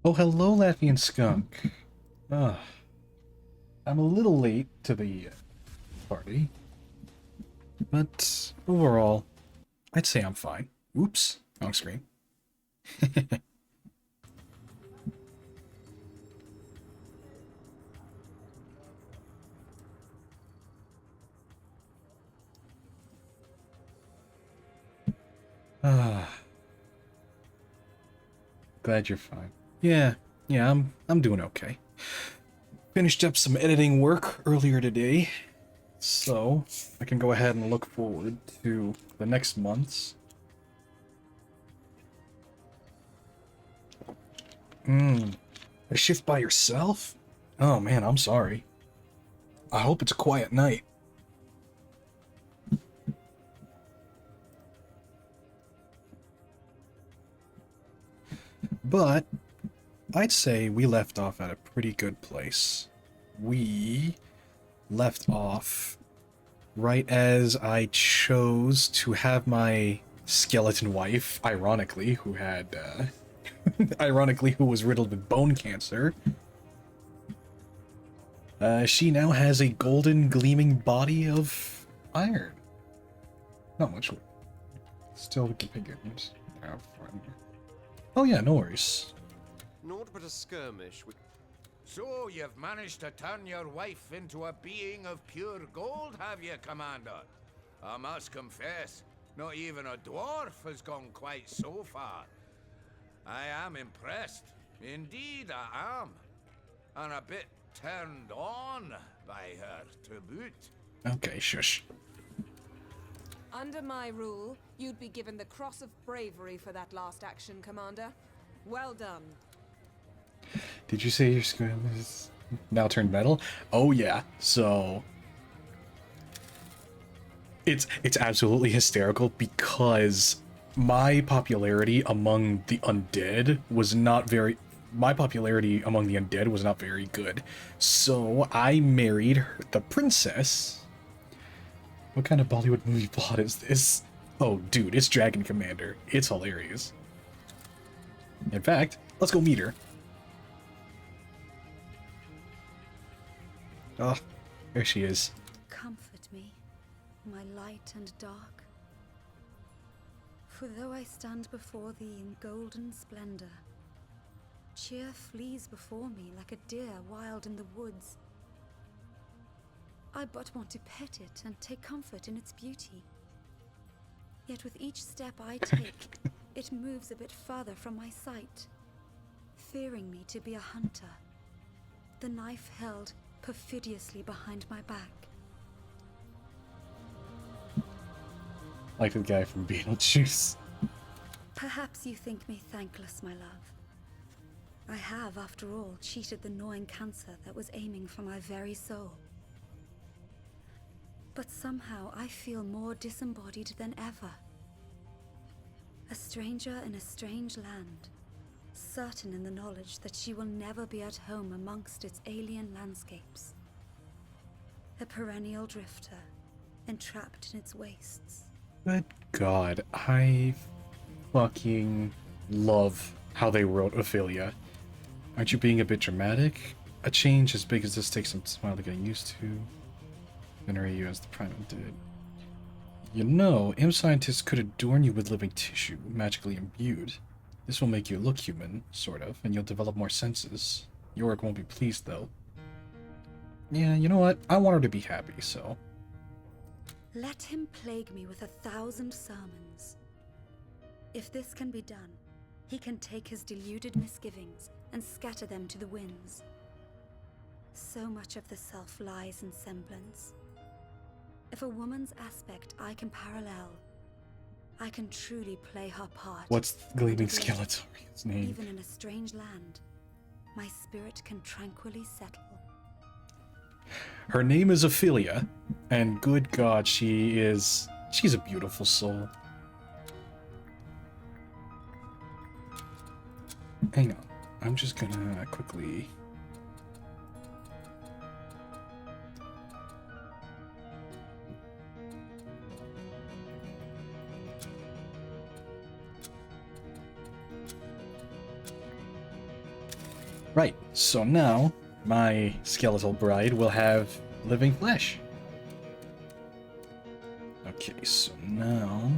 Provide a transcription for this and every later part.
Oh, hello, Latvian skunk. Uh, I'm a little late to the party, but overall, I'd say I'm fine. Oops, wrong screen. Ah, glad you're fine. Yeah, yeah, I'm doing okay. Finished up some editing work earlier today, so I can go ahead and look forward to the next month's. A shift by yourself? Oh man, I'm sorry. I hope it's a quiet night. But I'd say we left off at a pretty good place. We left off right as I chose to have my skeleton wife, ironically, who had, ironically, who was riddled with bone cancer. She now has a golden gleaming body of iron. Not much. Still the configurations. Oh yeah, no worries. Naught but a skirmish with... So you've managed to turn your wife into a being of pure gold, have you, Commander? I must confess, not even a dwarf has gone quite so far. I am impressed. Indeed, I am. And a bit turned on by her, to boot. Okay, shush. Under my rule, you'd be given the Cross of Bravery for that last action, Commander. Well done. Did you say your scrim is now turned metal? Oh yeah, so it's absolutely hysterical because my popularity among the undead was not very good. So I married the princess. What kind of Bollywood movie plot is this? Oh dude, it's Dragon Commander. It's hilarious. In fact, let's go meet her. Oh, there she is. Comfort me, my light and dark. For though I stand before thee in golden splendor, cheer flees before me like a deer wild in the woods. I but want to pet it and take comfort in its beauty. Yet with each step I take, it moves a bit farther from my sight, fearing me to be a hunter, the knife held perfidiously behind my back. Like the guy from Beetlejuice. Perhaps you think me thankless, my love. I have, after all, cheated the gnawing cancer that was aiming for my very soul. But somehow I feel more disembodied than ever. A stranger in a strange land, certain in the knowledge that she will never be at home amongst its alien landscapes. A perennial drifter, entrapped in its wastes. Good God, I fucking love how they wrote Ophelia. Aren't you being a bit dramatic? A change as big as this takes some smile to get used to. Venerate you as the prime undead. You know, imp scientists could adorn you with living tissue, magically imbued. This will make you look human, sort of, and you'll develop more senses. Yorick won't be pleased, though. Yeah, you know what? I want her to be happy, so... Let him plague me with 1,000 sermons. If this can be done, he can take his deluded misgivings and scatter them to the winds. So much of the self lies in semblance. If a woman's aspect I can parallel, I can truly play her part. What's Gleaming Skeletorian's name? Even in a strange land, my spirit can tranquilly settle. Her name is Ophelia, and good God, she's a beautiful soul. Hang on, I'm just gonna quickly... So now, my skeletal bride will have living flesh. Okay, so now...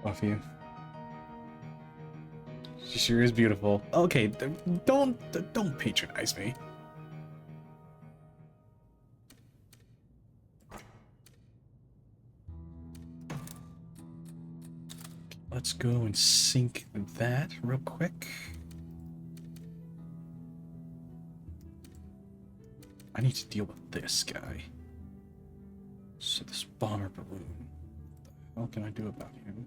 Love you. She sure is beautiful. Okay, don't patronize me. Let's go and sync that real quick. I need to deal with this guy. So this bomber balloon. What can I do about him?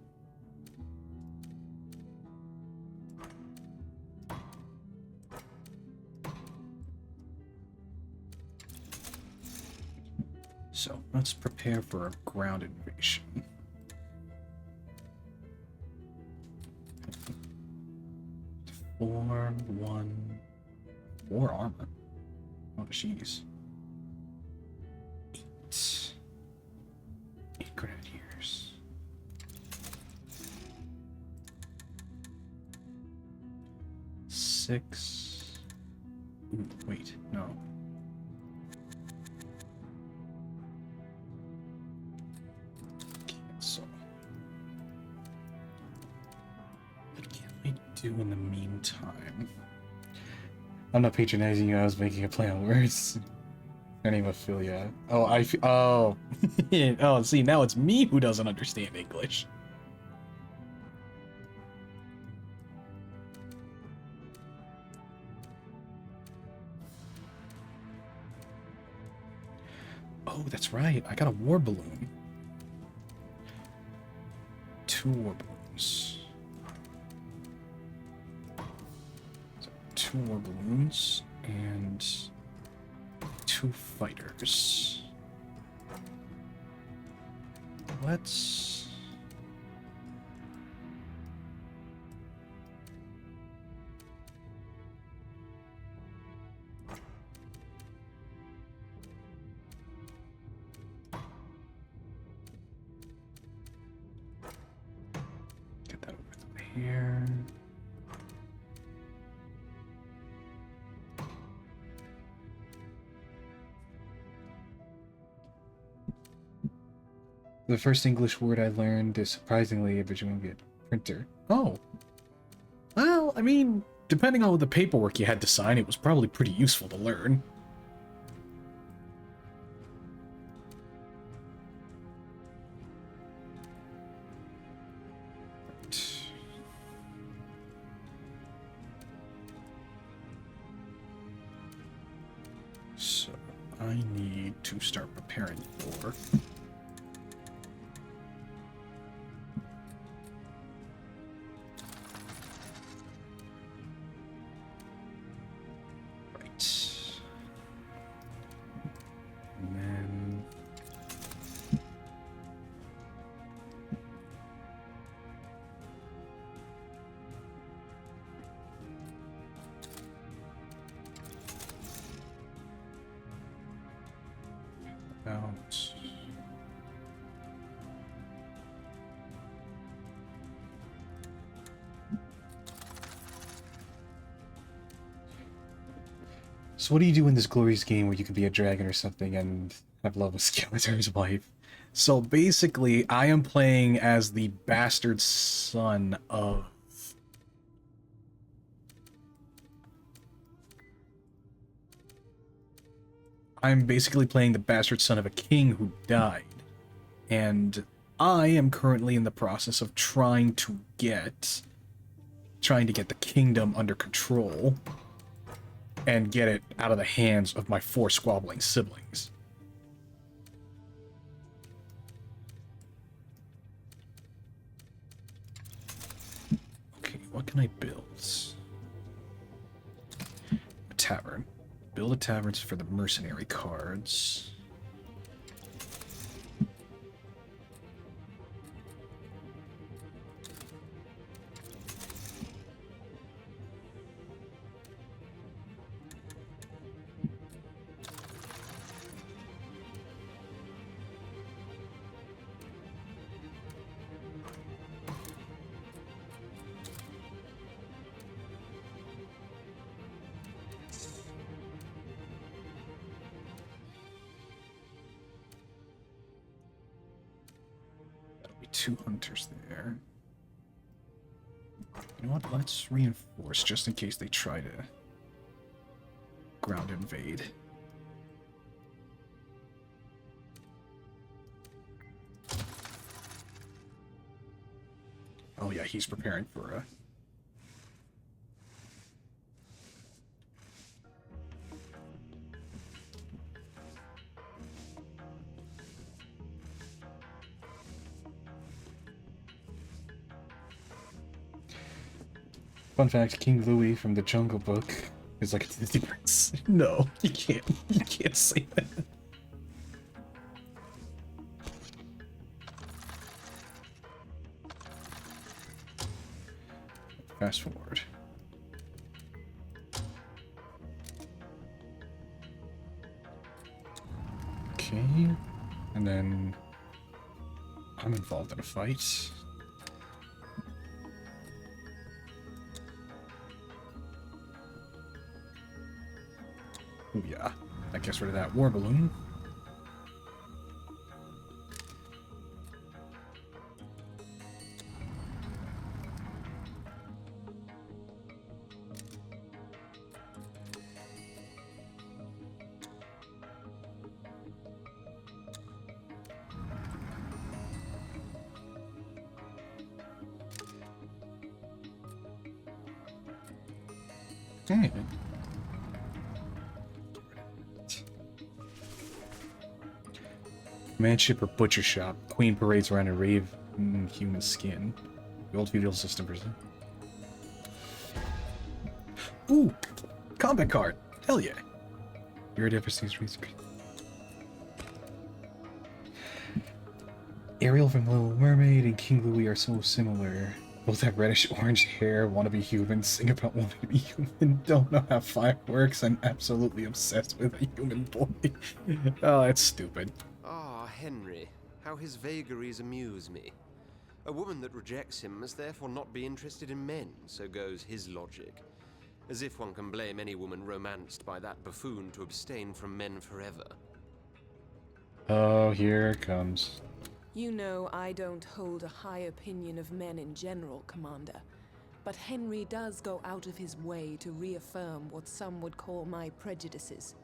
So let's prepare for a ground invasion. Four armor. Oh, jeez. Eight grenadiers. Six. Ooh, wait, no. Cancel. What can we do in the meantime? I'm not patronizing you, I was making a play on words. Her name Ophelia. Oh, oh. Oh, see, now it's me who doesn't understand English. Oh, that's right. I got a war balloon. 2 war balloons. So 2 war balloons and 2 fighters. Let's... get that over here. The first English word I learned is surprisingly a visual printer. Oh. Well, I mean, depending on the paperwork you had to sign, it was probably pretty useful to learn. So, I need to start preparing for... And then... About... So what do you do in this glorious game where you can be a dragon or something and have love with Skeletor's wife? So basically, I am playing as the bastard son of... I'm basically playing the bastard son of a king who died. And I am currently in the process of trying to get the kingdom under control and get it out of the hands of my 4 squabbling siblings. Okay, what can I build? A tavern. Build a tavern for the mercenary cards. 2 hunters there. You know what? Let's reinforce just in case they try to ground invade. Oh yeah, he's preparing for a... Fun fact, King Louis from the Jungle Book is like a Disney prince. No, you can't say that. Fast forward. Okay, and then I'm involved in a fight. Oh yeah, that gets rid of that war balloon. Okay. Manship or butcher shop. Queen parades around a rave in human skin. The old feudal system version. Ooh! Combat card! Hell yeah! You already ever seen research? Ariel from Little Mermaid and King Louis are so similar. Both have reddish orange hair, wanna be human, sing about wanting to be human, don't know how fire works, and absolutely obsessed with a human boy. Oh, that's stupid. Ah, Henry. How his vagaries amuse me. A woman that rejects him must therefore not be interested in men, so goes his logic. As if one can blame any woman romanced by that buffoon to abstain from men forever. Oh, here it comes. You know I don't hold a high opinion of men in general, Commander. But Henry does go out of his way to reaffirm what some would call my prejudices.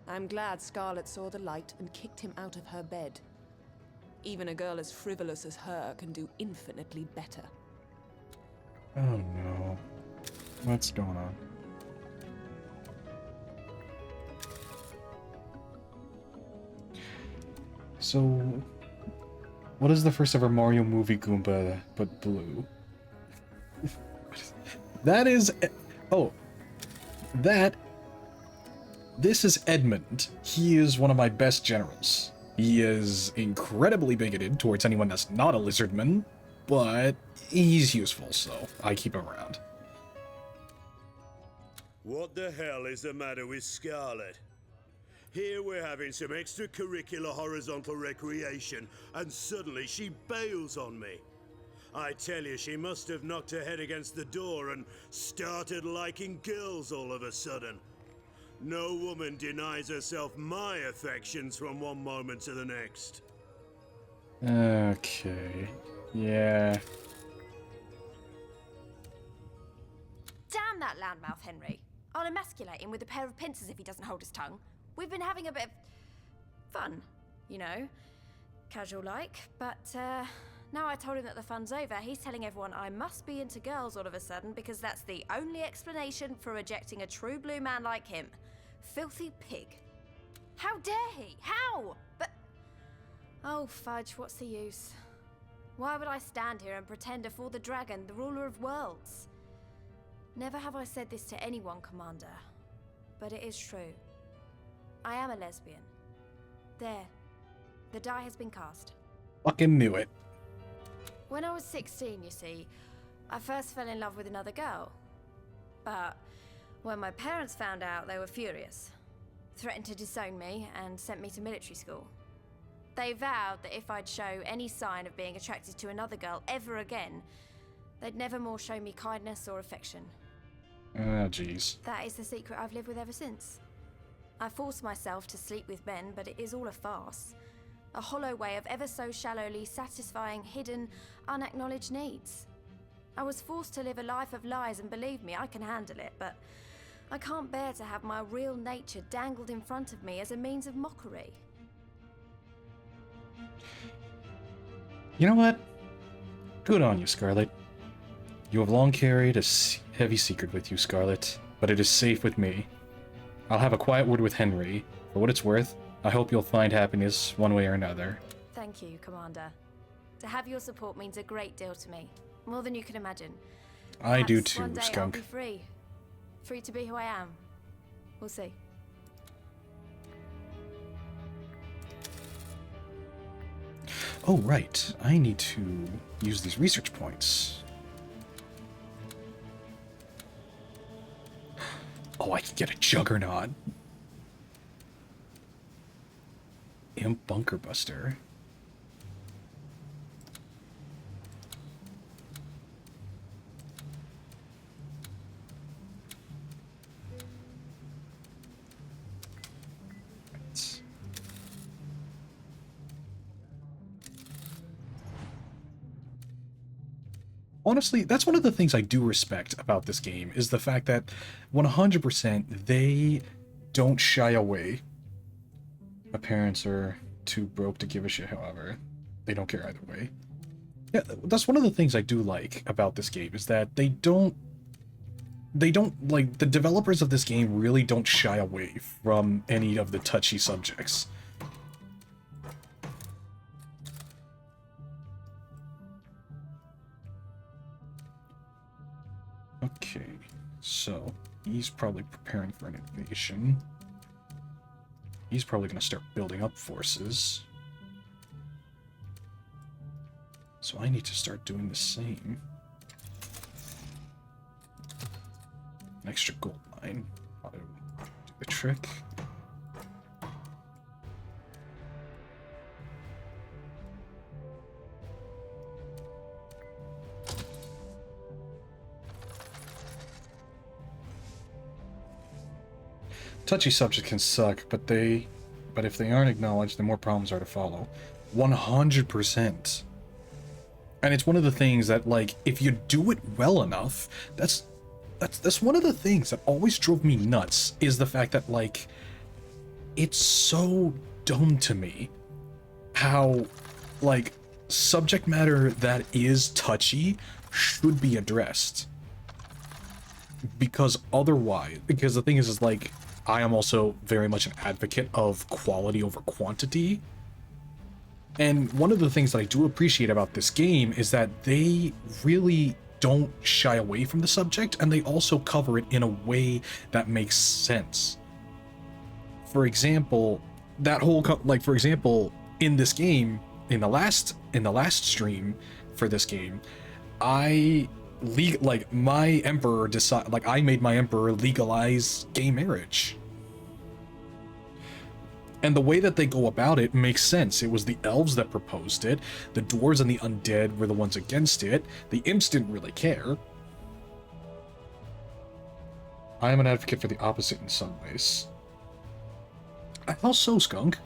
I'm glad Scarlet saw the light and kicked him out of her bed. Even a girl as frivolous as her can do infinitely better. Oh no. What's going on? So, what is the first ever Mario movie Goomba but blue? That is... Oh. This is Edmund. He is one of my best generals. He is incredibly bigoted towards anyone that's not a lizardman, but he's useful, so I keep him around. What the hell is the matter with Scarlet? Here we're having some extracurricular horizontal recreation, and suddenly she bails on me. I tell you, she must have knocked her head against the door and started liking girls all of a sudden. No woman denies herself my affections from one moment to the next. Okay. Yeah. Damn that loudmouth, Henry. I'll emasculate him with a pair of pincers if he doesn't hold his tongue. We've been having a bit of fun, you know. Casual-like, but now I told him that the fun's over, he's telling everyone I must be into girls all of a sudden because that's the only explanation for rejecting a true blue man like him. Filthy pig. How dare he? How? But... Oh, fudge, what's the use? Why would I stand here and pretend to fool the dragon, the ruler of worlds? Never have I said this to anyone, Commander, but it is true. I am a lesbian. There. The die has been cast. Fucking knew it. When I was 16, you see, I first fell in love with another girl. But when my parents found out, they were furious. Threatened to disown me and sent me to military school. They vowed that if I'd show any sign of being attracted to another girl ever again, they'd never more show me kindness or affection. Ah, jeez. That is the secret I've lived with ever since. I force myself to sleep with men, but it is all a farce. A hollow way of ever so shallowly satisfying hidden, unacknowledged needs. I was forced to live a life of lies, and believe me, I can handle it, but I can't bear to have my real nature dangled in front of me as a means of mockery. You know what? Good on you, Scarlet. You have long carried a heavy secret with you, Scarlet, but it is safe with me. I'll have a quiet word with Henry. For what it's worth, I hope you'll find happiness one way or another. Thank you, Commander. To have your support means a great deal to me. More than you can imagine. I do Perhaps too, one day Skunk. I'll be free. Free to be who I am. We'll see. Oh, right. I need to use these research points. Oh, I can get a Juggernaut. Imp Bunker Buster. Right. Honestly, that's one of the things I do respect about this game, is the fact that 100% they don't shy away. My parents are too broke to give a shit, however. They don't care either way. Yeah, that's one of the things I do like about this game, is that they don't, like, the developers of this game really don't shy away from any of the touchy subjects. Okay, so he's probably preparing for an invasion. He's probably going to start building up forces. So I need to start doing the same. An extra gold mine. I'll do the trick. Touchy subjects can suck, but if they aren't acknowledged, then more problems are to follow. 100%. And it's one of the things that, like, if you do it well enough, that's one of the things that always drove me nuts, is the fact that, like, it's so dumb to me how, like, subject matter that is touchy should be addressed. Because the thing is like, I am also very much an advocate of quality over quantity. And one of the things that I do appreciate about this game is that they really don't shy away from the subject, and they also cover it in a way that makes sense. For example, for example, in this game, in the last stream for this game, I made my emperor legalize gay marriage. And the way that they go about it makes sense. It was the elves that proposed it. The dwarves and the undead were the ones against it. The imps didn't really care. I am an advocate for the opposite in some ways. How so, Skunk?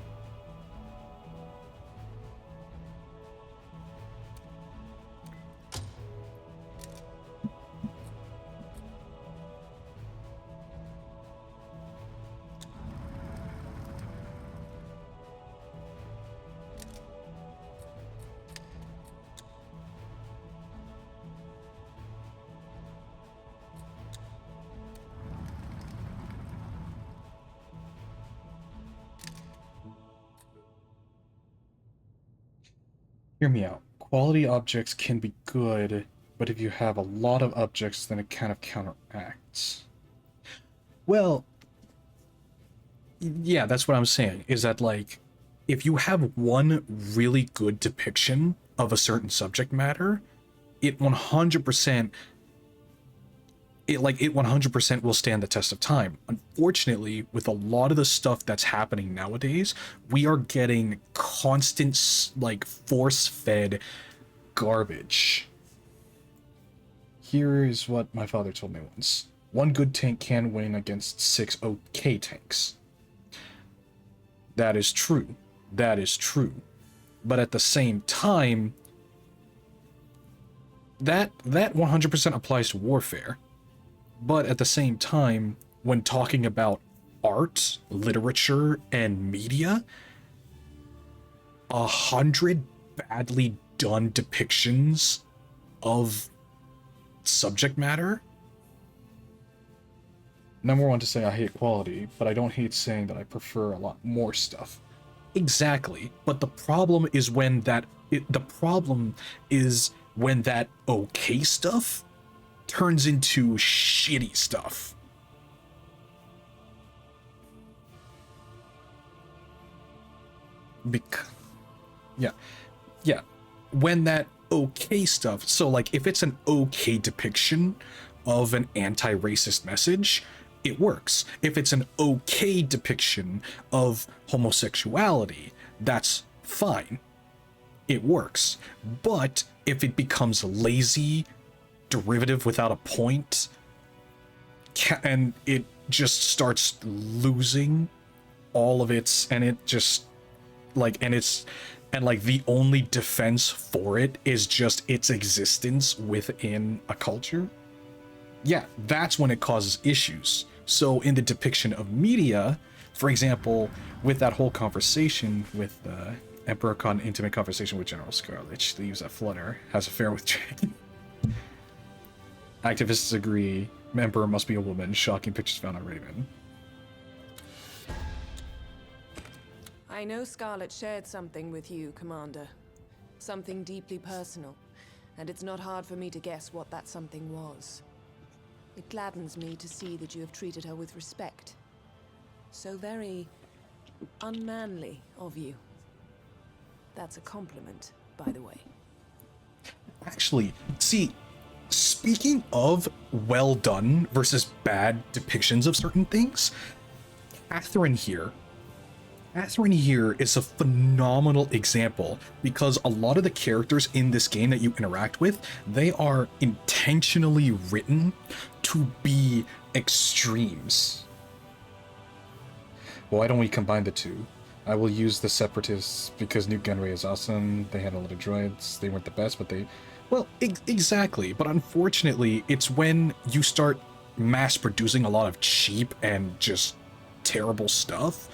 Hear me out. Quality objects can be good, but if you have a lot of objects, then it kind of counteracts. Well, yeah, that's what I'm saying, is that, like, if you have one really good depiction of a certain subject matter, it 100% will stand the test of time. Unfortunately, with a lot of the stuff that's happening nowadays, we are getting constant, like, force-fed garbage. Here is what my father told me once. One good tank can win against 6 OK tanks. That is true. That is true. But at the same time, that 100% applies to warfare. But at the same time, when talking about art, literature, and media, 100 badly done depictions of subject matter. Number one to say I hate quality, but I don't hate saying that I prefer a lot more stuff. Exactly, but the problem is when that okay stuff turns into shitty stuff. Yeah. When that okay stuff, so like if it's an okay depiction of an anti-racist message, it works. If it's an okay depiction of homosexuality, that's fine. It works. But if it becomes lazy, derivative without a point, and it just starts losing all of its, and it just like, and the only defense for it is just its existence within a culture, yeah, that's when it causes issues. So in the depiction of media, for example, with that whole conversation with Emperor Khan, intimate conversation with General Scarlet, she leaves at Flutter, has an affair with Jake. Activists agree, Emperor must be a woman, shocking pictures found on Raven. I know Scarlet shared something with you, Commander. Something deeply personal, and it's not hard for me to guess what that something was. It gladdens me to see that you have treated her with respect. So very unmanly of you. That's a compliment, by the way. Actually, see, speaking of well done versus bad depictions of certain things, Catherine here is a phenomenal example, because a lot of the characters in this game that you interact with, they are intentionally written to be extremes. Why don't we combine the two? I will use the Separatists because Newt Gunray is awesome. They had a lot of droids. They weren't the best, but they... Well, exactly. But unfortunately, it's when you start mass producing a lot of cheap and just terrible stuff,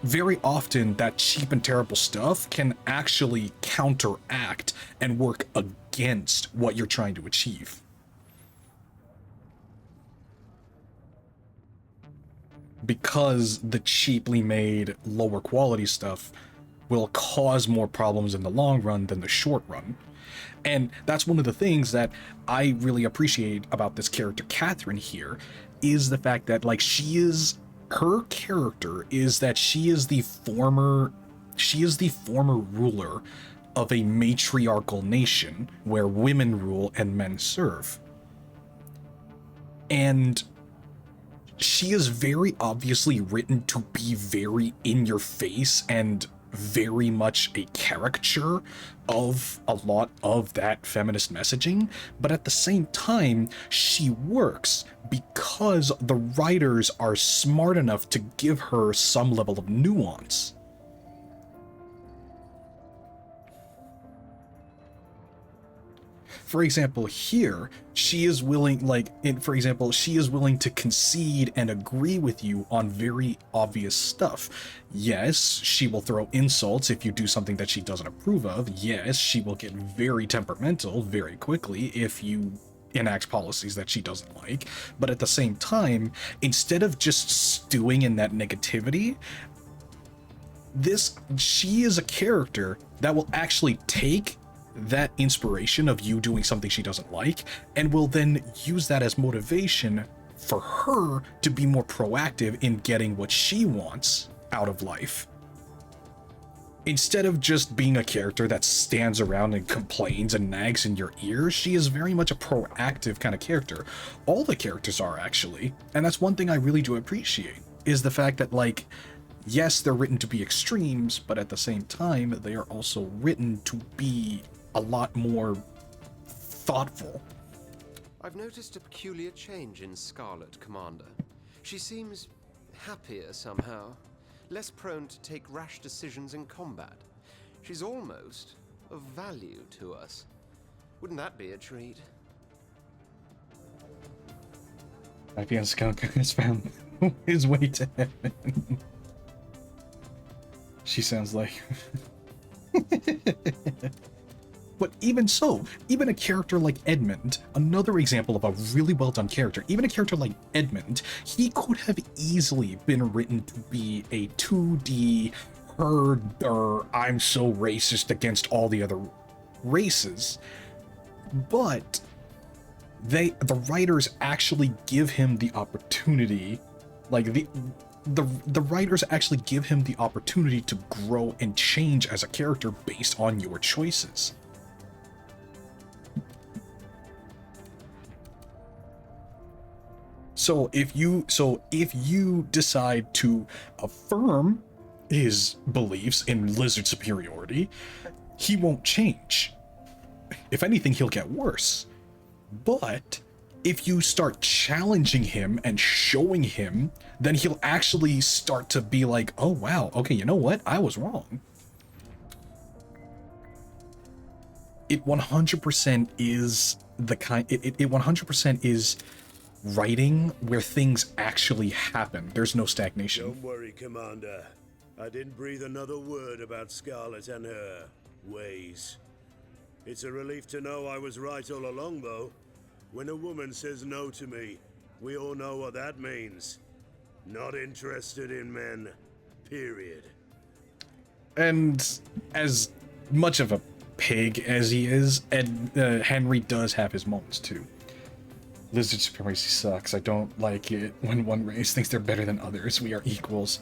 very often that cheap and terrible stuff can actually counteract and work against what you're trying to achieve. Because the cheaply made, lower quality stuff will cause more problems in the long run than the short run. And that's one of the things that I really appreciate about this character, Catherine, here, is the fact that, like, her character is that she is the former ruler of a matriarchal nation where women rule and men serve. And she is very obviously written to be very in your face and very much a caricature of a lot of that feminist messaging, but at the same time, she works because the writers are smart enough to give her some level of nuance. For example, here, she is willing, she is willing to concede and agree with you on very obvious stuff. Yes, she will throw insults if you do something that she doesn't approve of. Yes, she will get very temperamental very quickly if you enact policies that she doesn't like. But at the same time, instead of just stewing in that negativity, she is a character that will actually take that inspiration of you doing something she doesn't like and will then use that as motivation for her to be more proactive in getting what she wants out of life. Instead of just being a character that stands around and complains and nags in your ears, she is very much a proactive kind of character. All the characters are, actually, and that's one thing I really do appreciate, is the fact that, like, yes, they're written to be extremes, but at the same time, they are also written to be a lot more thoughtful. I've noticed a peculiar change in Scarlet, Commander. She seems happier somehow, less prone to take rash decisions in combat. She's almost of value to us. Wouldn't that be a treat? Larian skunk has found his way to heaven. She sounds like... But even so, even a character like Edmund, another example of a really well done character, even a character like Edmund, he could have easily been written to be a 2D herder, I'm so racist against all the other races. But the writers actually give him the opportunity, like the writers actually give him the opportunity to grow and change as a character based on your choices. So if you decide to affirm his beliefs in lizard superiority, he won't change. If anything, he'll get worse. But if you start challenging him and showing him, then he'll actually start to be like, oh wow, okay, you know what? I was wrong. It 100% is the kind, it 100% is writing where things actually happen. There's no stagnation. Don't worry, Commander. I didn't breathe another word about Scarlet and her ways. It's a relief to know I was right all along, though. When a woman says no to me, we all know what that means. Not interested in men. Period. And as much of a pig as he is, Henry does have his moments too. Lizard supremacy sucks. I don't like it when one race thinks they're better than others. We are equals.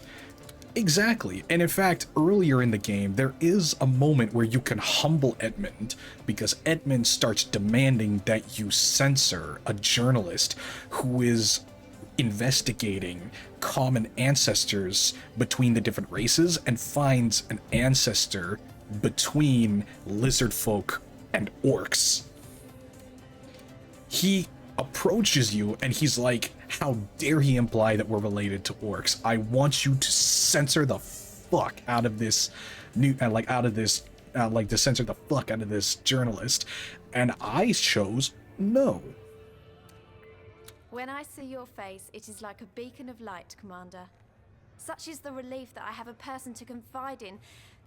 Exactly. And in fact, earlier in the game, there is a moment where you can humble Edmund, because Edmund starts demanding that you censor a journalist who is investigating common ancestors between the different races and finds an ancestor between lizard folk and orcs. He approaches you and he's like, how dare he imply that we're related to orcs? I want you to censor the fuck out of this to censor the fuck out of this journalist. And I chose no. When I see your face, it is like a beacon of light, Commander. Such is the relief that I have a person to confide in,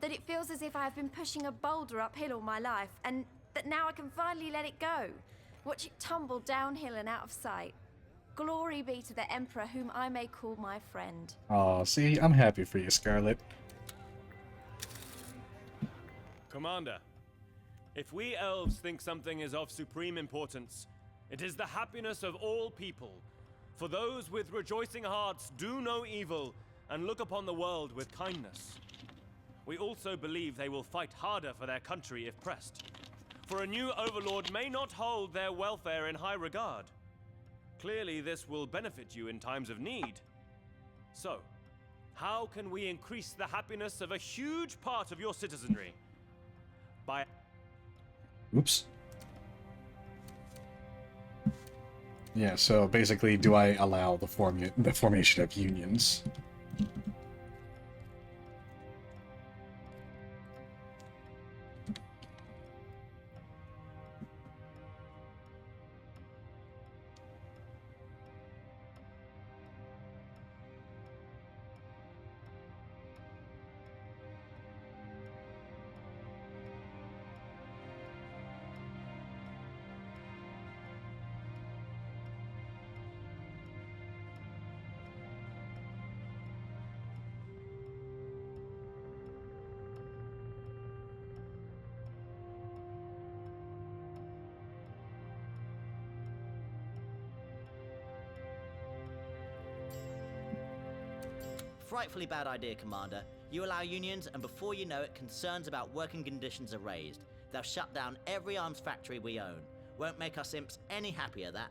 that it feels as if I have been pushing a boulder uphill all my life, and that now I can finally let it go. Watch it tumble downhill and out of sight. Glory be to the Emperor, whom I may call my friend. Aw, see, I'm happy for you, Scarlet. Commander, if we elves think something is of supreme importance, it is the happiness of all people. For those with rejoicing hearts do no evil and look upon the world with kindness. We also believe they will fight harder for their country if pressed. For a new overlord may not hold their welfare in high regard. Clearly, this will benefit you in times of need. So, how can we increase the happiness of a huge part of your citizenry? By... Oops. Yeah, so basically, do I allow the formation of unions? Frightfully bad idea, Commander. You allow unions, and before you know it, concerns about working conditions are raised. They'll shut down every arms factory we own. Won't make us imps any happier, that.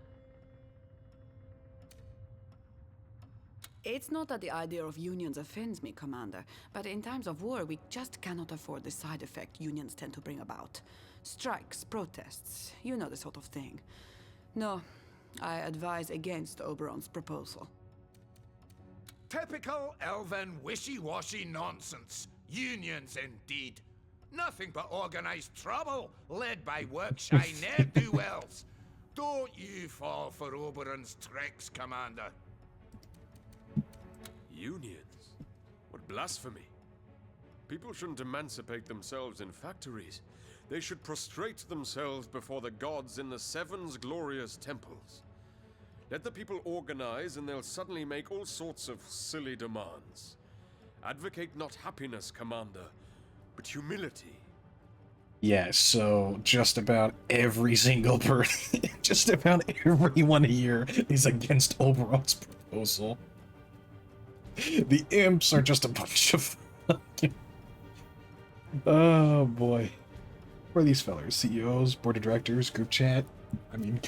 It's not that the idea of unions offends me, Commander, but in times of war, we just cannot afford the side effect unions tend to bring about. Strikes, protests, you know the sort of thing. No, I advise against Oberon's proposal. Typical elven wishy-washy nonsense. Unions indeed. Nothing but organized trouble, led by work-shy ne'er-do-wells. Don't you fall for Oberon's tricks, Commander. Unions? What blasphemy. People shouldn't emancipate themselves in factories. They should prostrate themselves before the gods in the Seven's glorious temples. Let the people organize and they'll suddenly make all sorts of silly demands. Advocate not happiness, Commander, but humility. Yeah, so just about every single person, just about everyone here is against Oberon's proposal. The imps are just a bunch of fucking... Oh boy. Who are these fellers? CEOs, board of directors, group chat? I mean...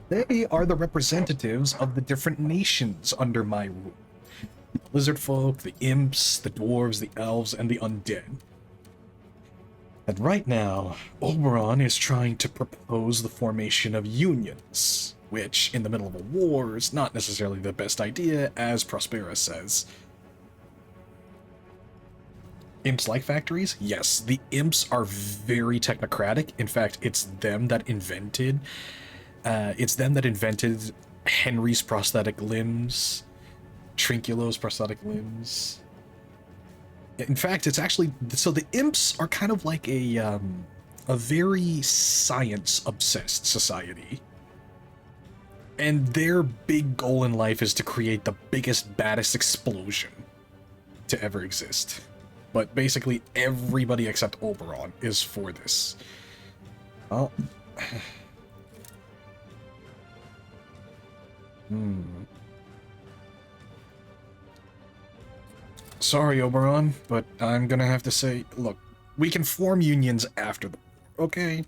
They are the representatives of the different nations under my rule. Lizard folk, the imps, the dwarves, the elves, and the undead. And right now, Oberon is trying to propose the formation of unions, which, in the middle of a war, is not necessarily the best idea, as Prospera says. Imps like factories? Yes, the imps are very technocratic. In fact, it's them that invented Henry's prosthetic limbs, Trinculo's prosthetic limbs. In fact, it's actually, so the imps are kind of like a very science-obsessed society. And their big goal in life is to create the biggest, baddest explosion to ever exist. But basically, everybody except Oberon is for this. Well... Sorry, Oberon, but I'm gonna have to say, look, we can form unions after the war, okay?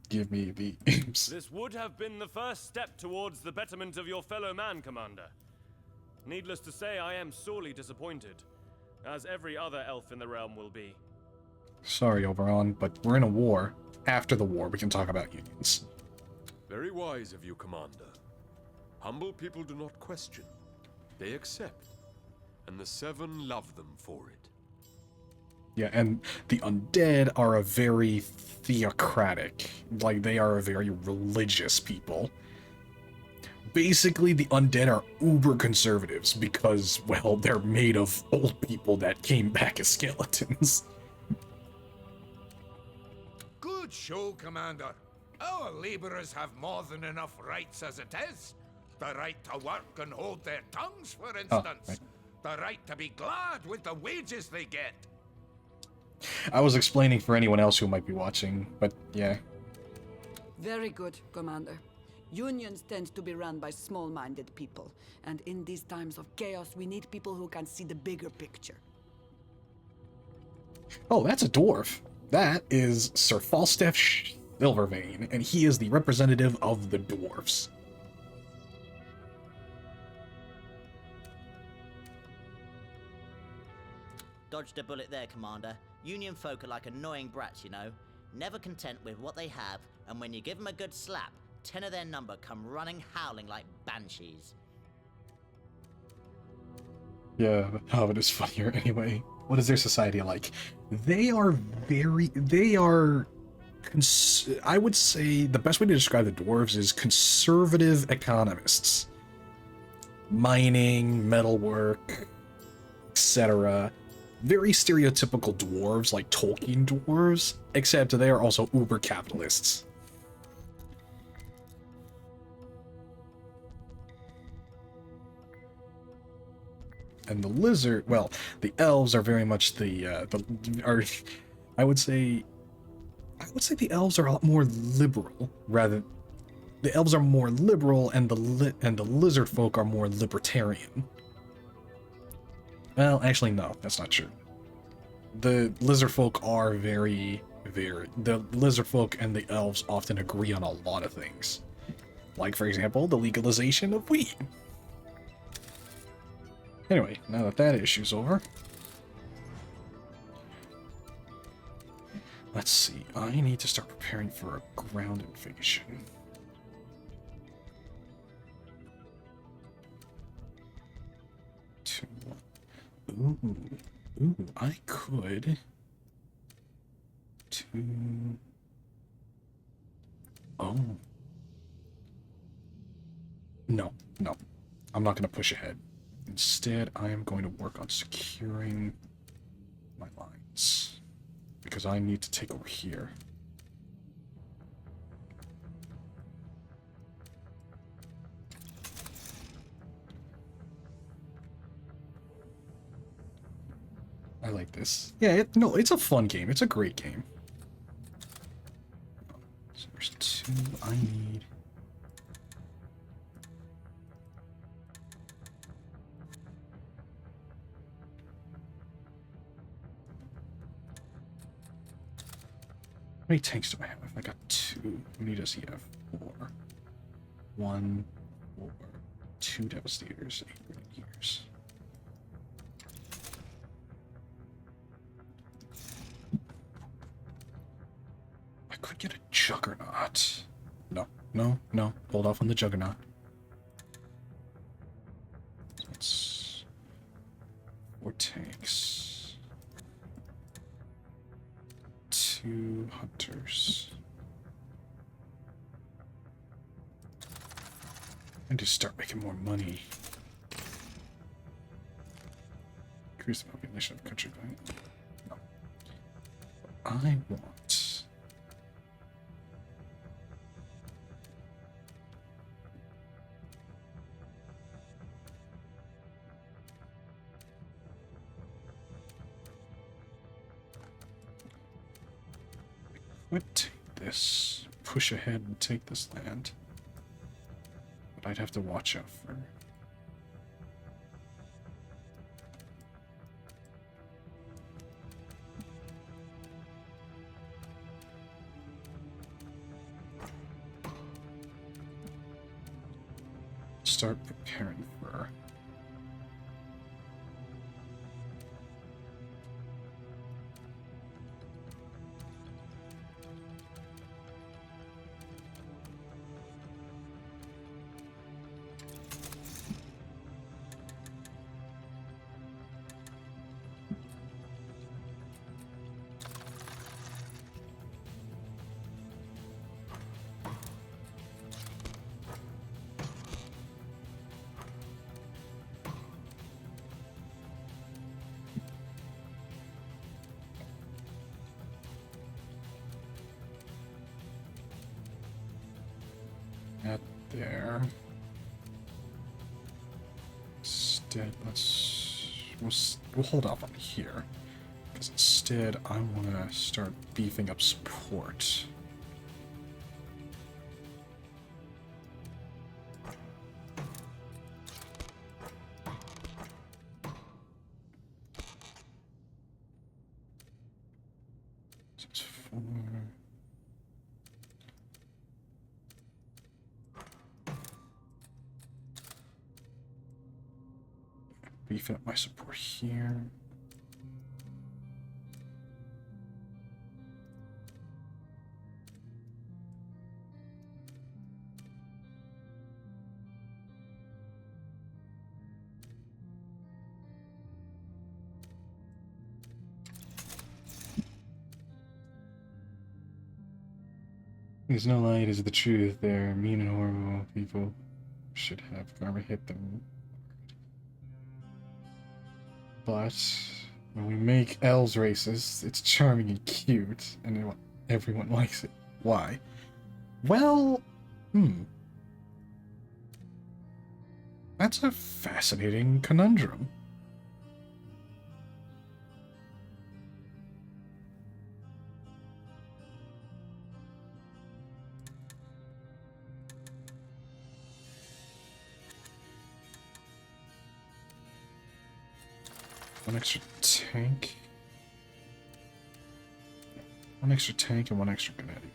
Give me the imps. This would have been the first step towards the betterment of your fellow man, Commander. Needless to say, I am sorely disappointed, as every other elf in the realm will be. Sorry, Oberon, but we're in a war. After the war, we can talk about unions. Very wise of you, Commander. Humble people do not question. They accept. And the Seven love them for it. Yeah, and the undead are a very theocratic, like they are a very religious people. Basically, the undead are uber conservatives because, well, they're made of old people that came back as skeletons. Good show, Commander. Our laborers have more than enough rights as it is. The right to work and hold their tongues, for instance. Right. The right to be glad with the wages they get. I was explaining for anyone else who might be watching, but yeah. Very good, Commander. Unions tend to be run by small-minded people, and in these times of chaos, we need people who can see the bigger picture. Oh, that's a dwarf. That is Sir Falstaff Silvervein, and he is the representative of the dwarves. Dodged a bullet there, Commander. Union folk are like annoying brats, you know. Never content with what they have, and when you give them a good slap, 10 of their number come running howling like banshees. Yeah, but Hobbit is funnier anyway. What is their society like? I would say the best way to describe the dwarves is conservative economists. Mining, metalwork, etc. Very stereotypical dwarves, like Tolkien dwarves, except they are also uber capitalists. And the lizard, well, the elves are very much I would say the elves are a lot more liberal, rather. The elves are more liberal, and the lizard folk are more libertarian. Well, actually, no, that's not true. The lizard folk are the lizard folk and the elves often agree on a lot of things. Like, for example, the legalization of weed. Anyway, now that issue's over. Let's see, I need to start preparing for a ground invasion. Ooh, Ooh, I could... Oh. No, no. I'm not going to push ahead. Instead, I am going to work on securing my lines. Because I need to take over here. I like this. Yeah, no, it's a fun game. It's a great game. So there's 2 I need. How many tanks do I have? I got 2. How many does he have? 4. 1, 4, 2 Devastators, 8 Grenadiers. I could get a Juggernaut. No, no, no. Hold off on the Juggernaut. That's 4 tanks. 2 hunters. And to start making more money. Increase the population of the country by... No. I want... would take this, push ahead and take this land. But I'd have to watch out for... Start preparing for... at there. Instead, we'll hold off on here, because instead I want to start beefing up support. So it's 4. Beefing up my support here. There's no light is the truth. They're mean and horrible people. Should have karma hit them. But when we make elves racist, it's charming and cute, and everyone likes it. Why? Well, that's a fascinating conundrum. One extra tank. One extra tank and one extra grenadier.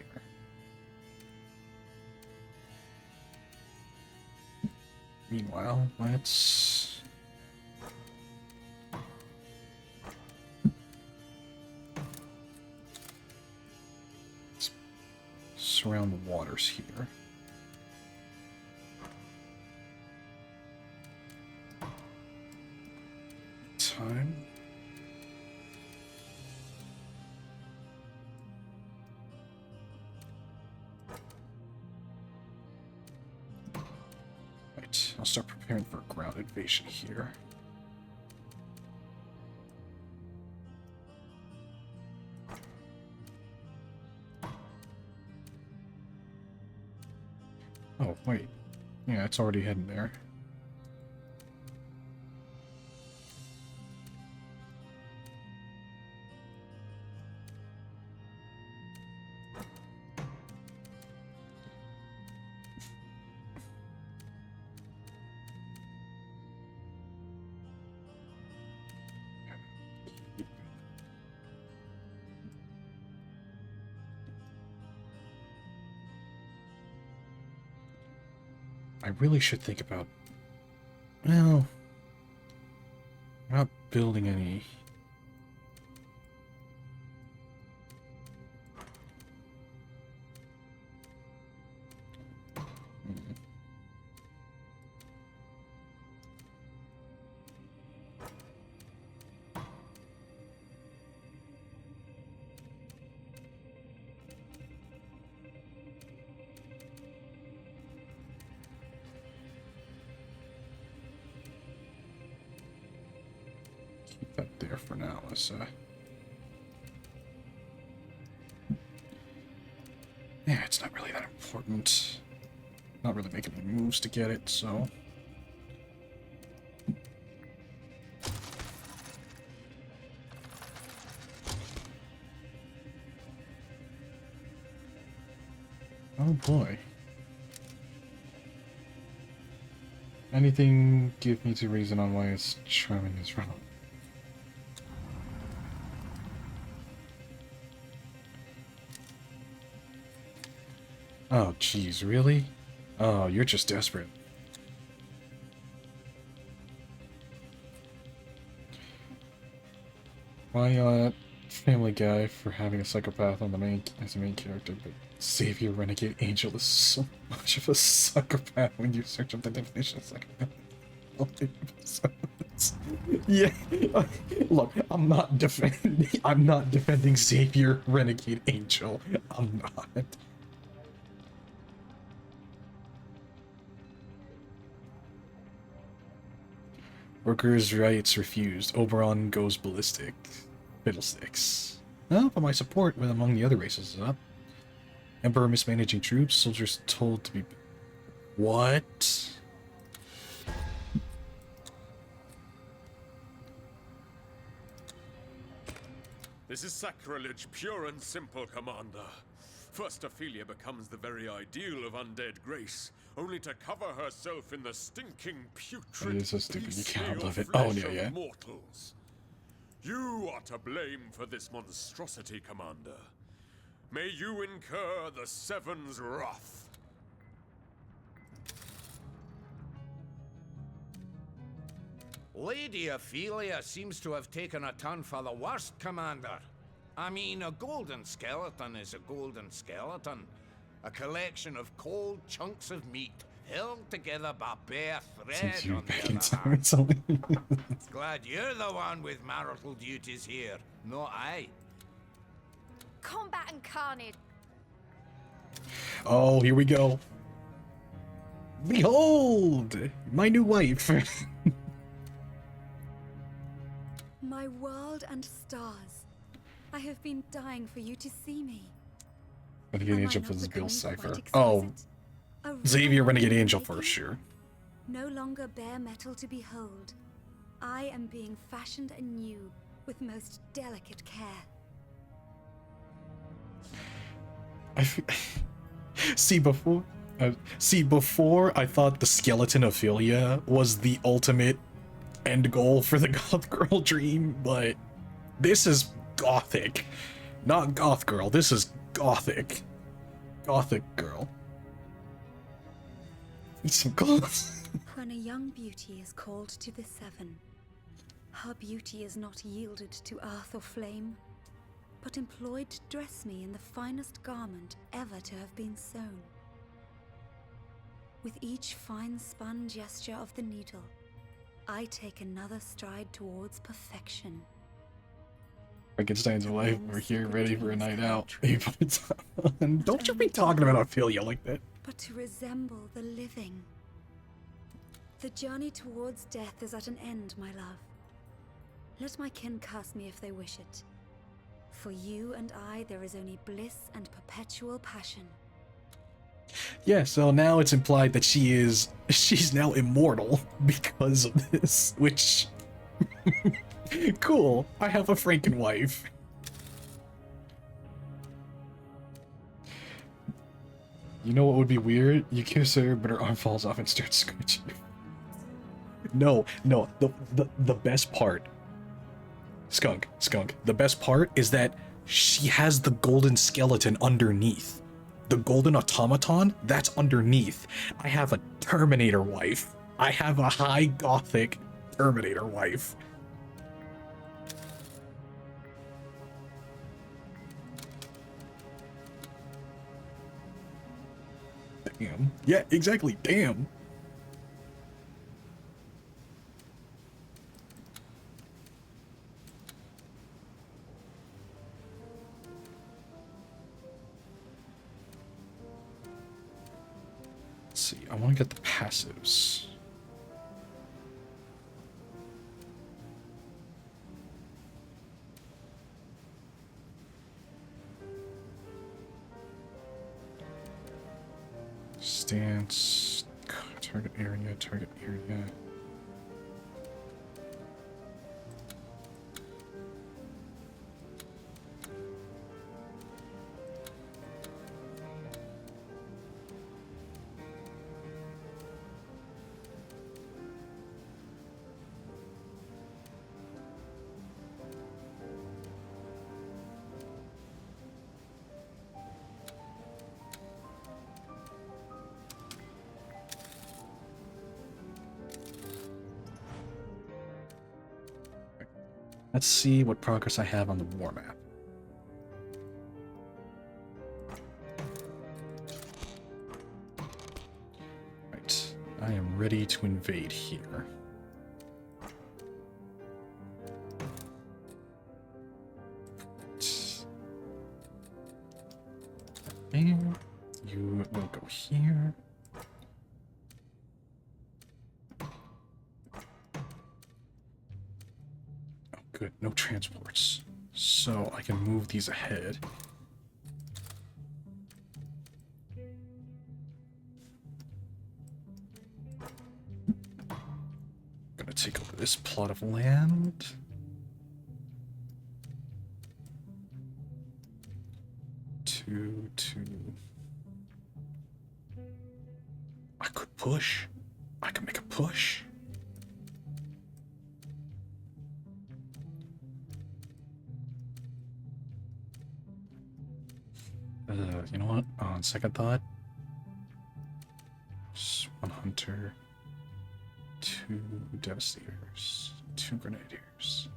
Meanwhile, let's surround the waters here. Time. I'll start preparing for a ground invasion here. Oh, wait. Yeah, it's already heading there. I really should think about, well, not building any. Keep that there for now. Let's yeah, it's not really that important. Not really making any moves to get it, so. Oh boy. Anything give me the reason on why it's charming is wrong. Oh jeez, really? Oh, you're just desperate. Why, Family Guy for having a psychopath on the main as a main character, but Savior Renegade Angel is so much of a psychopath when you search up the definition of psychopath. Yeah, look, I'm not defending Savior Renegade Angel. I'm not. Workers' rights refused. Oberon goes ballistic. Fiddlesticks. Well, but my support with among the other races is up. Emperor mismanaging troops. Soldiers told to be... What? This is sacrilege, pure and simple, Commander. First, Ophelia becomes the very ideal of undead grace, only to cover herself in the stinking, putrid, It is so stupid, you can't bestial love it. flesh Oh, yeah, of yeah. mortals. You are to blame for this monstrosity, Commander. May you incur the Seven's wrath. Lady Ophelia seems to have taken a turn for the worst, Commander. I mean, a golden skeleton is a golden skeleton. A collection of cold chunks of meat held together by bare thread, Since you're on the back other in time, hand. it's only... Glad you're the one with marital duties here, not I. Combat and carnage. Oh, here we go. Behold! My new wife! My world and stars. I have been dying for you to see me. Renegade Am I Angel not versus Bill becoming Cipher. quite Oh, exquisite? A Xavier real Renegade Angel making? for sure. No longer bare metal to behold. I am being fashioned anew with most delicate care. See, before I thought the skeleton Ophelia was the ultimate end goal for the goth girl dream, but this is gothic. Not goth girl, this is gothic. Gothic girl. It's some goth. When a young beauty is called to the Seven, her beauty is not yielded to earth or flame, but employed to dress me in the finest garment ever to have been sewn. With each fine-spun gesture of the needle, I take another stride towards perfection. Frankenstein's wife, we're here ready for a night out. Don't you be talking about Ophelia like that. But to resemble the living. The journey towards death is at an end, my love. Let my kin curse me if they wish it. For you and I, there is only bliss and perpetual passion. Yeah, so now it's implied that she's now immortal because of this, which cool. I have a Frankenwife. You know what would be weird? You kiss her, but her arm falls off and starts scratching you. No, the best part. Skunk. The best part is that she has the golden skeleton underneath. The golden automaton, that's underneath. I have a Terminator wife. I have a high gothic Terminator wife. Damn. Yeah, exactly. Damn. Let's see. I want to get the passives. Stance, target area. Let's see what progress I have on the war map. Right, I am ready to invade here. And you will go here. Good, no transports. So I can move these ahead. Gonna take over this plot of land. Two. I could push. I can make a push. You know what? On second thought, just one hunter, 2 devastators, 2 grenadiers,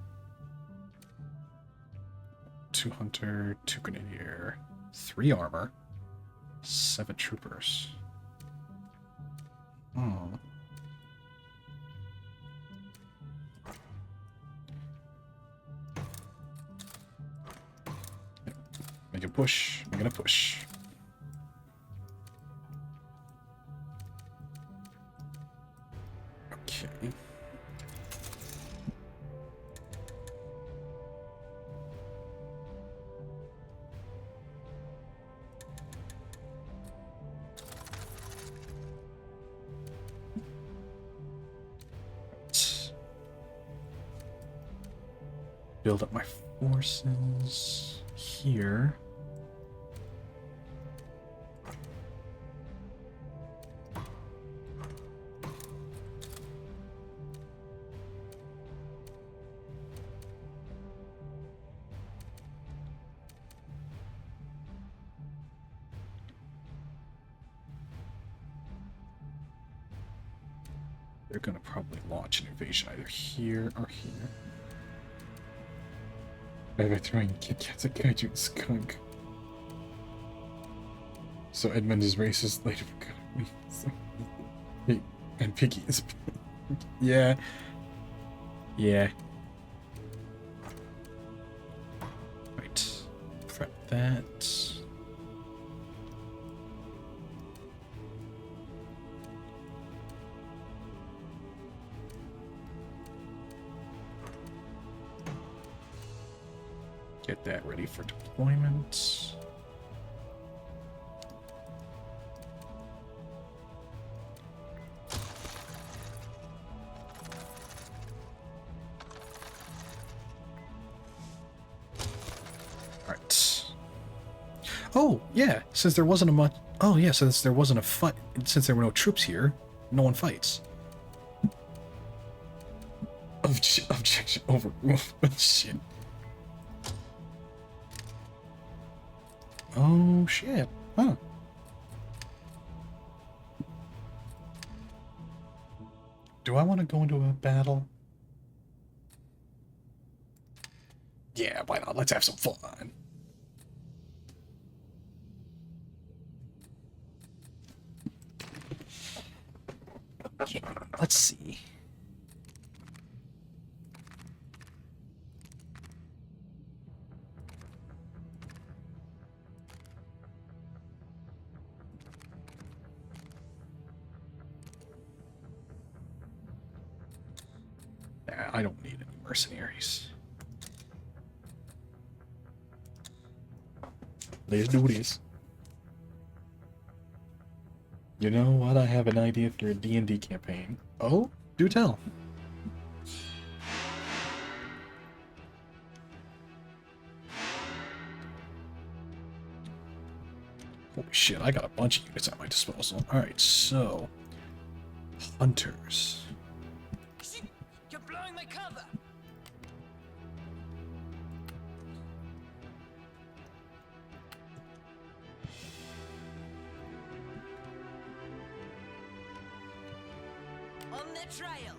2 hunter, 2 grenadier, 3 armor, 7 troopers. Oh. Make a push. I'm gonna push. Okay. Build up my forces here. They're gonna probably launch an invasion either here or here. By throwing Kit Kat's a Kaiju and Skunk. So Edmund is racist later me. And Piggy is yeah. Yeah. Right. Prep that. Get that ready for deployment. Alright. Oh, yeah, since there wasn't a much... Oh, yeah, since there wasn't a fight... Since there were no troops here, no one fights. Objection over... Shit. Oh, shit. Huh. Do I want to go into a battle? Yeah, why not? Let's have some fun. Okay, let's see. I don't need any mercenaries. Let's do this. You know what? I have an idea for a D&D campaign. Oh, do tell. Holy shit, I got a bunch of units at my disposal. Alright, so... Hunters. You're blowing my cover! On the trail!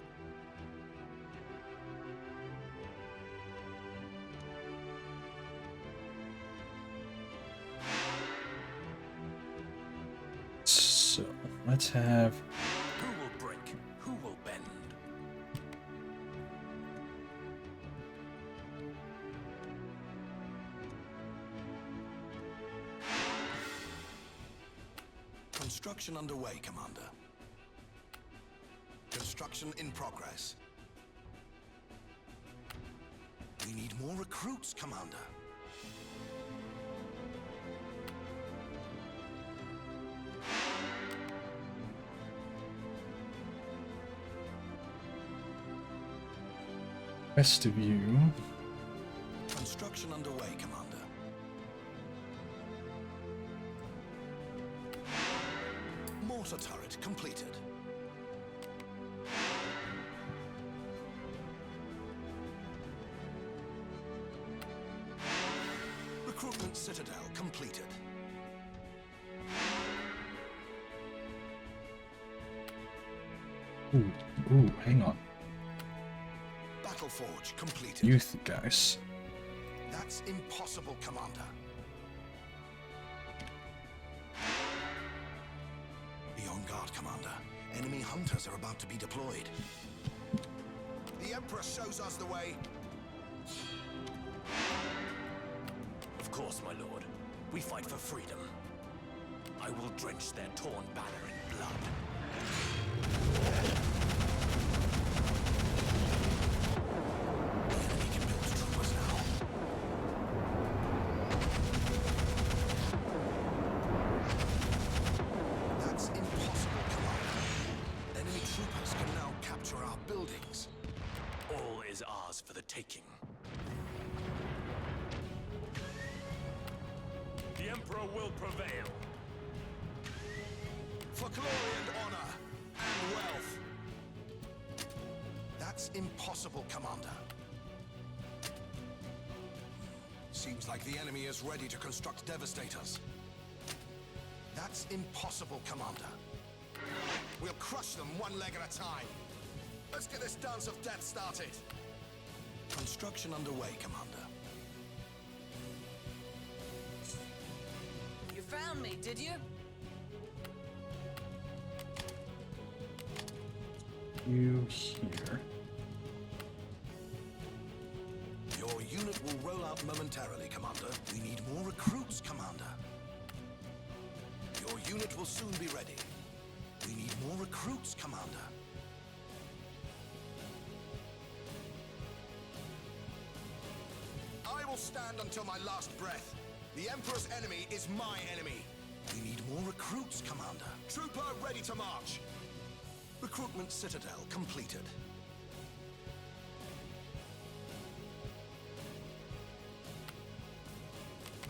So, let's have... Who will break? Who will bend? Construction underway, Commander. Construction in progress. We need more recruits, Commander. Rest of you. Construction underway, Commander. Mortar turret completed. Recruitment citadel completed. Ooh, hang on. Battle forge completed. Youth guys. That's impossible, Commander. Be on guard, Commander. Enemy hunters are about to be deployed. The Emperor shows us the way. Of course, my lord. We fight for freedom. I will drench their torn banner in blood. The enemy can build troopers now. That's impossible, Commander. Enemy troopers can now capture our buildings. All is ours for the taking. The Emperor will prevail. For glory and honor and wealth. That's impossible, Commander. Seems like the enemy is ready to construct devastators. That's impossible, Commander. We'll crush them one leg at a time. Let's get this dance of death started. Construction underway, Commander. You found me, did you? You here. Your unit will roll out momentarily, Commander. We need more recruits, Commander. Your unit will soon be ready. We need more recruits, Commander. I will stand until my last breath. The Emperor's enemy is my enemy. We need more recruits, Commander. Trooper ready to march. Recruitment Citadel completed.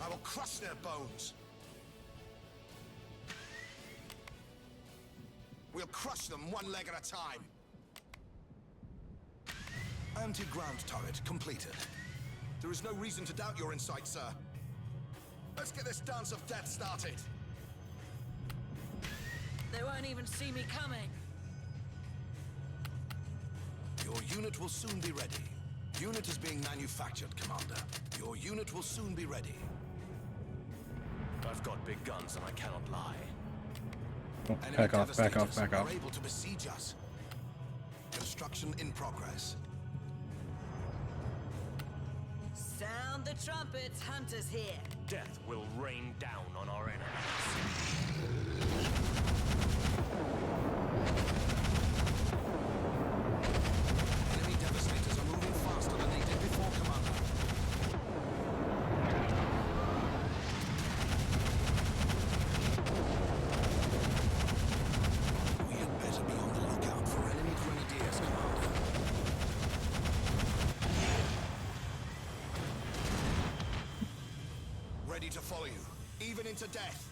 I will crush their bones. We'll crush them one leg at a time. Anti-ground turret completed. There is no reason to doubt your insight, sir. Let's get this dance of death started. They won't even see me coming. Your unit will soon be ready. Unit is being manufactured, Commander. Your unit will soon be ready. I've got big guns and I cannot lie. Oh, Enemy back off, back off, devastators back off. are able to besiege us. Construction in progress. Sound the trumpets, hunters here. Death will rain down on our enemies. Enemy devastators are moving faster than they did before, Commander. We had better be on the lookout for enemy grenadiers, Commander. Ready to follow you, even into death.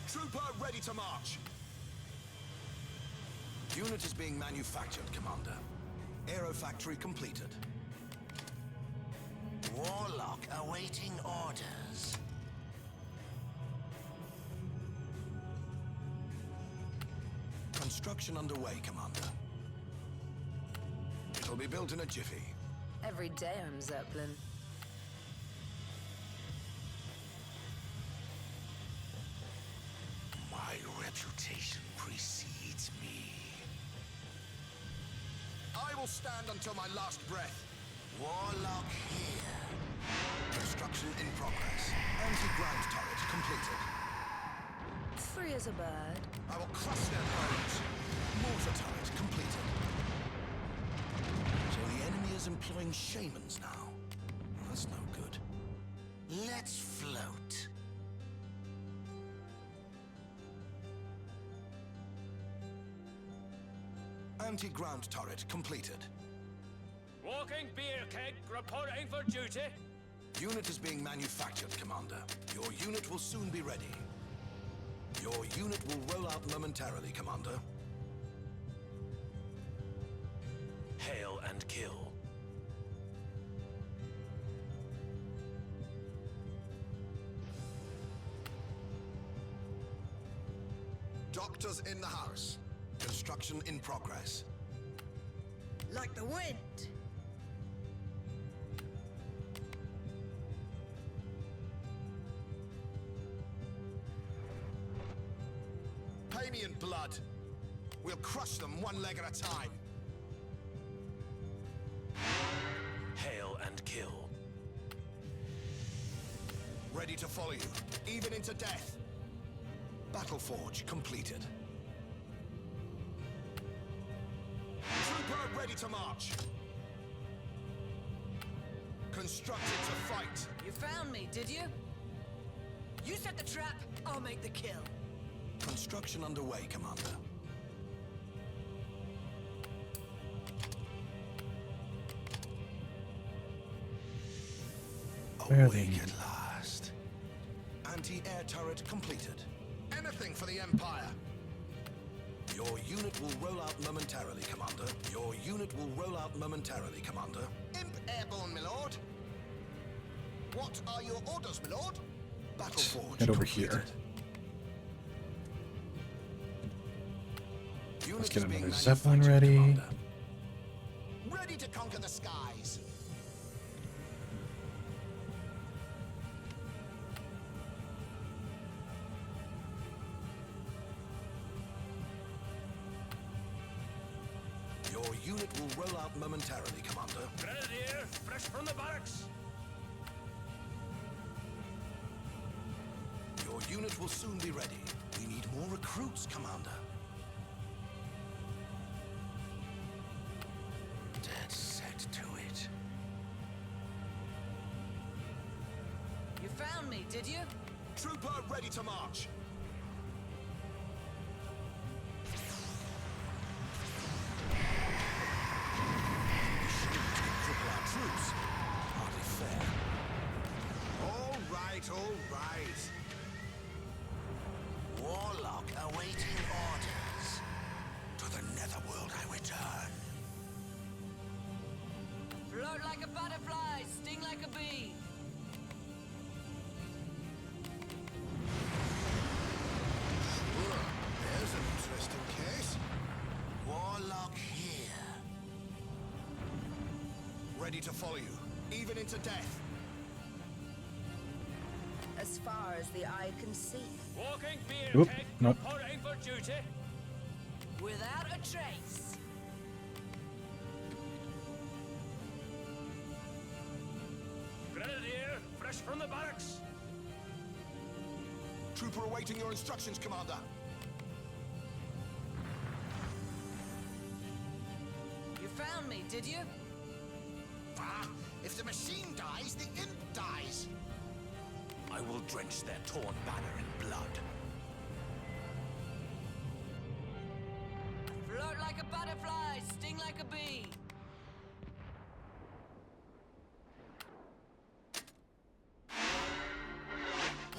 Trooper ready to march. Unit is being manufactured, Commander. Aero factory completed. Warlock awaiting orders. Construction underway, Commander. It'll be built in a jiffy. Every day I'm Zeppelin. My reputation precedes me. I will stand until my last breath. Warlock here. Construction in progress. Anti-ground turret completed. Free as a bird. I will crush their bones. Mortar turret completed. So the enemy is employing shamans now. That's no good. Let's float. Anti-ground turret completed. Walking beer keg, reporting for duty. Unit is being manufactured, Commander. Your unit will soon be ready. Your unit will roll out momentarily, Commander. Hail and kill. Doctors in the house. Construction in progress. Like the wind. Pay me in blood. We'll crush them one leg at a time. Hail and kill. Ready to follow you, even into death. Battle Forge completed. Trooper ready to march. Constructed to fight. You found me, did you? You set the trap, I'll make the kill. Construction underway, Commander. Awake at last. Anti-air turret completed. Anything for the Empire. Your unit will roll out momentarily, Commander. Your unit will roll out momentarily, Commander. Imp airborne, my lord. What are your orders, my lord? Battle Forge Head over completed. here. Unit Let's get is being another Zeppelin manufactured, ready. Commander. Ready to conquer the skies. Your unit will roll out momentarily, Commander. Grenadier, fresh from the barracks. Your unit will soon be ready. We need more recruits, Commander. Dead set to it. me, did you? Trooper ready to march. Cripple our troops. Hardly fair. All right. Warlock awaiting orders. To the netherworld I return. Float like a butterfly, sting like a bee. Sure, there's an interesting case. Warlock here. Ready to follow you, even into death. As far as the eye can see. Walking beer Oop, keg, nope. reporting for duty. Without a trace. Grenadier, fresh from the barracks. Trooper awaiting your instructions, Commander. You found me, did you? Ah, if the machine dies, the imp dies. I will drench their torn banner in blood. Float like a butterfly, sting like a bee.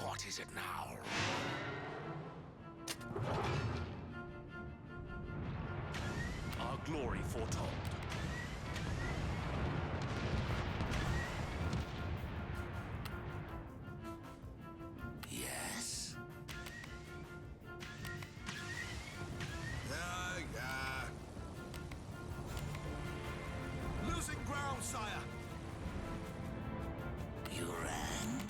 What is it now? Our glory foretold. Yes. Losing ground, sire. You ran?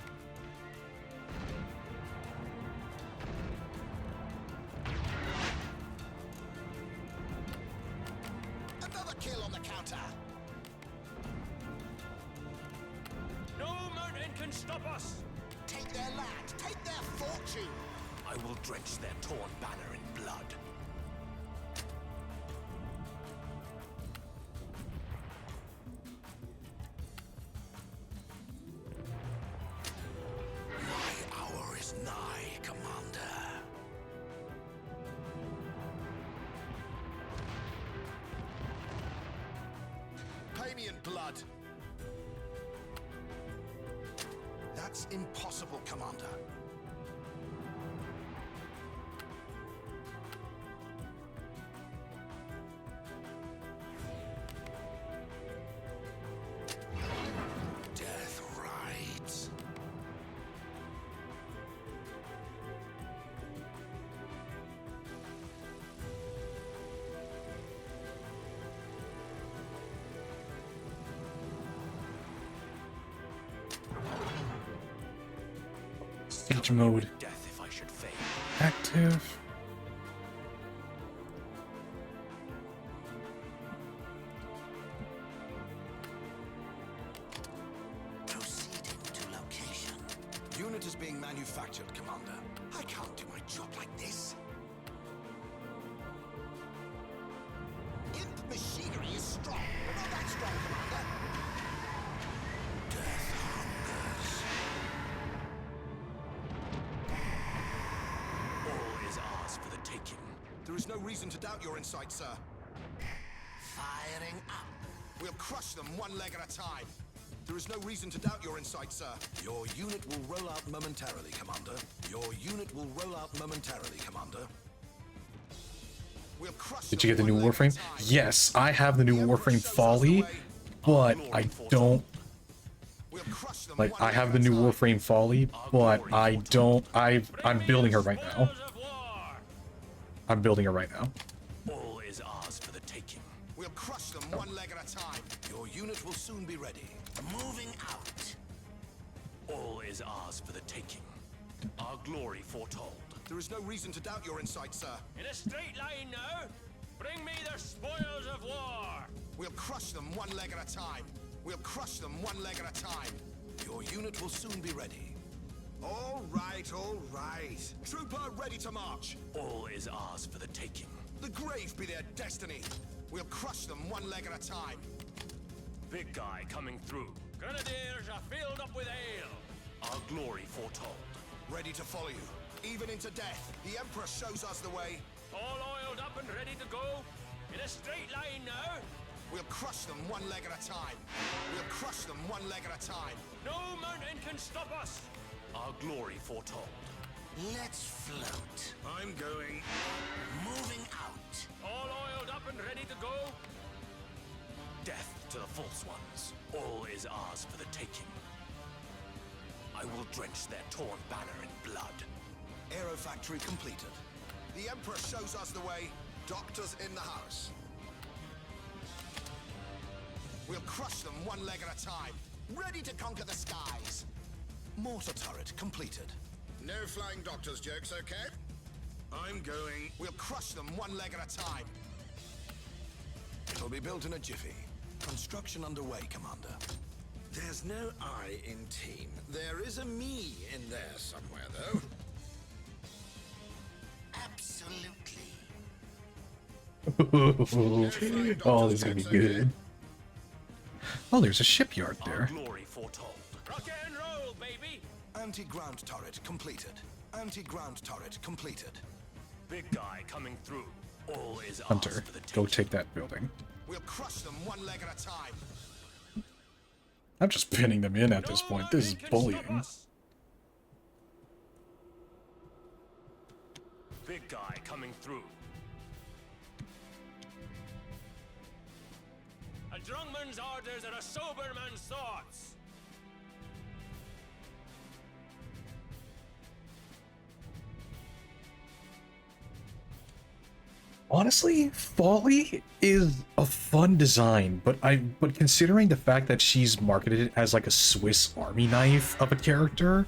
Another kill on the counter. No mountain can stop us. Take their land, take their fortune. I will drench their torn banner in blood. My hour is nigh, Commander. Pay me in blood. That's impossible, Commander. Death rides. Siege mode Death if I should fail. active. Proceeding to location. Unit is being manufactured, Commander. I can't do my job like this. Imp machinery is strong, but not that strong, Commander. Death hungers. All is ours for the taking. There is no reason to doubt your insight, sir. Firing up. We'll crush them one leg at a time. There is no reason to doubt your insight, sir. Your unit will roll out momentarily, Commander. Your unit will roll out momentarily, Commander. We'll crush Did you get the new them one leg Warframe? at a time. Yes, I have the new Warframe Folly, but I don't. We'll crush them Like, one I leg have at the a new time. Warframe Folly, but I don't. I'm building her right now. Spoils of war. I'm building her right now. All is ours for the taking. We'll crush them one leg at a time. Your unit will soon be ready. Moving out. All is ours for the taking. Our glory foretold. There is no reason to doubt your insight, sir. In a straight line now. Bring me the spoils of war. We'll crush them one leg at a time. We'll crush them one leg at a time. Your unit will soon be ready. All right, all right. Trooper ready to march. All is ours for the taking. The grave be their destiny. We'll crush them one leg at a time. Big guy coming through. Grenadiers are filled up with ale. Our glory foretold. Ready to follow you, even into death. The Emperor shows us the way. All oiled up and ready to go? In a straight line now? We'll crush them one leg at a time. We'll crush them one leg at a time. No mountain can stop us! Our glory foretold. Let's float. I'm going. Moving out. All oiled up and ready to go? Death to the false ones. All is ours for the taking. I will drench their torn banner in blood. Aero factory completed. The Emperor shows us the way. Doctors in the house. We'll crush them one leg at a time. Ready to conquer the skies. Mortar turret completed. No flying doctors jokes, okay? I'm going. We'll crush them one leg at a time. It'll be built in a jiffy. Construction underway, Commander. There's no I in team. There is a me in there somewhere, though. Absolutely. Oh, this is gonna be good. Oh, there's a shipyard there. Glory foretold. Rock and roll, baby! Anti-ground turret completed. Anti-ground turret completed. Big guy coming through. All is Hunter, ours for the go taking. take that building. We'll crush them one leg at a time. I'm just pinning them in at this point. This is bullying. Big guy coming through. A drunk man's orders are a sober man's thoughts. Honestly, Folly is a fun design, but considering the fact that she's marketed as like a Swiss Army knife of a character,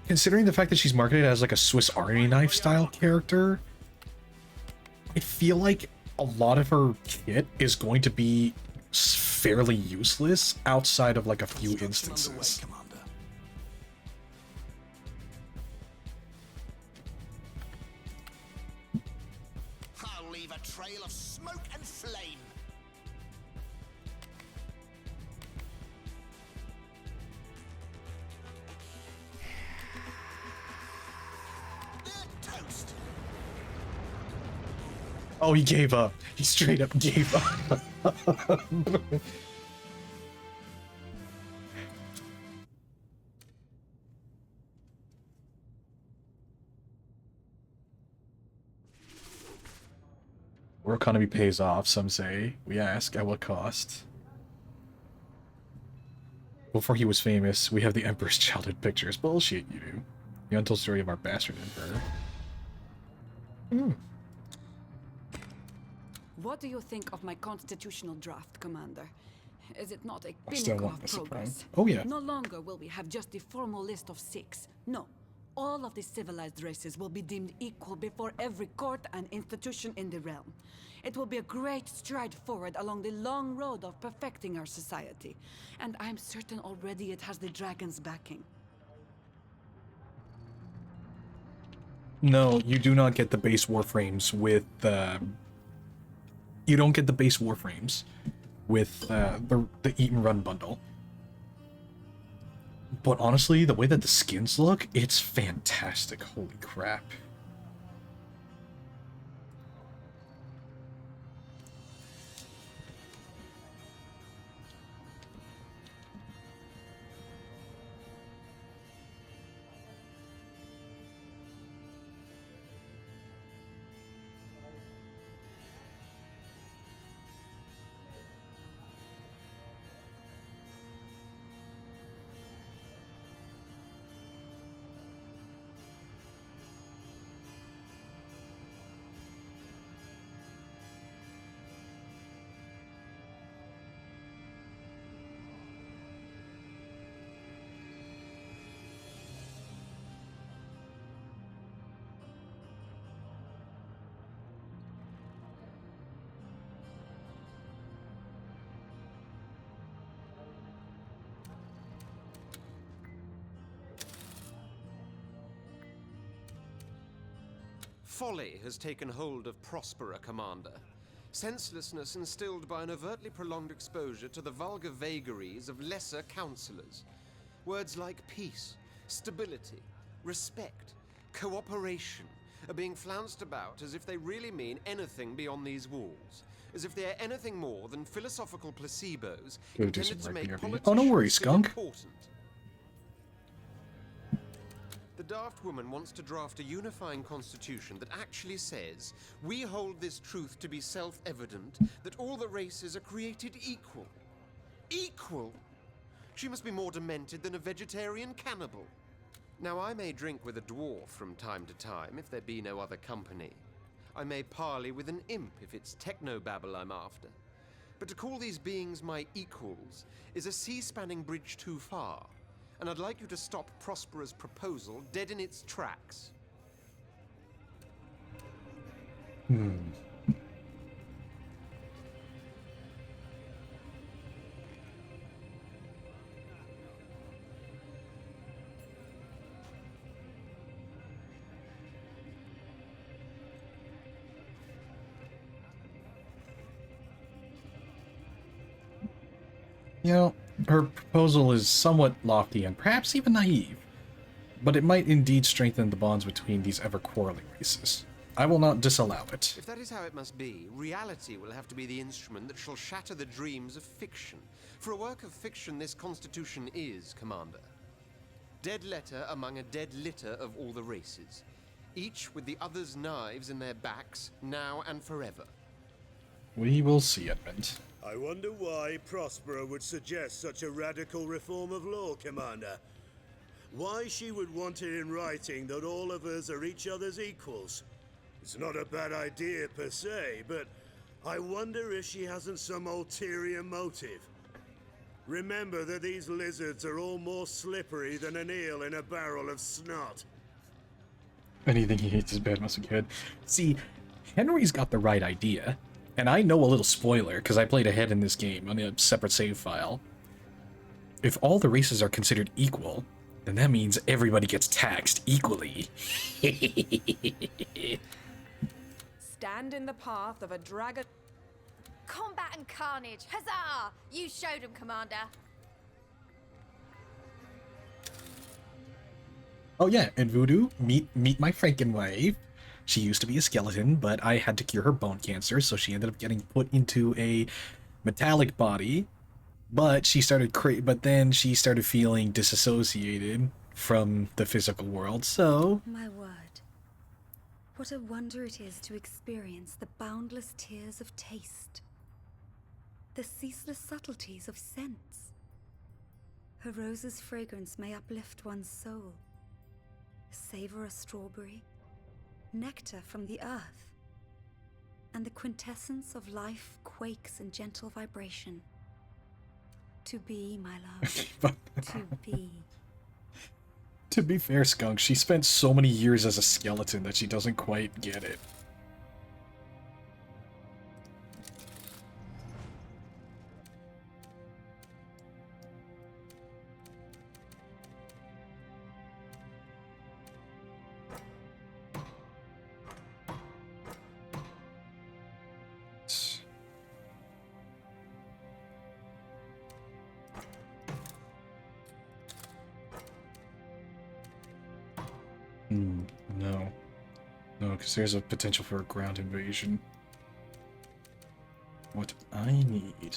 considering the fact that she's marketed as like a Swiss Army knife style character, I feel like a lot of her kit is going to be fairly useless outside of like a few instances. I'll leave a trail of smoke and flame. They're toast. Oh, he gave up. He straight up gave up. War economy pays off, some say. We ask, at what cost? Before he was famous, we have the Emperor's childhood pictures. Bullshit, you do. The untold story of our bastard Emperor. What do you think of my constitutional draft, Commander? Is it not a I still pinnacle want of the progress? Supreme. Oh, yeah. No longer will we have just the formal list of 6. No. All of the civilized races will be deemed equal before every court and institution in the realm. It will be a great stride forward along the long road of perfecting our society. And I'm certain already it has the dragon's backing. No, you do not get the base warframes with you don't get the base warframes with the Eat and Run bundle. But honestly, the way that the skins look, it's fantastic. Holy crap. Folly has taken hold of Prospera, Commander. Senselessness instilled by an overtly prolonged exposure to the vulgar vagaries of lesser counselors. Words like peace, stability, respect, cooperation are being flounced about as if they really mean anything beyond these walls. As if they are anything more than philosophical placebos intended to make politicians oh, no worries, feel skunk. important. The daft woman wants to draft a unifying constitution that actually says, we hold this truth to be self-evident, that all the races are created equal. Equal? She must be more demented than a vegetarian cannibal. Now, I may drink with a dwarf from time to time, if there be no other company. I may parley with an imp if it's technobabble I'm after. But to call these beings my equals is a sea-spanning bridge too far, and I'd like you to stop Prospera's proposal dead in its tracks. You know, her proposal is somewhat lofty and perhaps even naive, but it might indeed strengthen the bonds between these ever-quarreling races. I will not disallow it. If that is how it must be, reality will have to be the instrument that shall shatter the dreams of fiction. For a work of fiction, this constitution is, Commander. Dead letter among a dead litter of all the races, each with the other's knives in their backs, now and forever. We will see, Edmund. I wonder why Prospera would suggest such a radical reform of law, Commander. Why she would want it in writing that all of us are each other's equals. It's not a bad idea per se, but I wonder if she hasn't some ulterior motive. Remember that these lizards are all more slippery than an eel in a barrel of snot. Anything he hates is bad must be good. See, Henry's got the right idea. And I know a little spoiler, because I played ahead in this game on a separate save file. If all the races are considered equal, then that means everybody gets taxed equally. Stand in the path of a dragon. Combat and carnage! Huzzah! You showed him, Commander. Oh yeah, and Voodoo, meet my Frankenwife. She used to be a skeleton, but I had to cure her bone cancer, so she ended up getting put into a metallic body. But she started then she started feeling disassociated from the physical world. So My word. What a wonder it is to experience the boundless tears of taste. The ceaseless subtleties of sense. Her rose's fragrance may uplift one's soul. Savor a strawberry. Nectar from the earth, and the quintessence of life quakes in gentle vibration. To be, my love, to be. to be fair, Skunk, she spent so many years as a skeleton that she doesn't quite get it. No, because there's a potential for a ground invasion. What I need...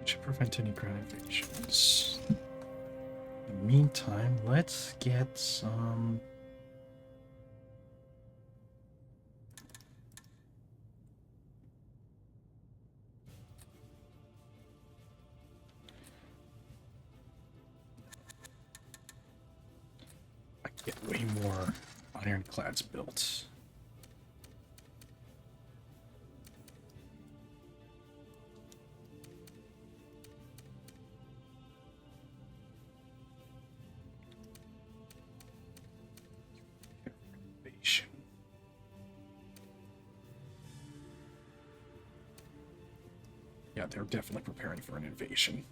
should prevent any ground invasions. In the meantime, let's get some... I get way more ironclads built. Yeah, they're definitely preparing for an invasion.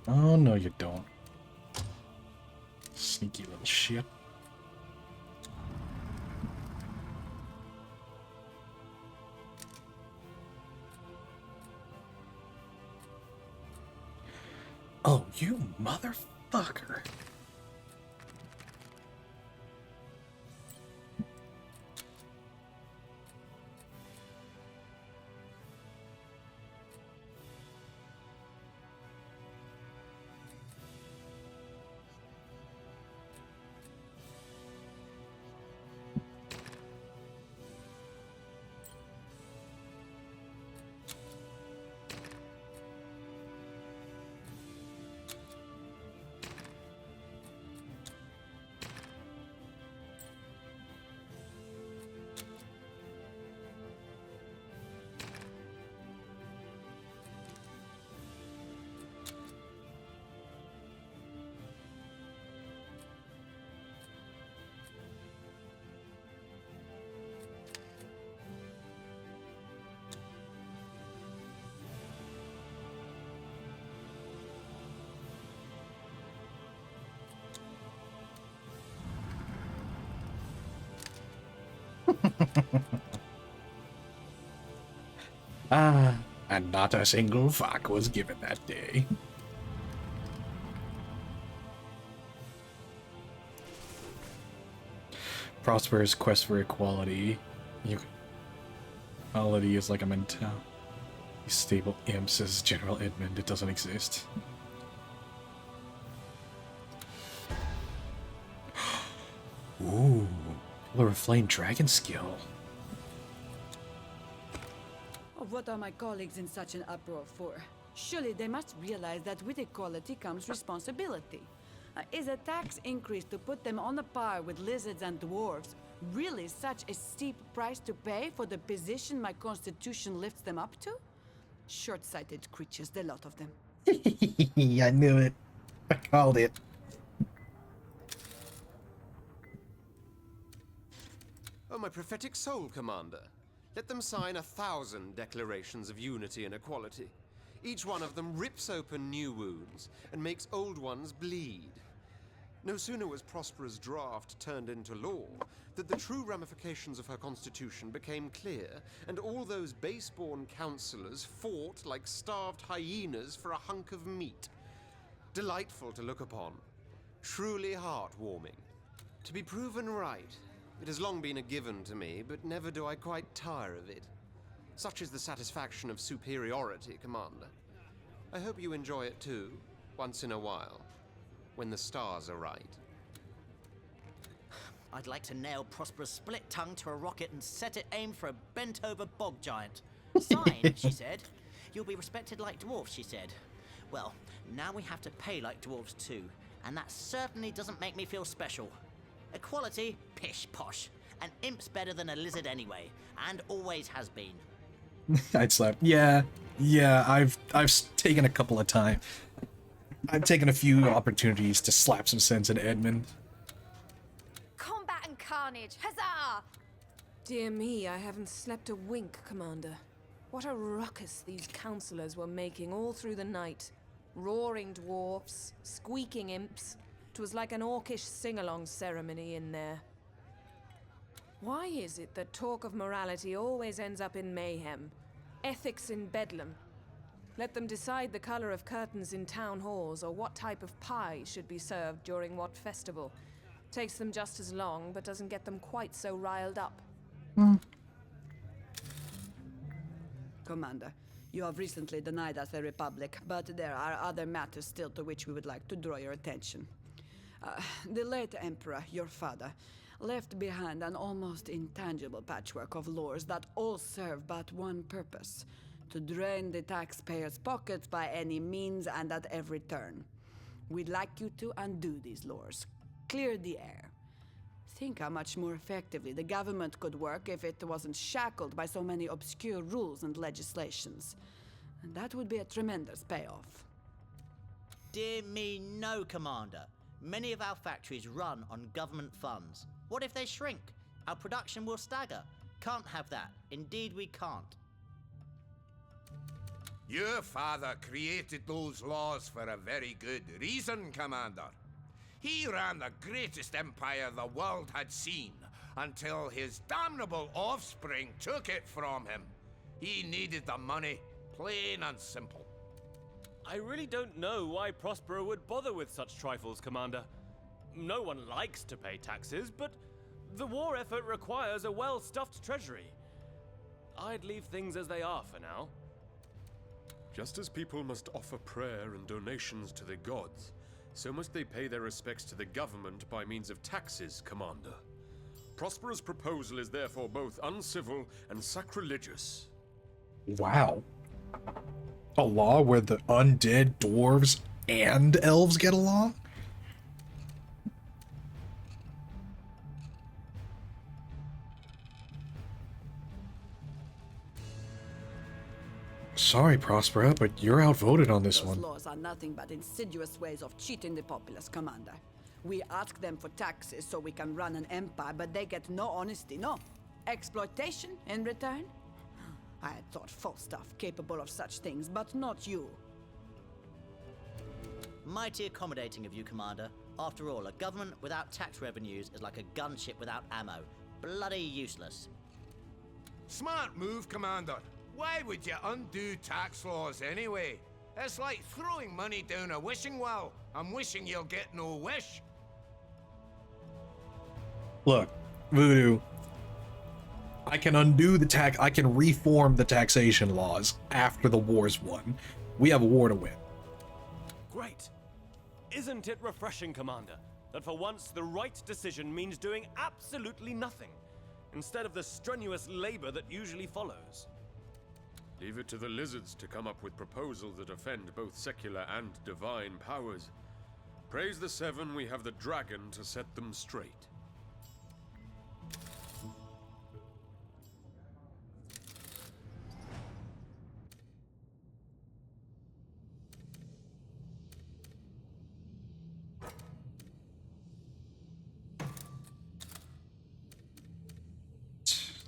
Oh, no, you don't. Sneaky little shit. Oh, you motherfucker. And not a single fuck was given that day. Prosper's quest for equality. Equality is like a mentality. Stable imp, says General Edmund. It doesn't exist. Ooh, Pillar of Flame Dragon skill. What are my colleagues in such an uproar for? Surely they must realize that with equality comes responsibility. Is a tax increase to put them on a par with lizards and dwarves really such a steep price to pay for the position my constitution lifts them up to? Short-sighted creatures, the lot of them. I knew it. I called it. Oh, my prophetic soul, Commander. Let them sign 1,000 declarations of unity and equality. Each one of them rips open new wounds and makes old ones bleed. No sooner was Prospera's draft turned into law that the true ramifications of her constitution became clear, and all those base-born councillors fought like starved hyenas for a hunk of meat. Delightful to look upon. Truly heartwarming. To be proven right. It has long been a given to me, but never do I quite tire of it. Such is the satisfaction of superiority, Commander. I hope you enjoy it too, once in a while, when the stars are right. I'd like to nail Prosper's split tongue to a rocket and set it aimed for a bent-over bog giant. Sign, she said. You'll be respected like dwarves, she said. Well, now we have to pay like dwarves too, and that certainly doesn't make me feel special. Equality? Pish posh. An imp's better than a lizard anyway, and always has been. I'd slap. Yeah, I've taken a couple of times. I've taken a few opportunities to slap some sense in Edmund. Combat and carnage, huzzah! Dear me, I haven't slept a wink, Commander. What a ruckus these councillors were making all through the night. Roaring dwarfs, squeaking imps. 'Twas like an orcish sing-along ceremony in there. Why is it that talk of morality always ends up in mayhem? Ethics in bedlam? Let them decide the color of curtains in town halls or what type of pie should be served during what festival. Takes them just as long, but doesn't get them quite so riled up. Commander, You have recently denied us a republic, but there are other matters still to which we would like to draw your attention. The late Emperor, your father, left behind an almost intangible patchwork of laws that all serve but one purpose: to drain the taxpayers' pockets by any means and at every turn. We'd like you to undo these laws, clear the air. Think how much more effectively the government could work if it wasn't shackled by so many obscure rules and legislations. And that would be a tremendous payoff. Dear me, no, Commander. Many of our factories run on government funds. What if they shrink? Our production will stagger. Can't have that. Indeed, we can't. Your father created those laws for a very good reason, Commander. He ran the greatest empire the world had seen until his damnable offspring took it from him. He needed the money, plain and simple. I really don't know why Prospero would bother with such trifles, Commander. No one likes to pay taxes, but the war effort requires a well-stuffed treasury. I'd leave things as they are for now. Just as people must offer prayer and donations to the gods, so must they pay their respects to the government by means of taxes, Commander. Prospero's proposal is therefore both uncivil and sacrilegious. Wow. A law where the undead, dwarves, and elves get along? Sorry, Prospera, but you're outvoted on this one. Those laws are nothing but insidious ways of cheating the populace, Commander. We ask them for taxes so we can run an empire, but they get no honesty, no exploitation in return. I had thought false stuff capable of such things, but not you. Mighty accommodating of you, Commander. After all, a government without tax revenues is like a gunship without ammo. Bloody useless. Smart move, Commander. Why would you undo tax laws anyway? It's like throwing money down a wishing well and wishing you'll get no wish. Look, Voodoo, I can undo the I can reform the taxation laws after the war's won. We have a war to win. Great. Isn't it refreshing, Commander, that for once the right decision means doing absolutely nothing, instead of the strenuous labor that usually follows? Leave it to the lizards to come up with proposals that offend both secular and divine powers. Praise the Seven, we have the dragon to set them straight.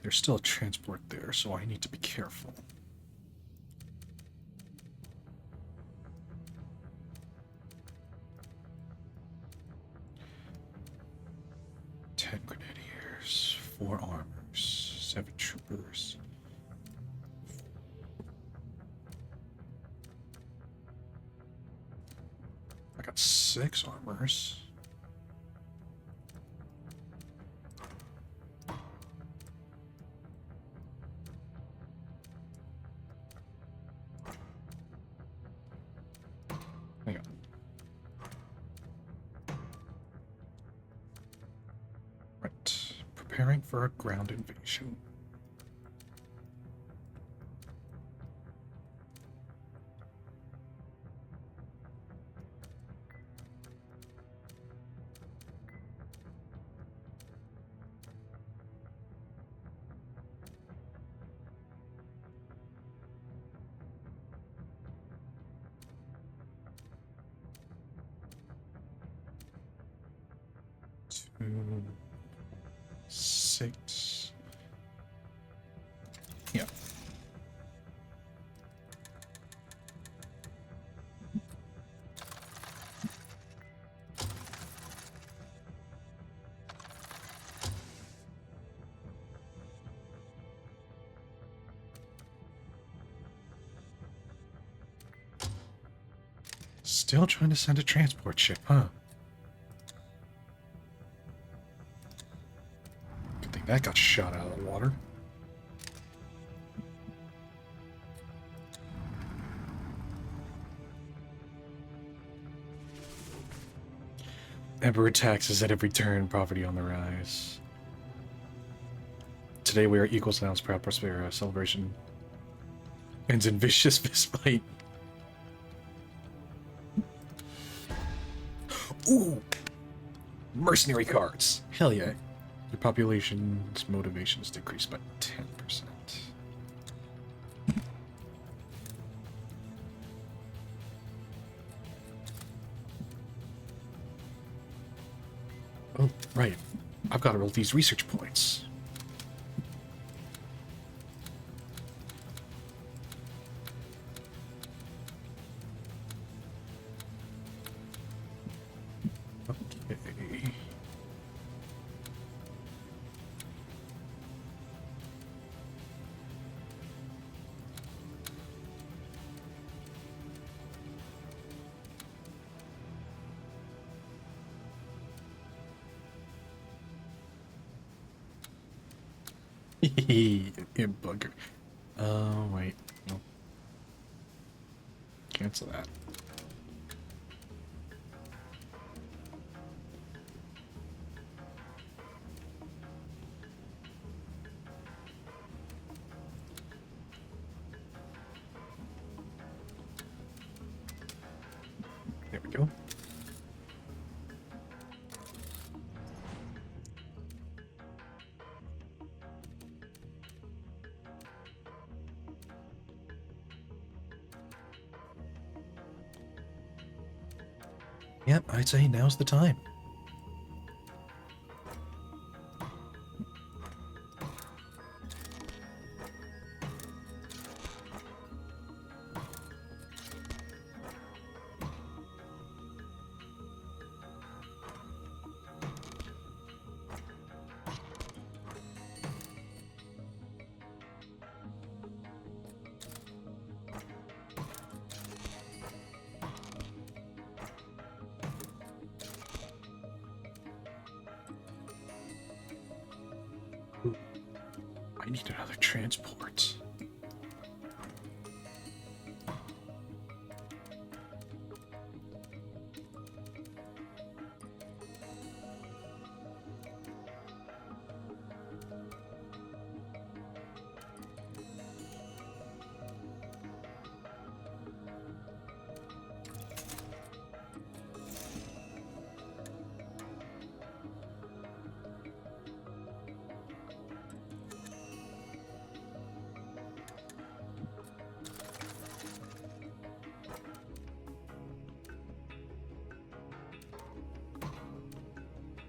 There's still a transport there, so I need to be careful. Ten grenadiers, 4 armors, 7 troopers. I got 6 armors. Hang on. Right. Preparing for a ground invasion. Two, 6. Yeah. Still trying to send a transport ship, huh? Good thing that got shot out of the water. Emperor taxes at every turn, poverty on the rise. Today we are equals now, proud Prospera. Celebration ends in vicious fistfight. Ooh! Mercenary cards! Hell yeah. Your population's motivation is decreased by 10%. Oh, right. I've got to roll these research points. Okay. You bugger. Oh, wait. No. Cancel that. There we go. Yep, I'd say now's the time. I need another transport.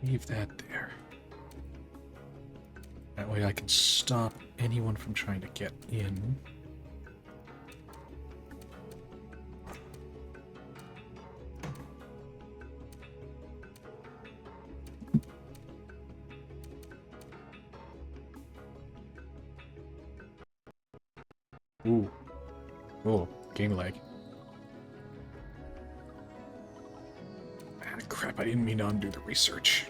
Leave that there. That way I can stop anyone from trying to get in. Ooh. Oh, game lag. Ah, crap, I didn't mean to undo the research.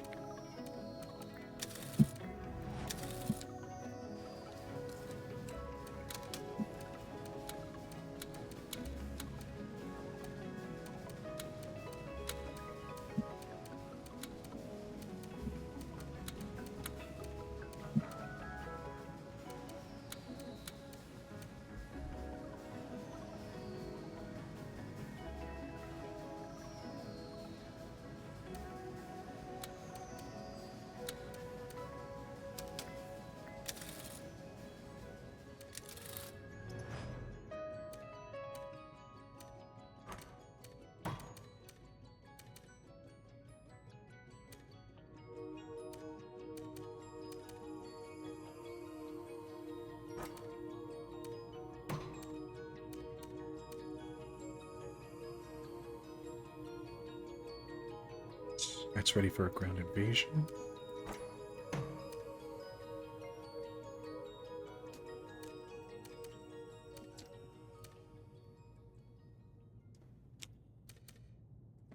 That's ready for a ground invasion.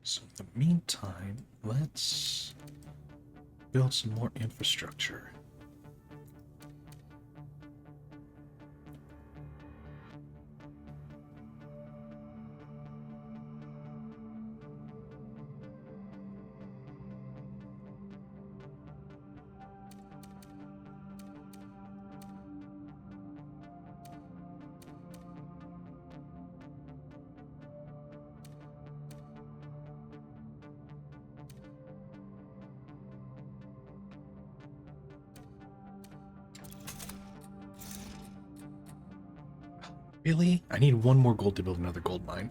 So in the meantime, let's build some more infrastructure. Really? I need one more gold to build another gold mine.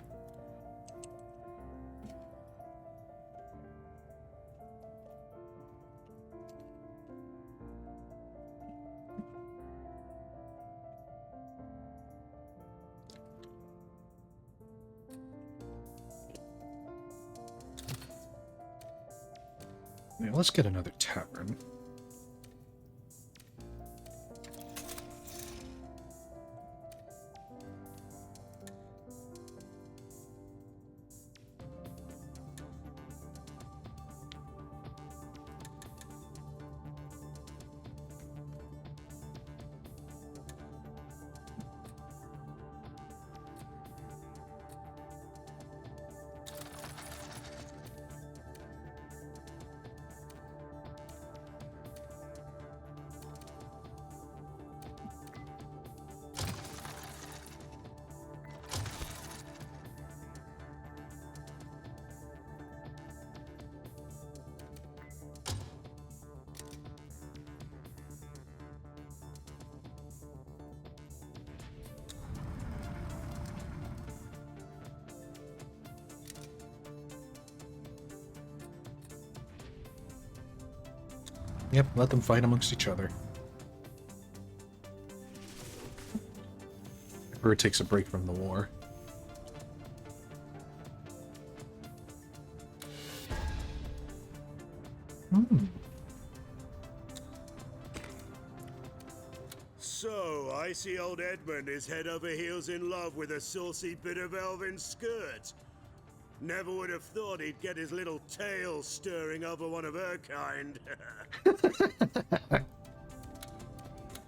Yeah, let's get another tavern. Yep, let them fight amongst each other. Or it takes a break from the war. So, I see old Edmund is head over heels in love with a saucy bit of elven skirt. Never would have thought he'd get his little tail stirring over one of her kind.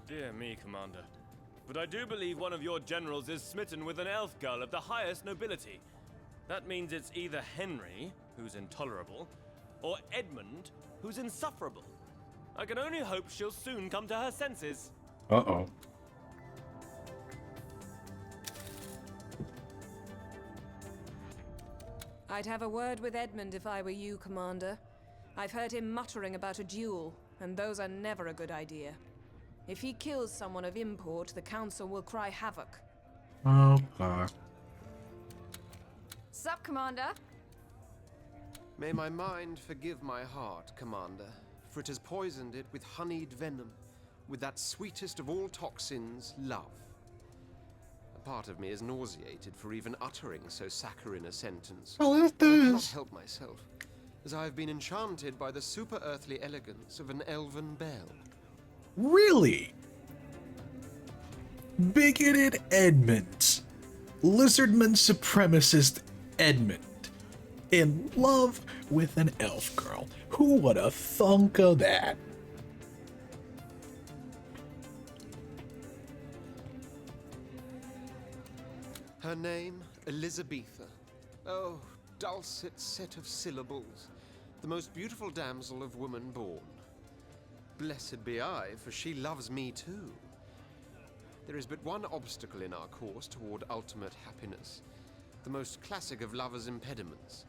Dear me, Commander. But I do believe one of your generals is smitten with an elf girl of the highest nobility. That means it's either Henry, who's intolerable, or Edmund, who's insufferable. I can only hope she'll soon come to her senses. Uh-oh. I'd have a word with Edmund if I were you, Commander. I've heard him muttering about a duel, and those are never a good idea. If he kills someone of import, the Council will cry havoc. Oh, God. Sup, Commander? May my mind forgive my heart, Commander, for it has poisoned it with honeyed venom, with that sweetest of all toxins, love. A part of me is nauseated for even uttering so saccharine a sentence. Oh, that I cannot does. help myself, as I have been enchanted by the super-earthly elegance of an elven belle. Really? Bigoted Edmund. Lizardman supremacist Edmund. In love with an elf girl. Who would have thunk of that? Her name, Elizabetha. Oh, dulcet set of syllables. The most beautiful damsel of woman born. Blessed be I, for she loves me too. There is but one obstacle in our course toward ultimate happiness. The most classic of lovers' impediments.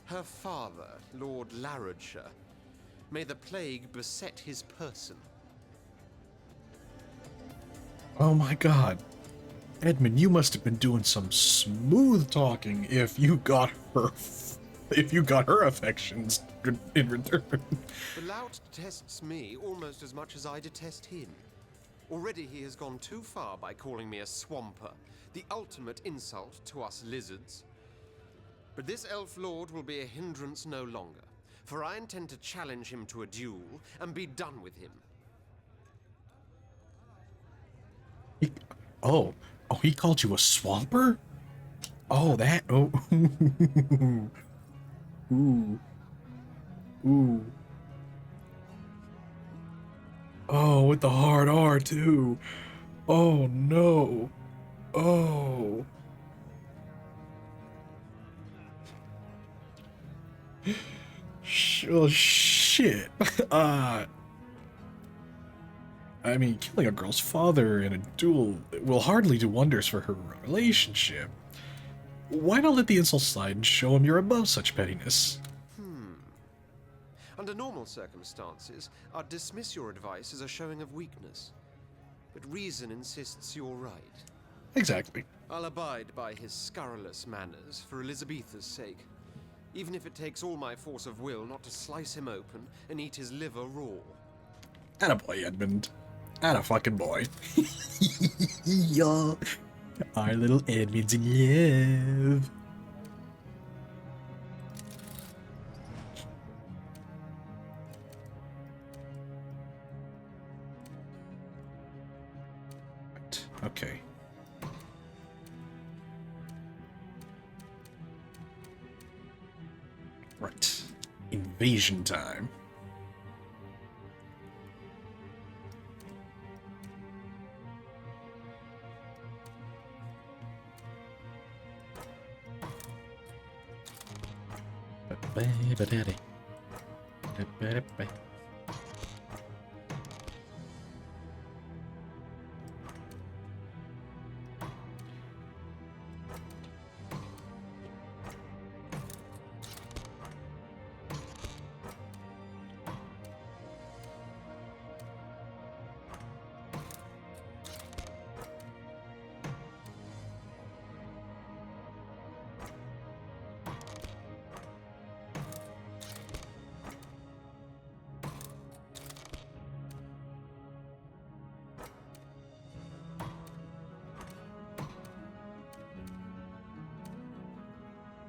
Her father, Lord Larian. May the plague beset his person. Oh my God. Edmund, you must have been doing some smooth talking if you got her affections in return. The lout detests me almost as much as I detest him. Already he has gone too far by calling me a swamper, the ultimate insult to us lizards. But this elf lord will be a hindrance no longer, for I intend to challenge him to a duel and be done with him. Oh, he called you a swamper? Oh, that. Oh. Ooh. Ooh. Oh, with the hard R, too. Oh, no. Oh. Oh, shit. I mean, killing a girl's father in a duel will hardly do wonders for her relationship. Why not let the insult slide and show him you're above such pettiness? Under normal circumstances, I'd dismiss your advice as a showing of weakness. But reason insists you're right. Exactly. I'll abide by his scurrilous manners for Elizabetha's sake, even if it takes all my force of will not to slice him open and eat his liver raw. Attaboy, Edmund. Atta fucking boy. Yo, our little Edmund's in love. Right, okay. Right. Invasion time.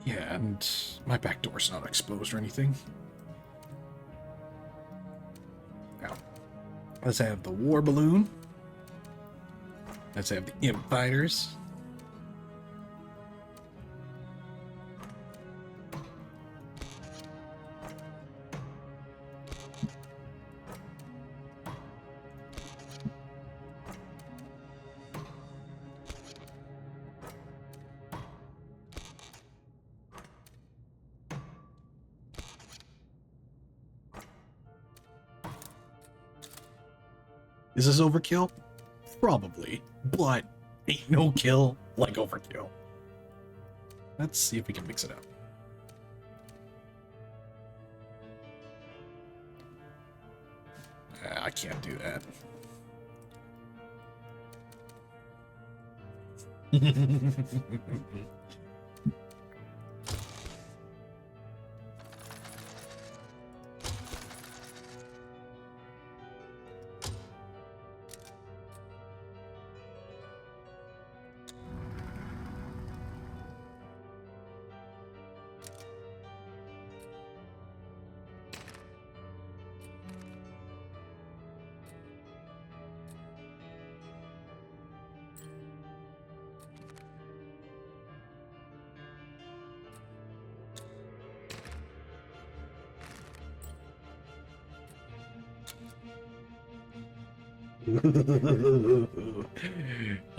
Yeah, and my back door's not exposed or anything. Now, let's have the war balloon. Let's have the imp fighters. Is this overkill? Probably, but ain't no kill like overkill. Let's see if we can mix it up. I can't do that.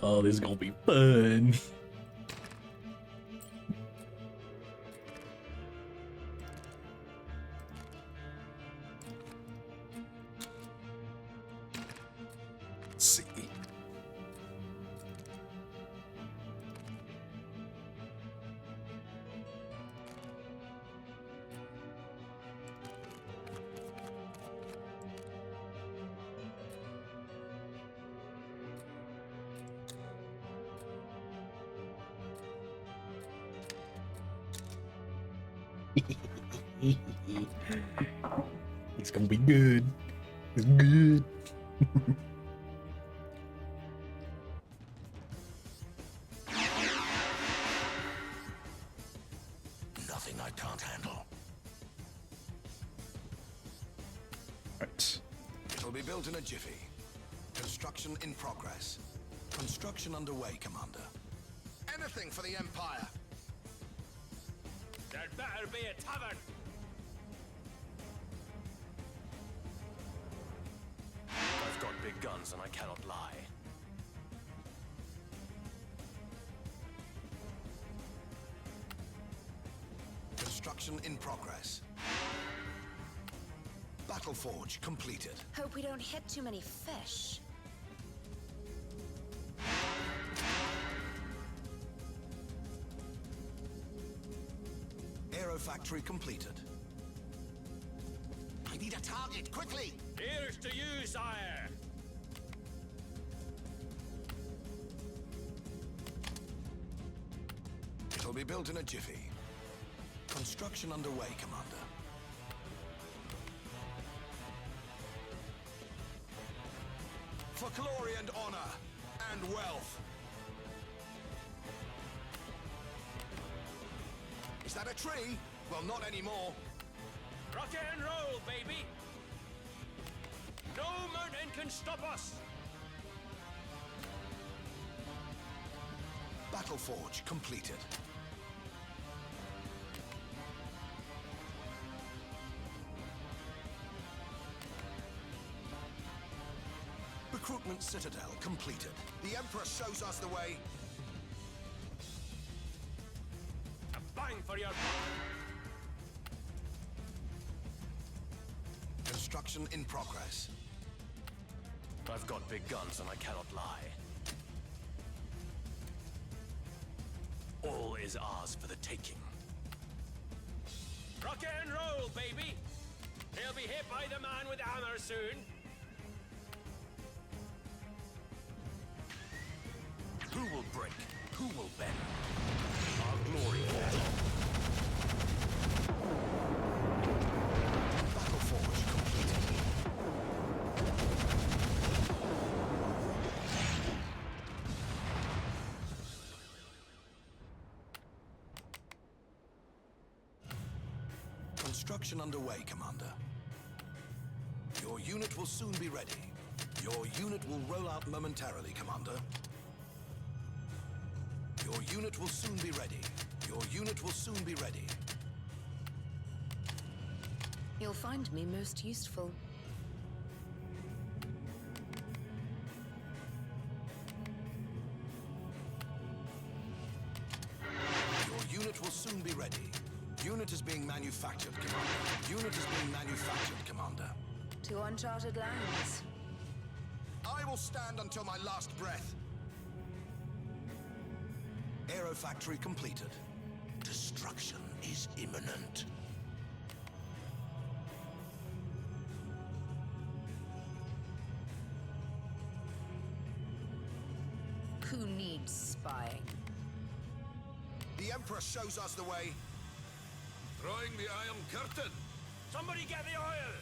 Oh, this is gonna be fun. Let's see. It's gonna be good. It's good. Nothing I can't handle. Right. It'll be built in a jiffy. Construction in progress. Construction underway, Commander. Anything for the Empire. There'd better be a tavern. I've got big guns and I cannot lie. Construction in progress. Battle forge completed. Hope we don't hit too many fish. Aero factory completed. I need a target, quickly! Here's to you, sire. It'll be built in a jiffy. Construction underway, Commander. For glory and honor, and wealth. Is that a tree? Well, not anymore. Rock and roll, baby! No mountain can stop us! Battle Forge completed. Recruitment Citadel completed. The Emperor shows us the way. A bang for your buck! Construction in progress. I've got big guns and I cannot lie. All is ours for the taking. Rock and roll, baby! He'll be hit by the man with the hammer soon. Who will break? Who will bend? Our glory battle. Battle Forge completed. Construction underway, Commander. Your unit will soon be ready. Your unit will roll out momentarily, Commander. Your unit will soon be ready. Your unit will soon be ready. You'll find me most useful. Your unit will soon be ready. Unit is being manufactured, Commander. Unit is being manufactured, Commander. To uncharted lands. I will stand until my last breath. Aero factory completed. Destruction is imminent. Who needs spying? The Emperor shows us the way. Throwing the Iron Curtain! Somebody get the oil!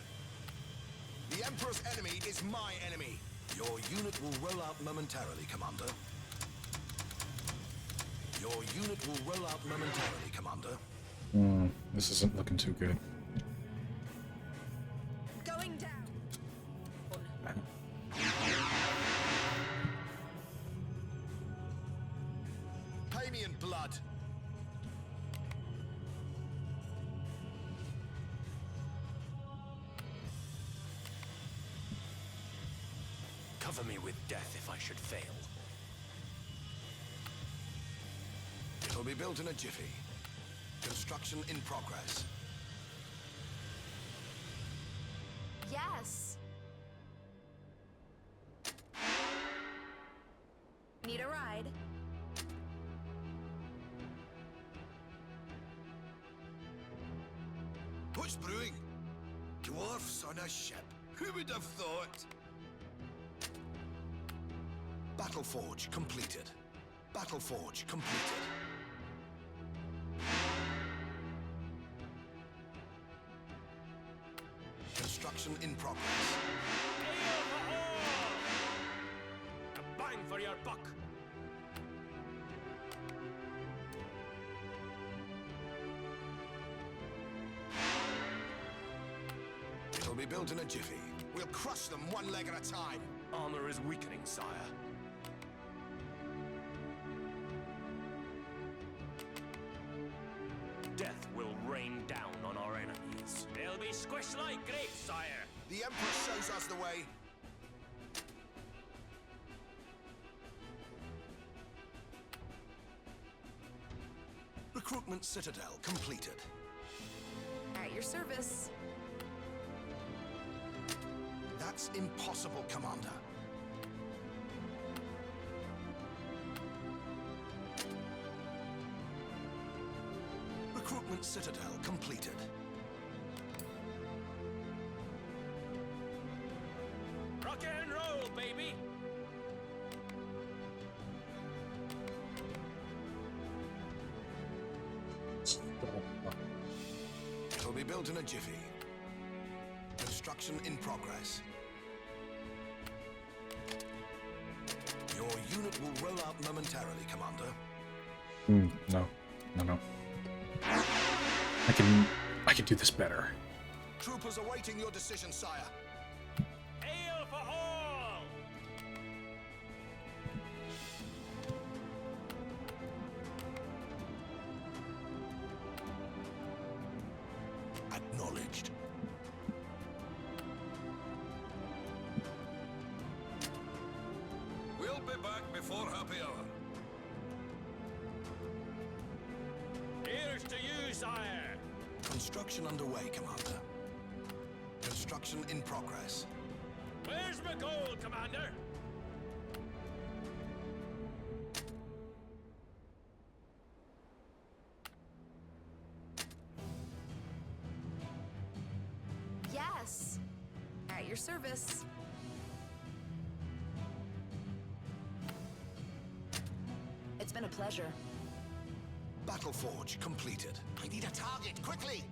The Emperor's enemy is my enemy. Your unit will roll out momentarily, Commander. Your unit will roll out momentarily, Commander. This isn't looking too good. Going down! Pay me in blood. Cover me with death if I should fail. It'll be built in a jiffy. Construction in progress. Yes. Need a ride? What's brewing? Dwarfs on a ship. Who would have thought? Battle Forge completed. Battle Forge completed. Construction in progress. Hail for all! A bang for your buck! It'll be built in a jiffy. We'll crush them one leg at a time. Armor is weakening, sire. Death will rain down on our enemies. They'll be squished like grapes, sire! The Emperor shows us the way. Recruitment Citadel completed. At your service. That's impossible, Commander. Recruitment Citadel completed. Rock and roll, baby! be built in a jiffy. Construction in progress. Your unit will roll out momentarily, Commander. No. I can do this better. Troopers awaiting your decision, sire. Hail for all! Acknowledged. We'll be back before happy hour. Here's to you, sire! Construction underway, Commander. Construction in progress. Where's my gold, Commander? Yes. At your service. It's been a pleasure. Battle Forge completed. I need a target, quickly!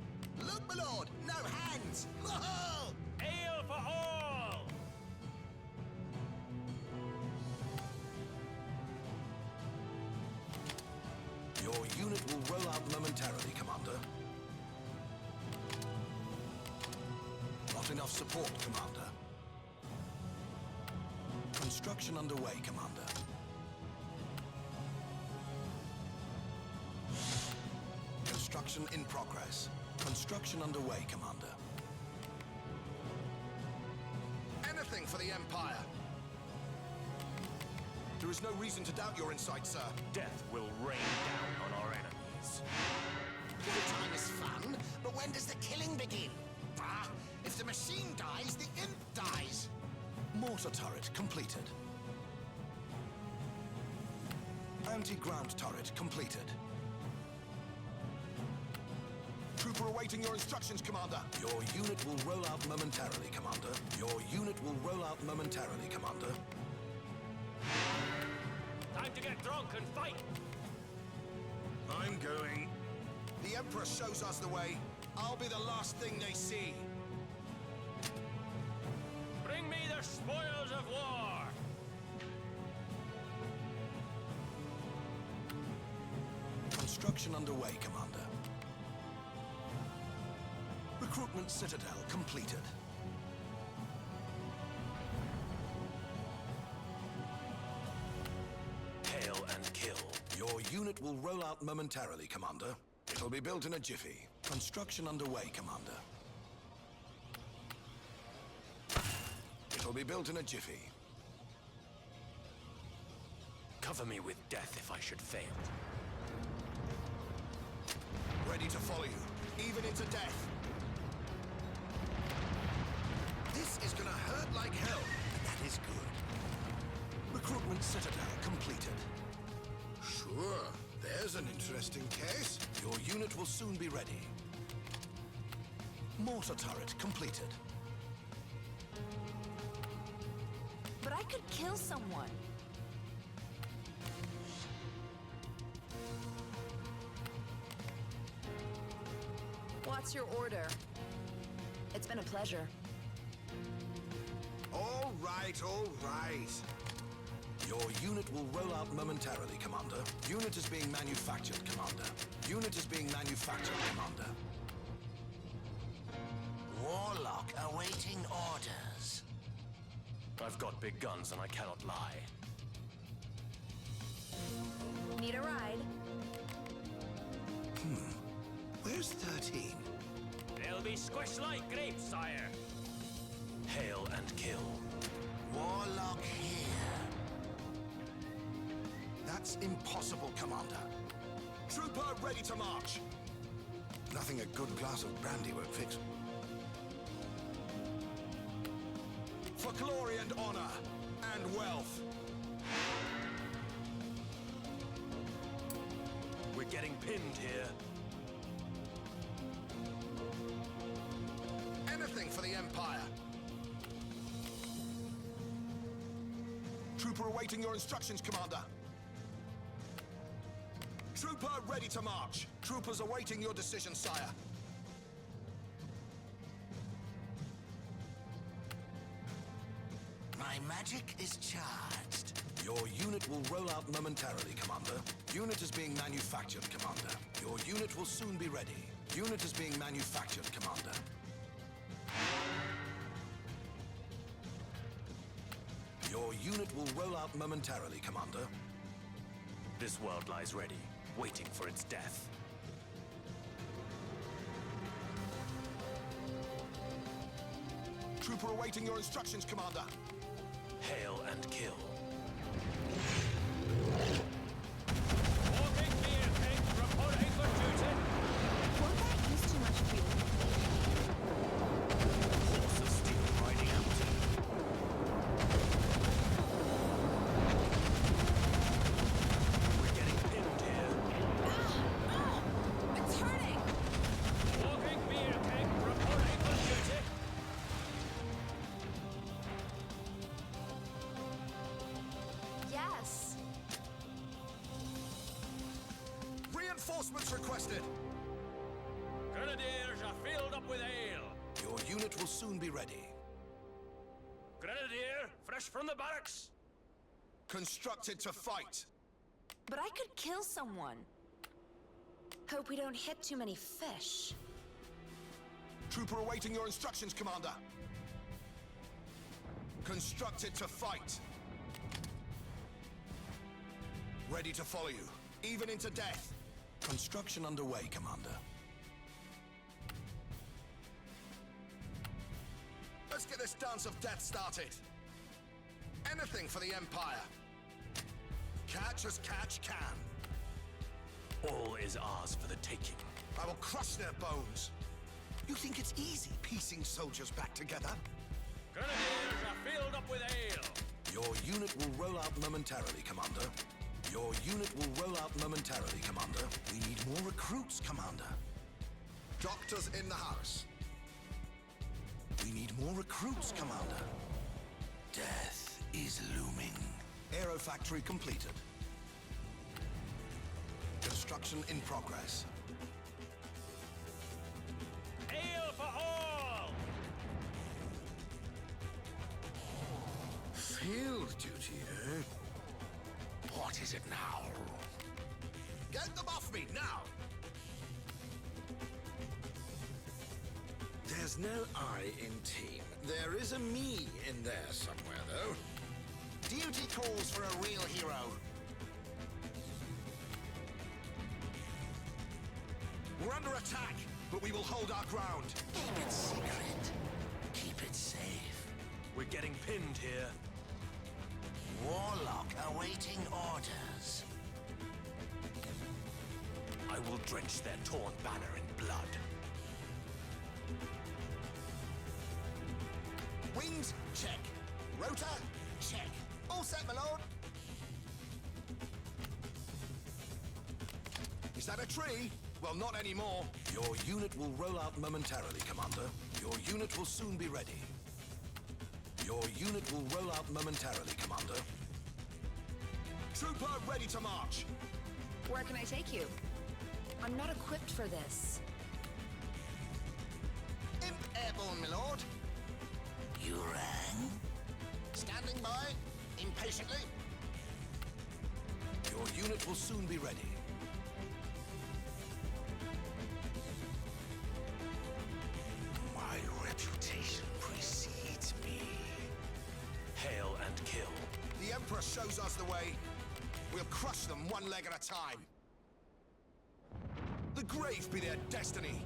Look, my lord! No hands! Whoa! Hail for all! Your unit will roll out momentarily, Commander. Not enough support, Commander. Construction underway, Commander. Construction in progress. Construction underway, Commander. Anything for the Empire! There is no reason to doubt your insight, sir. Death will rain down on our enemies. Playtime is fun, but when does the killing begin? Ah, if the machine dies, the imp dies. Mortar turret completed. Anti-ground turret completed. Trooper awaiting your instructions, Commander. Your unit will roll out momentarily, Commander. Your unit will roll out momentarily, Commander. Time to get drunk and fight! I'm going. The Emperor shows us the way. I'll be the last thing they see. Bring me the spoils of war! Construction underway, Commander. Recruitment Citadel completed. Hail and kill. Your unit will roll out momentarily, Commander. It'll be built in a jiffy. Construction underway, Commander. It'll be built in a jiffy. Cover me with death if I should fail. Ready to follow you, even into death. This is gonna hurt like hell, but that is good. Recruitment Citadel completed. Sure, there's an interesting case. Your unit will soon be ready. Mortar turret completed. But I could kill someone. What's your order? It's been a pleasure. All right, all right. Your unit will roll out momentarily, Commander. Unit is being manufactured, Commander. Unit is being manufactured, Commander. Warlock awaiting orders. I've got big guns and I cannot lie. Need a ride? Where's 13? They'll be squished like grapes, sire. Hail and kill. Warlock here. That's impossible, Commander. Trooper ready to march. Nothing a good glass of brandy won't fix. For glory and honor and wealth. We're getting pinned here. Anything for the Empire. Trooper awaiting your instructions, Commander. Trooper ready to march. Troopers awaiting your decision, sire. My magic is charged. Your unit will roll out momentarily, Commander. Unit is being manufactured, Commander. Your unit will soon be ready. Unit is being manufactured, Commander. Your unit will roll out momentarily, Commander. This world lies ready, waiting for its death. Trooper awaiting your instructions, Commander. Hail and kill. Walking gear, King, reporting for duty. Won't that use too much fuel? Horse of steel riding out. We're getting pinned here. It's hurting! Walking gear, King, reporting for duty. Yes. Reinforcements requested. Grenadiers are filled up with ale. Your unit will soon be ready. Grenadier, fresh from the barracks. Constructed to fight. But I could kill someone. Hope we don't hit too many fish. Trooper awaiting your instructions, Commander. Constructed to fight. Ready to follow you, even into death. Construction underway, Commander. Let's get this dance of death started. Anything for the Empire. Catch as catch can. All is ours for the taking. I will crush their bones. You think it's easy piecing soldiers back together? Grenadiers are filled up with ale. Your unit will roll out momentarily, Commander. Your unit will roll out momentarily, Commander. We need more recruits, Commander. Doctors in the house. We need more recruits, Commander. Death is looming. Aero factory completed. Construction in progress. Ale for all! Field duty, eh? What is it now? Get them off me, now! There's no I in team. There is a me in there somewhere, though. Duty calls for a real hero. We're under attack, but we will hold our ground. Keep it secret. Keep it safe. We're getting pinned here. Warlock awaiting orders. I will drench their torn banner in blood. Wings, check. Rotor, check. All set, my lord. Is that a tree? Well, not anymore. Your unit will roll out momentarily, Commander. Your unit will soon be ready. Your unit will roll out momentarily, Commander. Trooper ready to march. Where can I take you? I'm not equipped for this. Imp airborne, my lord. You rang? Standing by, impatiently. Your unit will soon be ready. My reputation precedes me. Hail and kill. The Emperor shows us the way. We'll crush them one leg at a time. The grave be their destiny.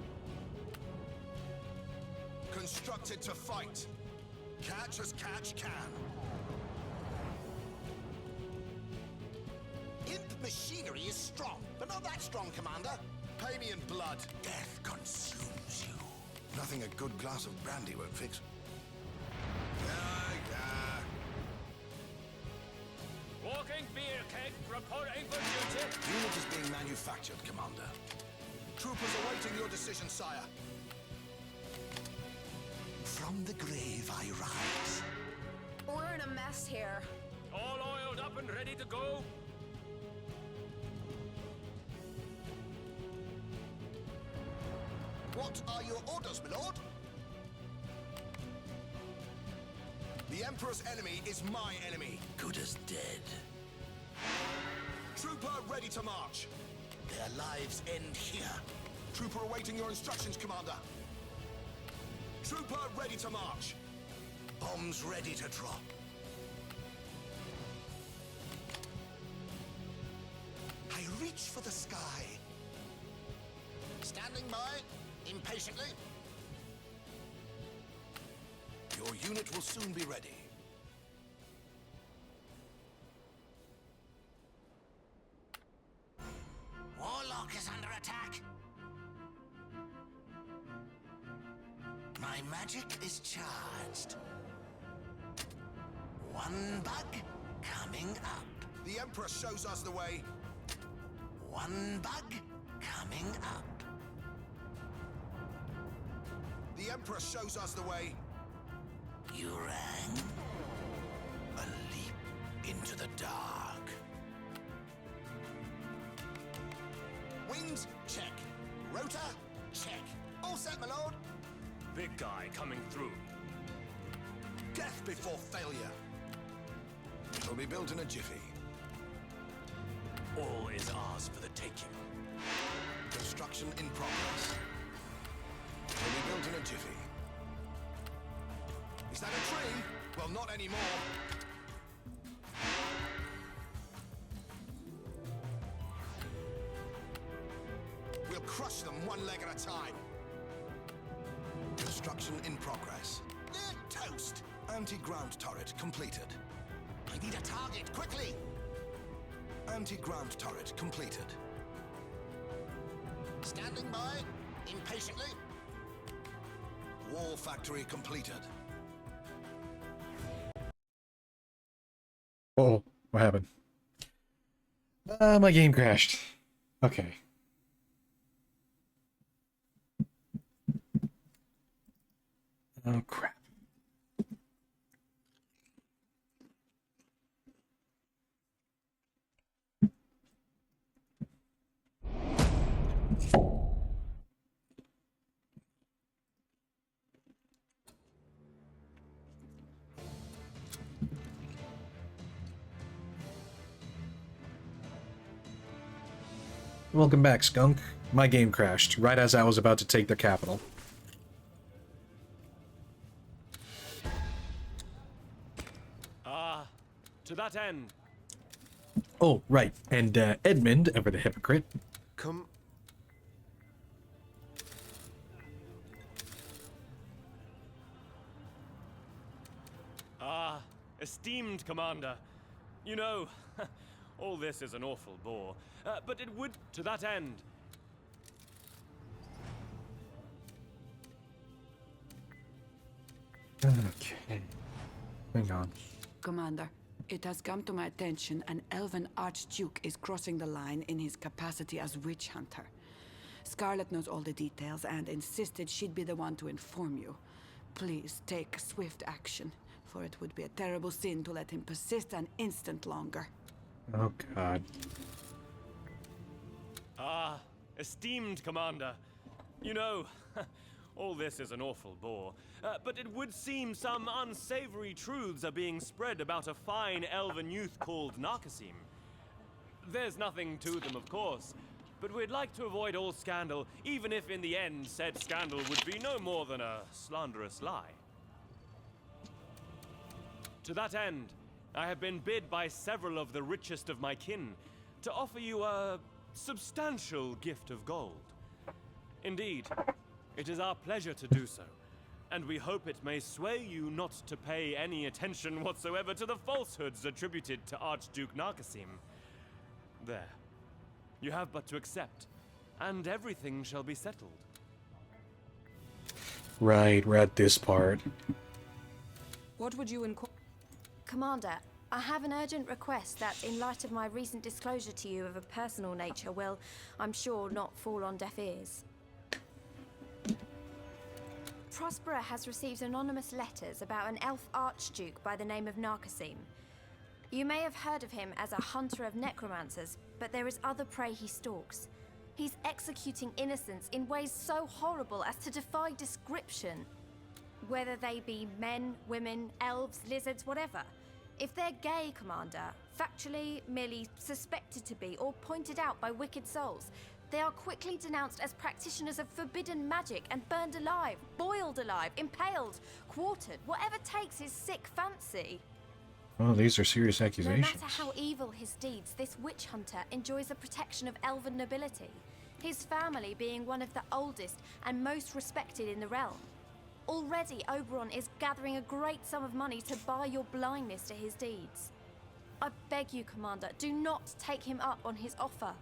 Constructed to fight. Catch as catch can. Imp machinery is strong, but not that strong, Commander. Pay me in blood. Death consumes you. Nothing a good glass of brandy won't fix. Walking beer keg, reporting for duty. Unit is being manufactured, Commander. Troopers awaiting your decision, sire. From the grave I rise. We're in a mess here. All oiled up and ready to go. What are your orders, my lord? The The Emperor's enemy is my enemy. Good as dead. Trooper ready to march. Their lives end here. Trooper awaiting your instructions, Commander. Trooper ready to march. Bombs ready to drop. I reach for the sky. Standing by, impatiently. Your unit will soon be ready. Warlock is under attack. My magic is charged. One bug coming up. The Emperor shows us the way. One bug coming up. The Emperor shows us the way. You rang. A leap into the dark. Wings, check. Rotor, check. All set, my lord. Big guy coming through. Death before failure. It'll be built in a jiffy. All is ours for the taking. Construction in progress. It'll be built in a jiffy. Is that a tree? Well, not anymore. We'll crush them one leg at a time. Construction in progress. They're toast. Anti-ground turret completed. I need a target, quickly! Anti-ground turret completed. Standing by, impatiently. Wall factory completed. Oh, what happened? My game crashed. Okay. Oh, crap. Welcome back, Skunk. My game crashed right as I was about to take the capital. To that end. Oh, right. And Edmund, ever the hypocrite. Come. Esteemed Commander. You know, all this is an awful bore, but it would, to that end. Okay. Hang on. Commander, it has come to my attention an elven archduke is crossing the line in his capacity as witch hunter. Scarlet knows all the details and insisted she'd be the one to inform you. Please take swift action, for it would be a terrible sin to let him persist an instant longer. Oh, God. Esteemed Commander. You know, all this is an awful bore, but it would seem some unsavory truths are being spread about a fine elven youth called Narcosim. There's nothing to them, of course, but we'd like to avoid all scandal, even if in the end said scandal would be no more than a slanderous lie. To that end, I have been bid by several of the richest of my kin to offer you a substantial gift of gold. Indeed, it is our pleasure to do so, and we hope it may sway you not to pay any attention whatsoever to the falsehoods attributed to Archduke Narcosim. There. You have but to accept, and everything shall be settled. Right, we're at this part. What would you inquire? Commander, I have an urgent request that, in light of my recent disclosure to you of a personal nature, will, I'm sure, not fall on deaf ears. Prospera has received anonymous letters about an elf archduke by the name of Narcosim. You may have heard of him as a hunter of necromancers, but there is other prey he stalks. He's executing innocents in ways so horrible as to defy description. whether they be men, women, elves, lizards, whatever. If they're gay, Commander, factually merely suspected to be or pointed out by wicked souls, they are quickly denounced as practitioners of forbidden magic and burned alive, boiled alive, impaled, quartered, whatever takes his sick fancy. Oh, these are serious No accusations. matter how evil his deeds, this witch hunter enjoys the protection of elven nobility, his family being one of the oldest and most respected in the realm. Already, Oberon is gathering a great sum of money to buy your blindness to his deeds. I beg you, Commander, do not take him up on his offer.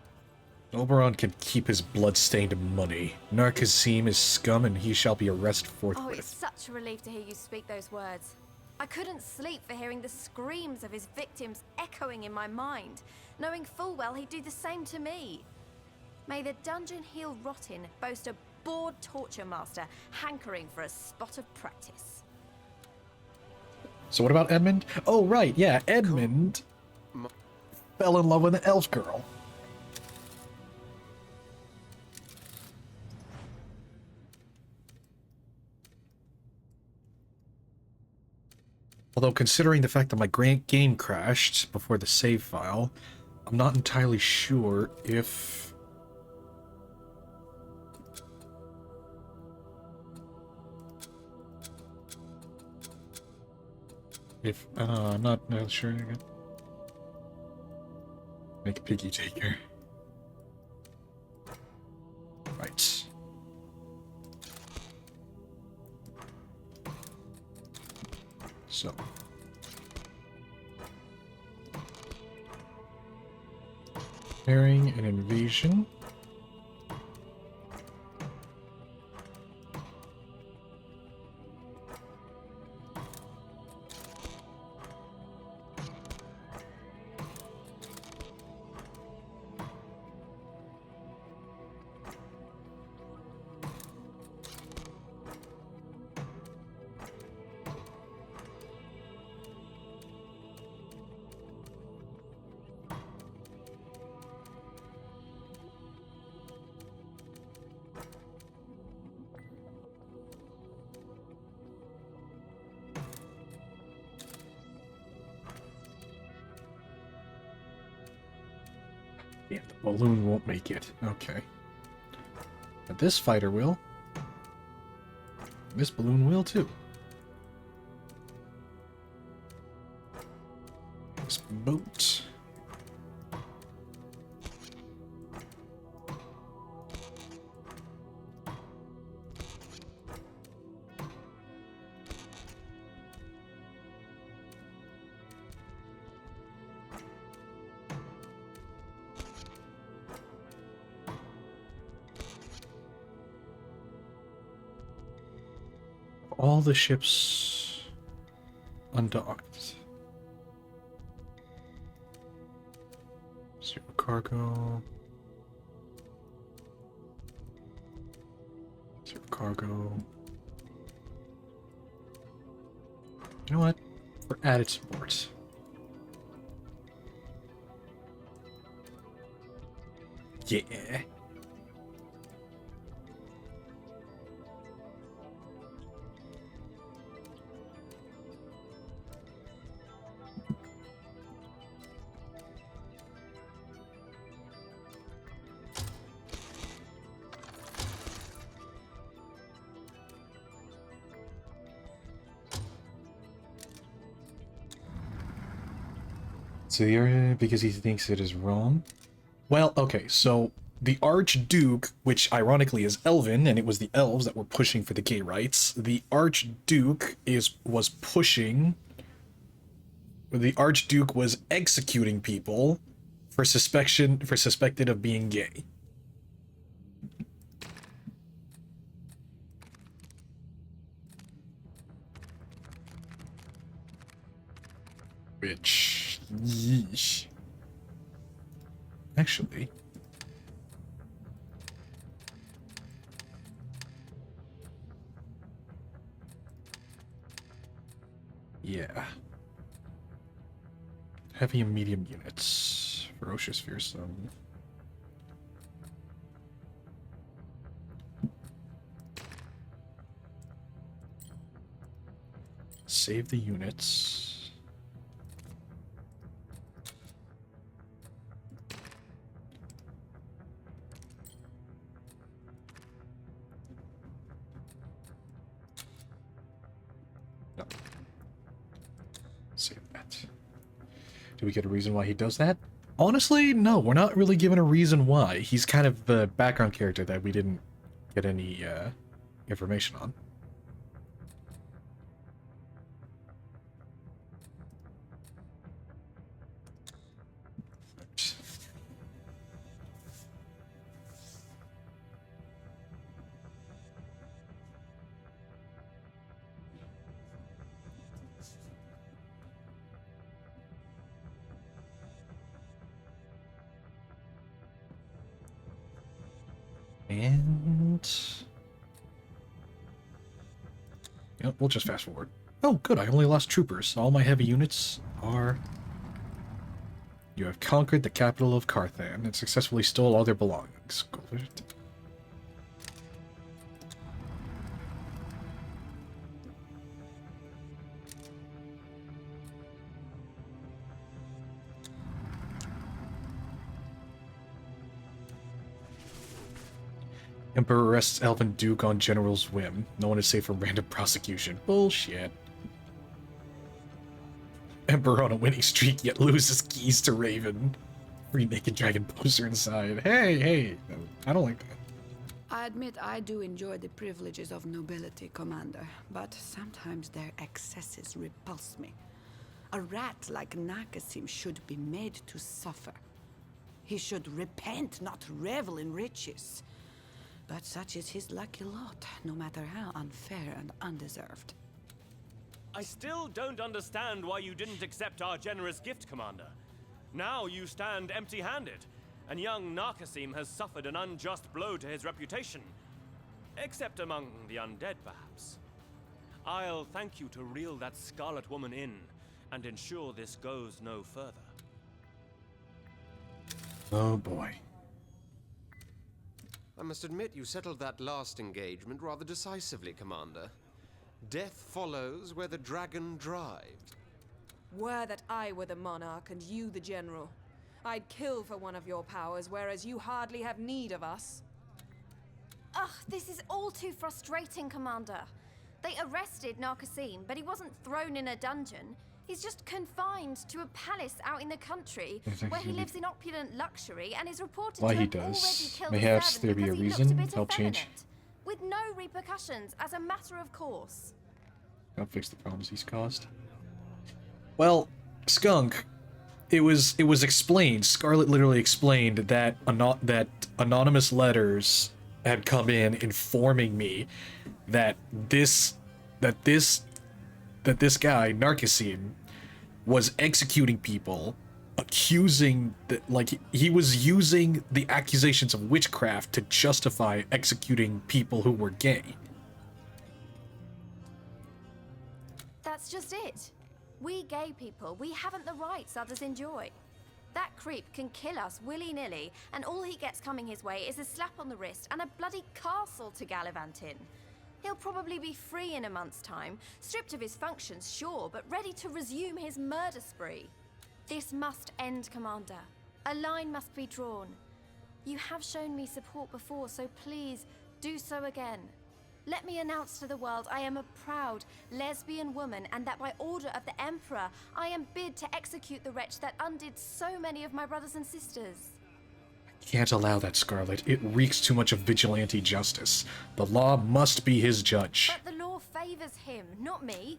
Oberon can keep his blood-stained money. Narcosim is scum, and he shall be arrested forthwith. Oh, it's such a relief to hear you speak those words. I couldn't sleep for hearing the screams of his victims echoing in my mind, knowing full well he'd do the same to me. May the dungeon he'll rot in boast a bored torture master hankering for a spot of practice. So what about Edmund? Oh, right, yeah, Edmund fell in love with an elf girl. Although, considering the fact that my game crashed before the save file, I'm not entirely sure if... I'm not sure again. Make a piggy taker. Right. So. Preparing an invasion. Yeah, the balloon won't make it. Okay. But this fighter will. This balloon will too. This boat. All the ships undocked. Zero cargo. Zero cargo. You know what? For added support. Yeah. So the area because he thinks it is wrong. Well, okay, so the Archduke, which ironically is Elven, and it was the elves that were pushing for the gay rights. The Archduke was executing people for suspected of being gay. Which, yeesh. Actually, yeah. Heavy and medium units. Ferocious, fearsome. Save the units. No. Save that. Do we get a reason why he does that? Honestly, no, we're not really given a reason why. He's kind of the background character that we didn't get any information on. And yep, we'll just fast forward. Oh, good, I only lost troopers. All my heavy units are... You have conquered the capital of Carthan and successfully stole all their belongings. Emperor arrests Elven Duke on General's whim. No one is safe from random prosecution. Bullshit. Emperor on a winning streak, yet loses keys to Raven. Free naked dragon poster inside. Hey, hey, I don't like that. I admit I do enjoy the privileges of nobility, Commander, but sometimes their excesses repulse me. A rat like Nakasim should be made to suffer. He should repent, not revel in riches. But such is his lucky lot, no matter how unfair and undeserved. I still don't understand why you didn't accept our generous gift, Commander. Now you stand empty-handed, and young Narkasim has suffered an unjust blow to his reputation. Except among the undead, perhaps. I'll thank you to reel that Scarlet Woman in, and ensure this goes no further. Oh boy. I must admit you settled that last engagement rather decisively, Commander. Death follows where the dragon drived. Were that I were the monarch and you the general. I'd kill for one of your powers, whereas you hardly have need of us. Ugh, this is all too frustrating, Commander. They arrested Narkasim, but he wasn't thrown in a dungeon. He's just confined to a palace out in the country, where he lives in opulent luxury and is reported why to he have does. already killed Perhaps a there servant be a because he reason. looked a I'll bit change. effeminate, with no repercussions as a matter of course. I'll fix the problems he's caused. Well, Skunk, it was explained. Scarlet literally explained that that anonymous letters had come in informing me that this guy Narkasim was executing people, accusing that, like, he was using the accusations of witchcraft to justify executing people who were gay. That's just it. We gay people, we haven't the rights others enjoy. That creep can kill us willy-nilly, and all he gets coming his way is a slap on the wrist and a bloody castle to gallivant in. He'll probably be free in a month's time, stripped of his functions, sure, but ready to resume his murder spree. This must end, Commander. A line must be drawn. You have shown me support before, so please, do so again. Let me announce to the world I am a proud lesbian woman, and that by order of the Emperor, I am bid to execute the wretch that undid so many of my brothers and sisters. Can't allow that, Scarlet. It reeks too much of vigilante justice. The law must be his judge. But the law favors him, not me.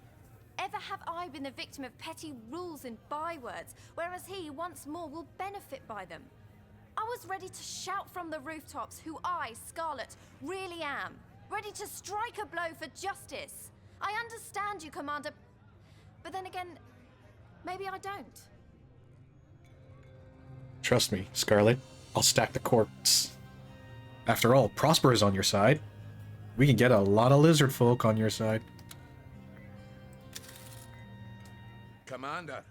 Ever have I been the victim of petty rules and bywords, whereas he, once more, will benefit by them? I was ready to shout from the rooftops who I, Scarlet, really am. Ready to strike a blow for justice. I understand you, Commander. But then again, maybe I don't. Trust me, Scarlet. I'll stack the corpse. After all, Prosper is on your side. We can get a lot of lizard folk on your side. Commander,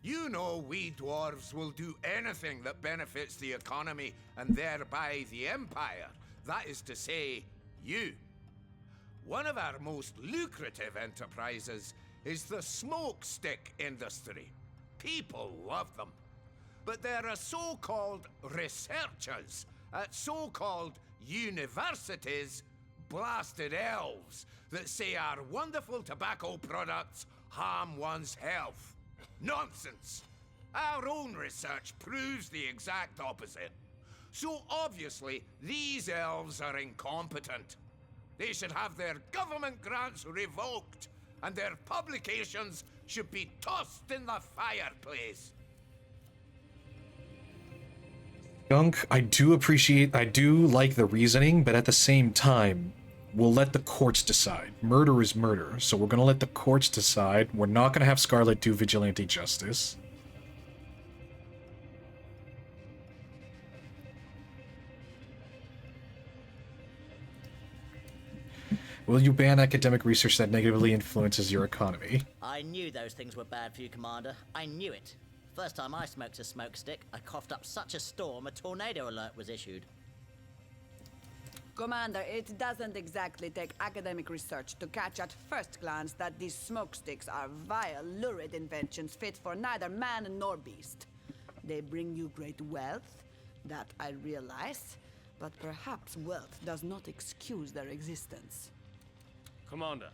you know we dwarves will do anything that benefits the economy and thereby the Empire. That is to say, you. One of our most lucrative enterprises is the smoke stick industry. People love them. But there are so-called researchers at so-called universities, blasted elves, that say our wonderful tobacco products harm one's health. Nonsense! Our own research proves the exact opposite. So obviously, these elves are incompetent. They should have their government grants revoked, and their publications should be tossed in the fireplace. Gunk, I do like the reasoning, but at the same time, we'll let the courts decide. Murder is murder, so we're gonna let the courts decide. We're not gonna have Scarlet do vigilante justice. Will you ban academic research that negatively influences your economy? I knew those things were bad for you, Commander. I knew it. First time I smoked a smoke stick, I coughed up such a storm a tornado alert was issued. Commander, it doesn't exactly take academic research to catch at first glance that these smoke sticks are vile, lurid inventions fit for neither man nor beast. They bring you great wealth, that I realize, but perhaps wealth does not excuse their existence. Commander,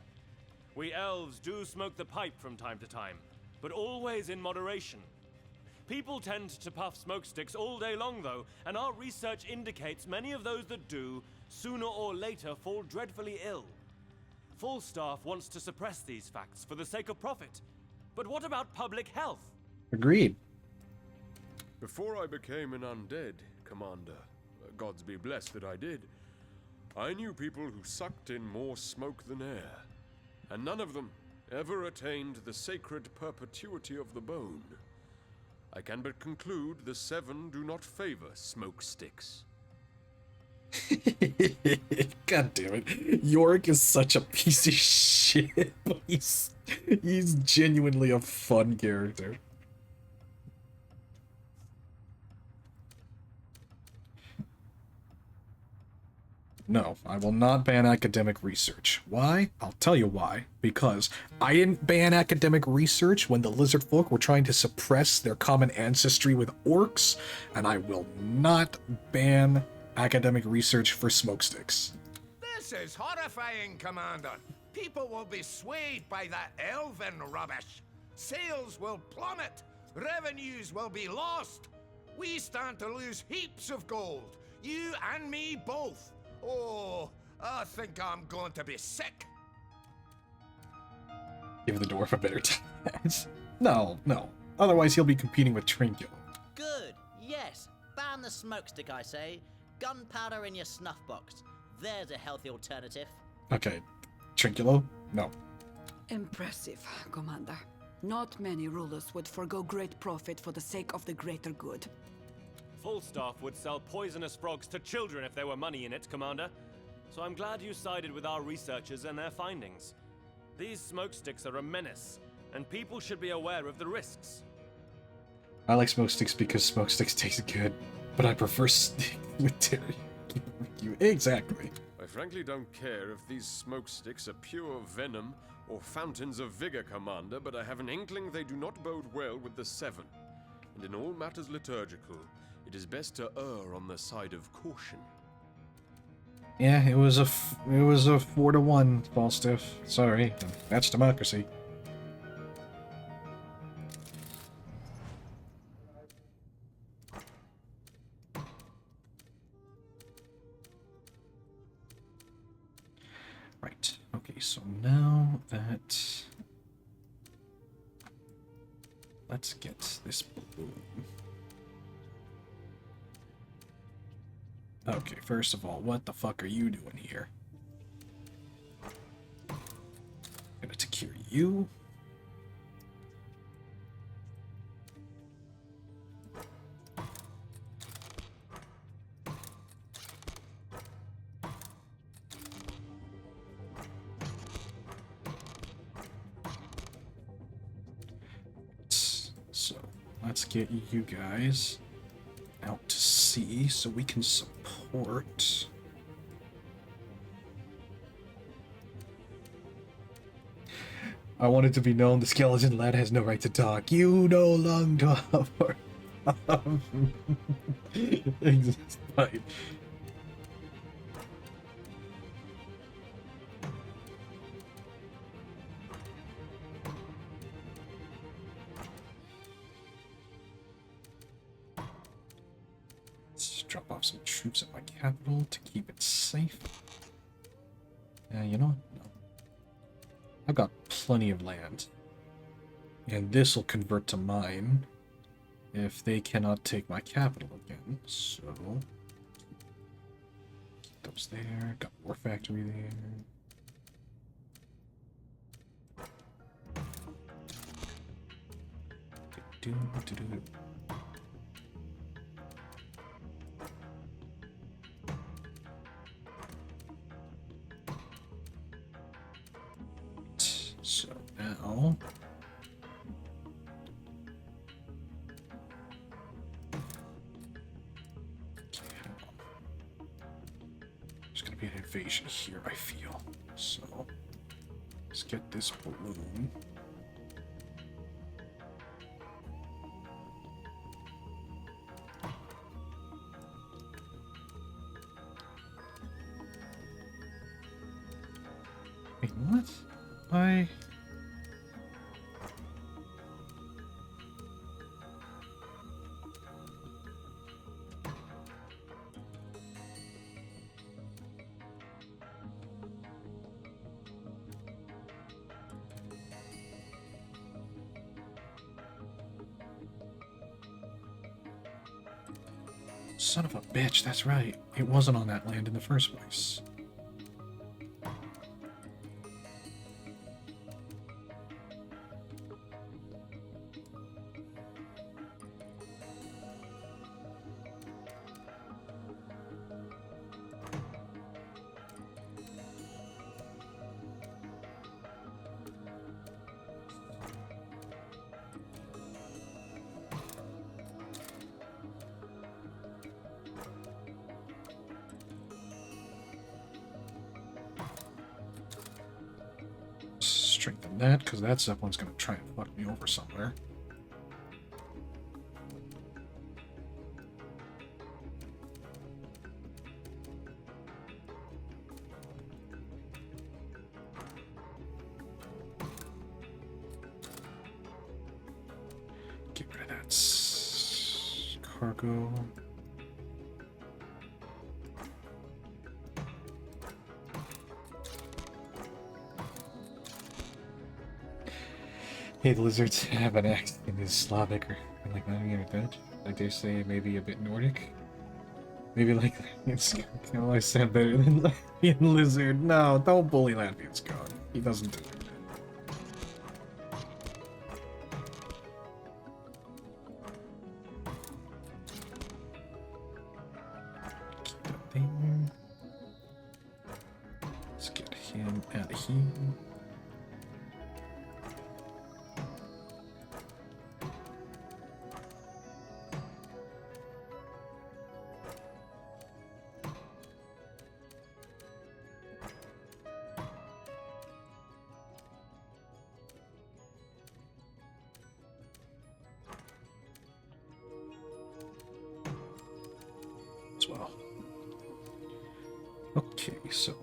we elves do smoke the pipe from time to time, but always in moderation. People tend to puff smoke sticks all day long, though, and our research indicates many of those that do, sooner or later, fall dreadfully ill. Falstaff wants to suppress these facts for the sake of profit. But what about public health? Agreed. Before I became an undead, Commander, gods be blessed that I did, I knew people who sucked in more smoke than air, and none of them ever attained the sacred perpetuity of the bone. I can but conclude the Seven do not favor smoke sticks. God damn it. Yorick is such a piece of shit, but he's genuinely a fun character. No, I will not ban academic research. Why? I'll tell you why. Because I didn't ban academic research when the lizard folk were trying to suppress their common ancestry with orcs, and I will not ban academic research for smokesticks. This is horrifying, Commander. People will be swayed by that elven rubbish. Sales will plummet. Revenues will be lost. We stand to lose heaps of gold. You and me both. Oh, I think I'm going to be sick. Give the dwarf a better time. No. Otherwise he'll be competing with Trinculo. Good, yes. Ban the smoke stick, I say. Gunpowder in your snuff box. There's a healthy alternative. Okay. Trinculo? No. Impressive, Commander. Not many rulers would forgo great profit for the sake of the greater good. Falstaff would sell poisonous frogs to children if there were money in it, Commander. So I'm glad you sided with our researchers and their findings. These smokesticks are a menace, and people should be aware of the risks. I like smokesticks because smokesticks taste good, but I prefer stick with Terry. Exactly. I frankly don't care if these smokesticks are pure venom or fountains of vigor, Commander, but I have an inkling they do not bode well with the Seven. And in all matters liturgical, it is best to err on the side of caution. Yeah, it was a 4-1, Falstaff. Sorry, that's democracy. Right. Okay, so now that let's get this balloon. Okay, first of all, what the fuck are you doing here? Gonna secure you. So, let's get you guys out to sea so we can support. I want it to be known the skeleton lad has no right to talk. You no longer exist. Fine. Let's drop off some troops at my capital to keep it safe. You know what? No. I've got plenty of land. And this will convert to mine if they cannot take my capital again. So, keep those there. Got war factory there. So now, there's gonna be an invasion here, I feel. So let's get this balloon. Wait, what? I... Son of a bitch, that's right. It wasn't on that land in the first place. Strengthen that, because that Zeppelin's gonna try and fuck me over somewhere. Get rid of that cargo. Hey, the lizards have an accent in Slavic or like Latvian or Dutch. I dare say maybe a bit Nordic. Maybe like Latvian skunk. Can always sound better than Latvian lizard. No, don't bully Latvian skunk. He doesn't do it. Keep that there. Let's get him out of here. Well. Okay, so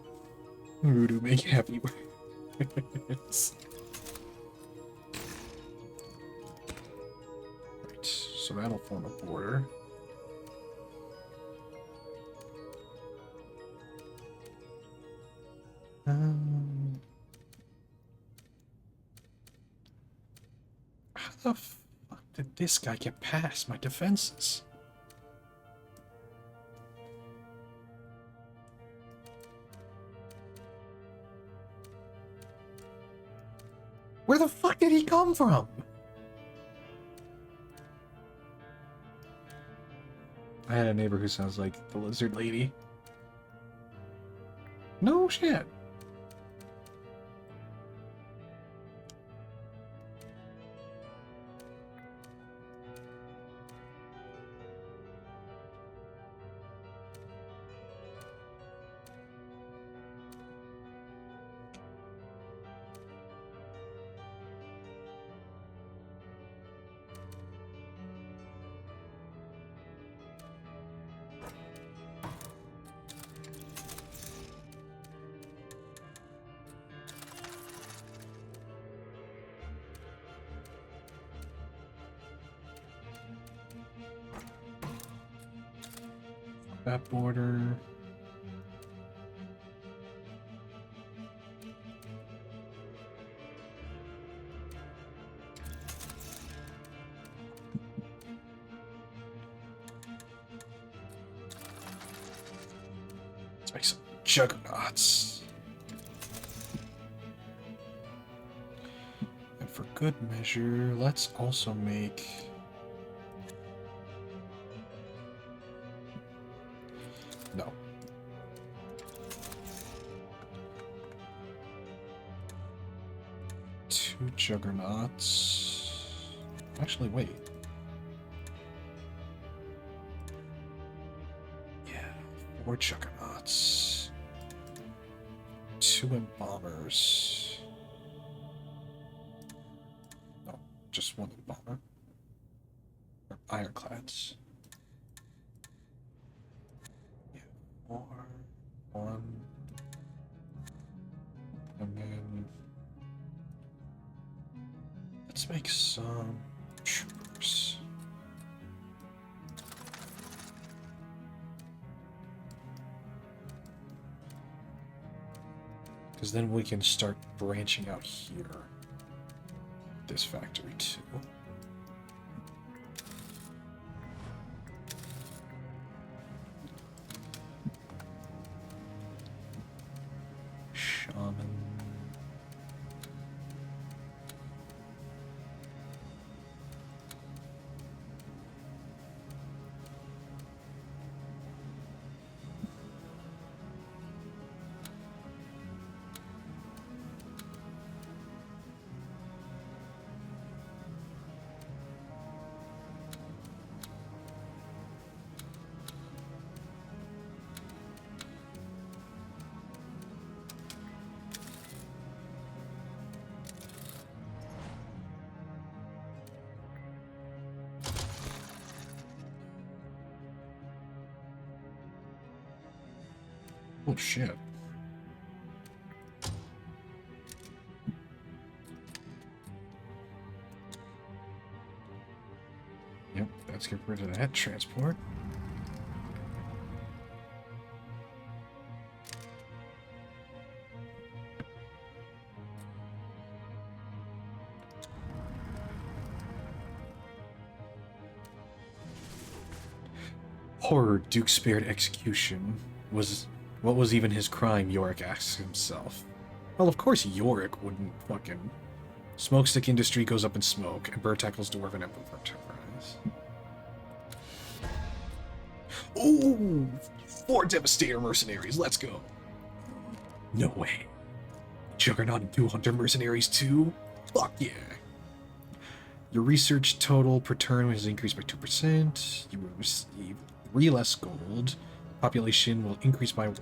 Voodoo make happy words. Right, so that'll form a border. How the fuck did this guy get past my defenses? Where the fuck did he come from? I had a neighbor who sounds like the lizard lady. No shit. That border. Let's make some juggernauts. And for good measure, let's also make... No. Two juggernauts. Actually, wait. Yeah, 4 juggernauts. 2 embalmers. No, just 1 embalmer. Or ironclads. 4, 1, and then let's make some troopers. Because then we can start branching out here. This factory too. Oh shit. Yep, let's get rid of that transport. Horror, Duke spared execution. What was even his crime, Yorick asks himself. Well, of course Yorick wouldn't fucking... Smokestick industry goes up in smoke, and bird tackles dwarven enterprise. Ooh! 4 Devastator mercenaries, let's go! No way. Juggernaut and 2 Hunter mercenaries too? Fuck yeah! Your research total per turn has increased by 2%. You will receive 3 less gold. Population will increase by 1.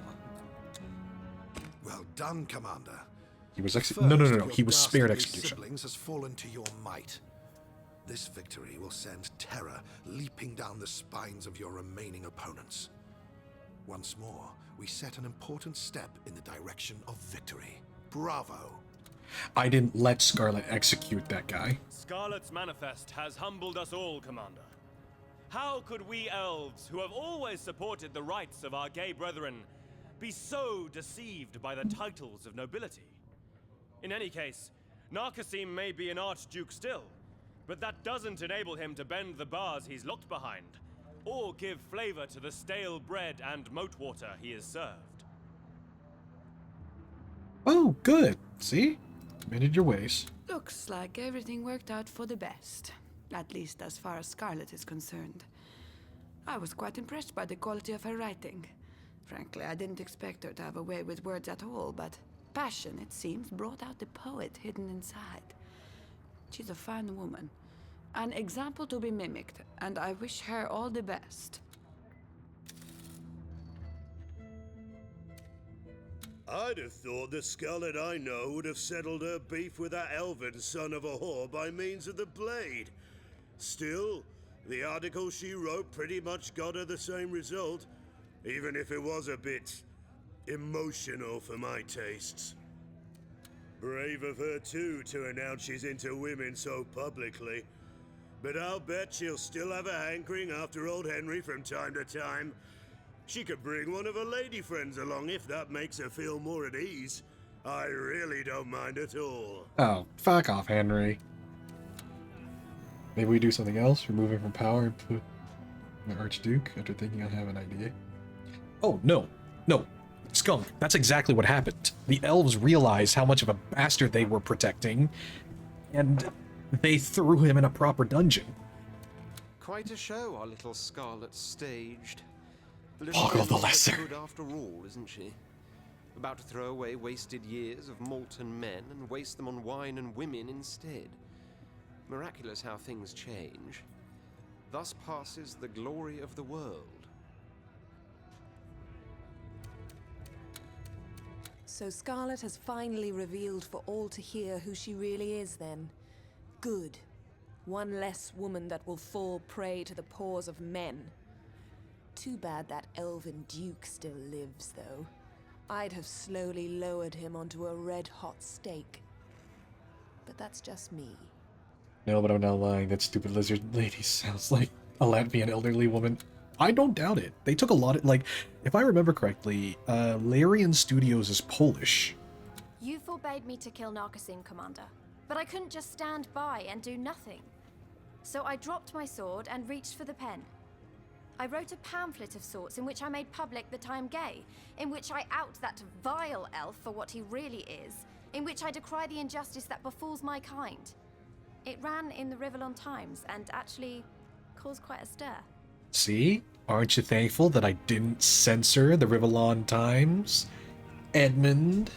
Well done, Commander. He was no. He was spared execution. Siblings has fallen to your might. This victory will send terror leaping down the spines of your remaining opponents. Once more, we set an important step in the direction of victory. Bravo. I didn't let Scarlet execute that guy. Scarlet's manifest has humbled us all, Commander. How could we elves, who have always supported the rights of our gay brethren, be so deceived by the titles of nobility? In any case, Narcosim may be an archduke still, but that doesn't enable him to bend the bars he's locked behind, or give flavor to the stale bread and moat water he is served. Oh, good. See? Mended your ways. Looks like everything worked out for the best. At least as far as Scarlet is concerned. I was quite impressed by the quality of her writing. Frankly, I didn't expect her to have a way with words at all, but passion, it seems, brought out the poet hidden inside. She's a fine woman. An example to be mimicked, and I wish her all the best. I'd have thought the Scarlet I know would have settled her beef with that elven son of a whore by means of the blade. Still, the article she wrote pretty much got her the same result, even if it was a bit emotional for my tastes. Brave of her too to announce she's into women so publicly, but I'll bet she'll still have a hankering after old Henry from time to time. She could bring one of her lady friends along if that makes her feel more at ease. I really don't mind at all. Oh, fuck off, Henry. Maybe we do something else, remove him from power and put the Archduke after thinking I have an idea. Oh, no. No. Skunk, that's exactly what happened. The elves realized how much of a bastard they were protecting, and they threw him in a proper dungeon. Quite a show our little Scarlet staged. Hoggle the Lesser. Good after all, isn't she? About to throw away wasted years of molten men and waste them on wine and women instead. Miraculous how things change. Thus passes the glory of the world. So Scarlet has finally revealed for all to hear who she really is then. Good. One less woman that will fall prey to the paws of men. Too bad that elven duke still lives, though. I'd have slowly lowered him onto a red-hot stake. But that's just me. No, but I'm not lying. That stupid lizard lady sounds like a Latvian elderly woman. I don't doubt it. They took a lot of, like, if I remember correctly, Larian Studios is Polish. You forbade me to kill Narcosin, Commander, but I couldn't just stand by and do nothing. So I dropped my sword and reached for the pen. I wrote a pamphlet of sorts in which I made public that I am gay, in which I out that vile elf for what he really is, in which I decry the injustice that befalls my kind. It ran in the Rivellon Times and actually caused quite a stir. See? Aren't you thankful that I didn't censor the Rivellon Times? Edmund?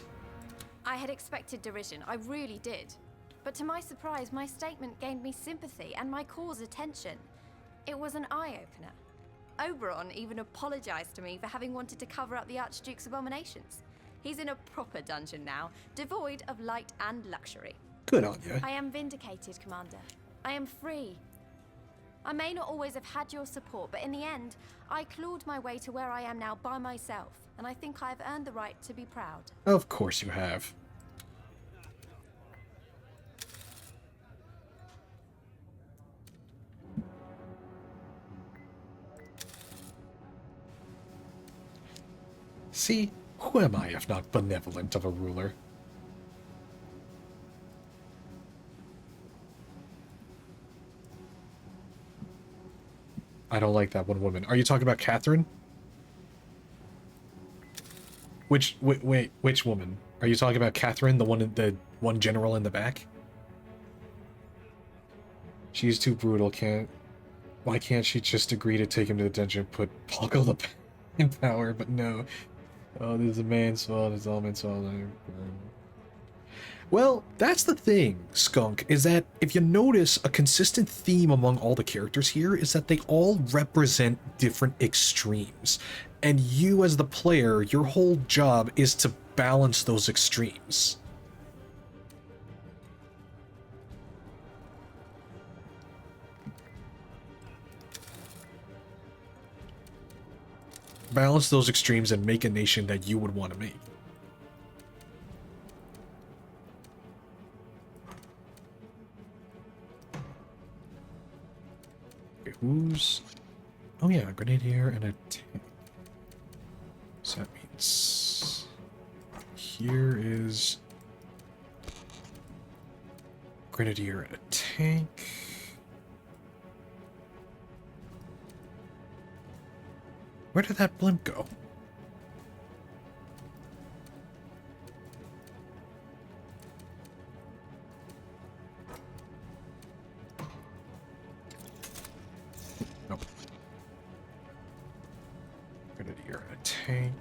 I had expected derision, I really did. But to my surprise, my statement gained me sympathy and my cause attention. It was an eye-opener. Oberon even apologized to me for having wanted to cover up the Archduke's abominations. He's in a proper dungeon now, devoid of light and luxury. Good on you. I am vindicated, Commander. I am free. I may not always have had your support, but in the end, I clawed my way to where I am now by myself, and I think I have earned the right to be proud. Of course you have. See, who am I if not benevolent of a ruler? I don't like that one woman. Are you talking about Catherine? Which woman? Are you talking about Catherine, the one general in the back? She's too brutal. Why can't she just agree to take him to the dungeon and put Poggle in power? But no. Oh, this is a man's fault. It's all man's fault. Well, that's the thing, Skunk, is that if you notice, a consistent theme among all the characters here is that they all represent different extremes. And you, as the player, your whole job is to balance those extremes. Balance those extremes and make a nation that you would want to make. Okay, who's... Oh yeah, a grenadier and a tank. So that means... Here is... Grenadier and a tank. Where did that blimp go? Nope. Grenadier and a tank.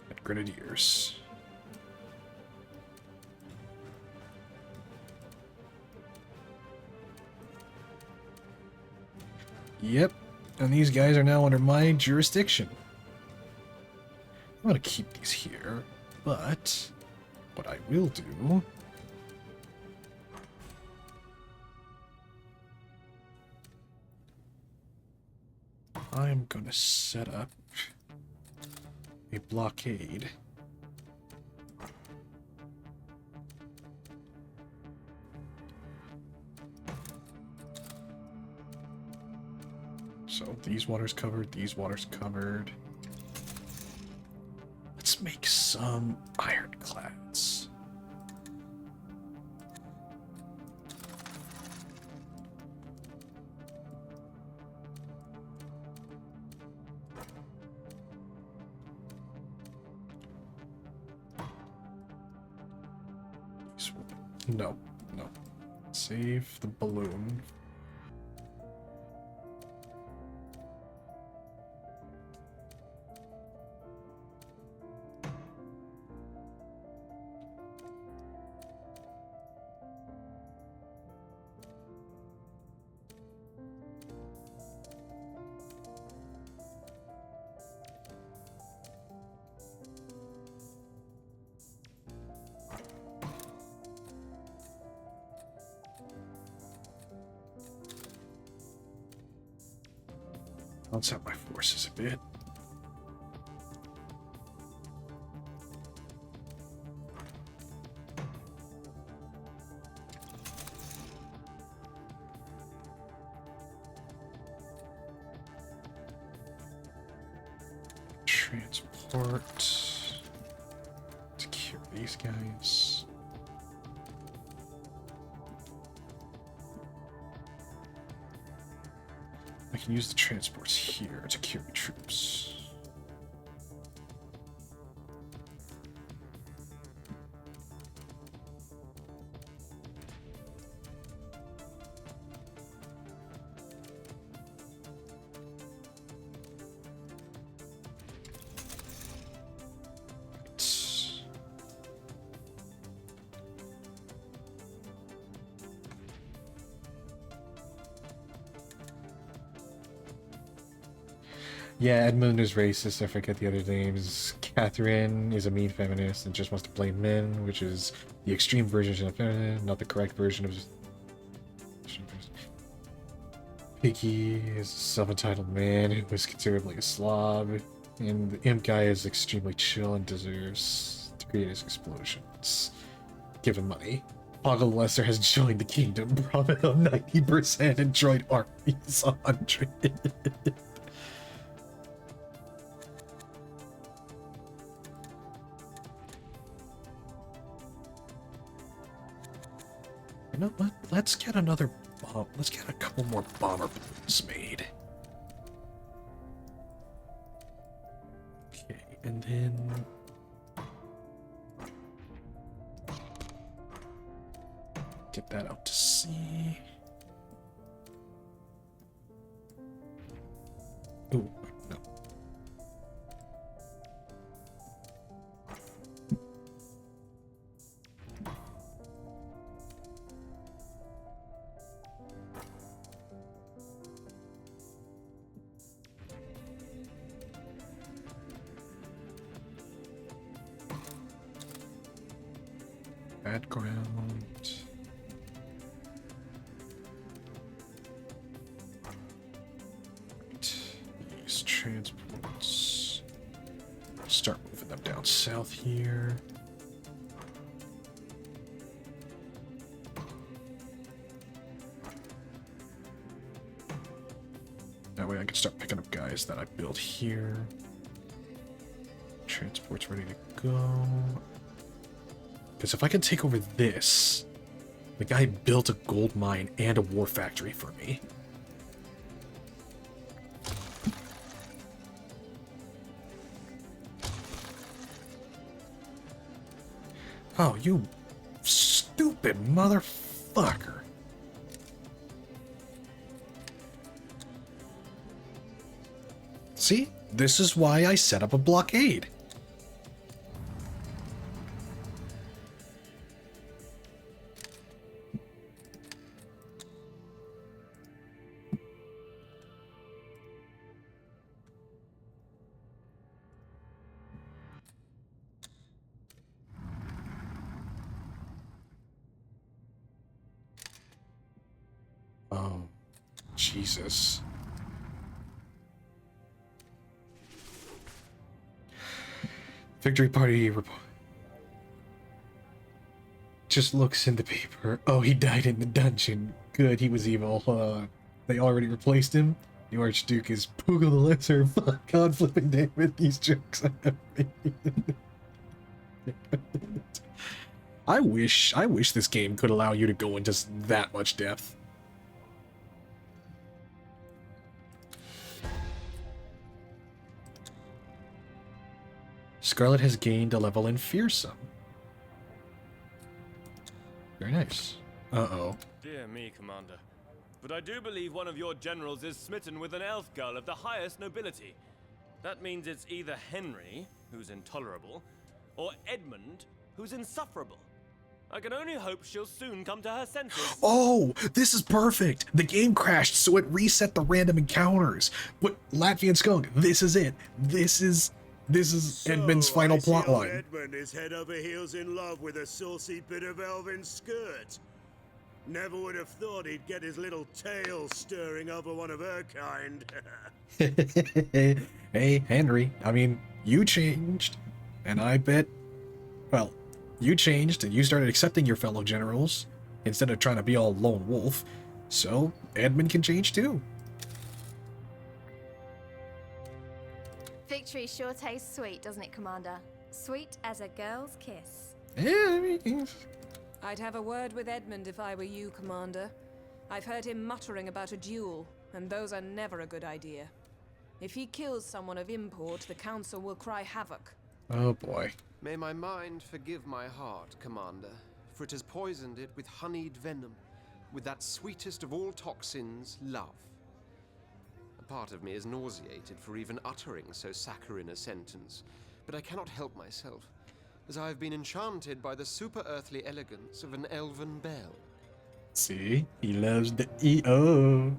And grenadiers. Yep, and these guys are now under my jurisdiction. I'm gonna keep these here, but what I will do... I'm gonna set up a blockade. these waters covered, these waters covered. Let's make some ironclads. No, no. Save the balloon. Balance out my forces a bit. Transport. Secure these guys. I can use the transports here to carry troops. Yeah, Edmund is racist. I forget the other names. Catherine is a mean feminist and just wants to blame men, which is the extreme version of feminine, not the correct version of. Piggy is a self-entitled man who is considered like a slob, and the imp guy is extremely chill and deserves to create his explosions. Give him money. Poggle Lester has joined the kingdom, profit of 90% and droid armies 100. You know what? Let's get another bomb. Let's get a couple more bomber balloons made. Okay, and then get that out to sea. Ooh, no. Bad ground. These transports. Start moving them down south here. That way I can start picking up guys that I built here. Transport's ready to go. Because if I can take over this, the guy built a gold mine and a war factory for me. Oh, you stupid motherfucker. See? This is why I set up a blockade. Oh, Jesus. Victory party report. Just looks in the paper. Oh, he died in the dungeon. Good, he was evil. They already replaced him. The Archduke is Poogle the Lesser. Fuck God flipping David. These jokes I have made. I wish this game could allow you to go into that much depth. Scarlet has gained a level in Fearsome. Very nice. Uh-oh. Dear me, Commander. But I do believe one of your generals is smitten with an elf girl of the highest nobility. That means it's either Henry, who's intolerable, or Edmund, who's insufferable. I can only hope she'll soon come to her senses. Oh, this is perfect. The game crashed, so it reset the random encounters. But Latvian Skunk, this is it. This is Edmund's final plotline. Edmund is head over heels in love with a saucy bit of elven skirt. Never would have thought he'd get his little tail stirring over one of her kind. Hey, Henry, I mean, you changed. And I bet, well, you changed and you started accepting your fellow generals instead of trying to be all lone wolf. So, Edmund can change too. Victory sure tastes sweet, doesn't it, Commander? Sweet as a girl's kiss. Yeah, I'd have a word with Edmund if I were you, Commander. I've heard him muttering about a duel, and those are never a good idea. If he kills someone of import, the Council will cry havoc. Oh boy. May my mind forgive my heart, Commander, for it has poisoned it with honeyed venom, with that sweetest of all toxins, love. A part of me is nauseated for even uttering so saccharine a sentence, but I cannot help myself, as I have been enchanted by the super-earthly elegance of an elven belle. See? He loves the E.O.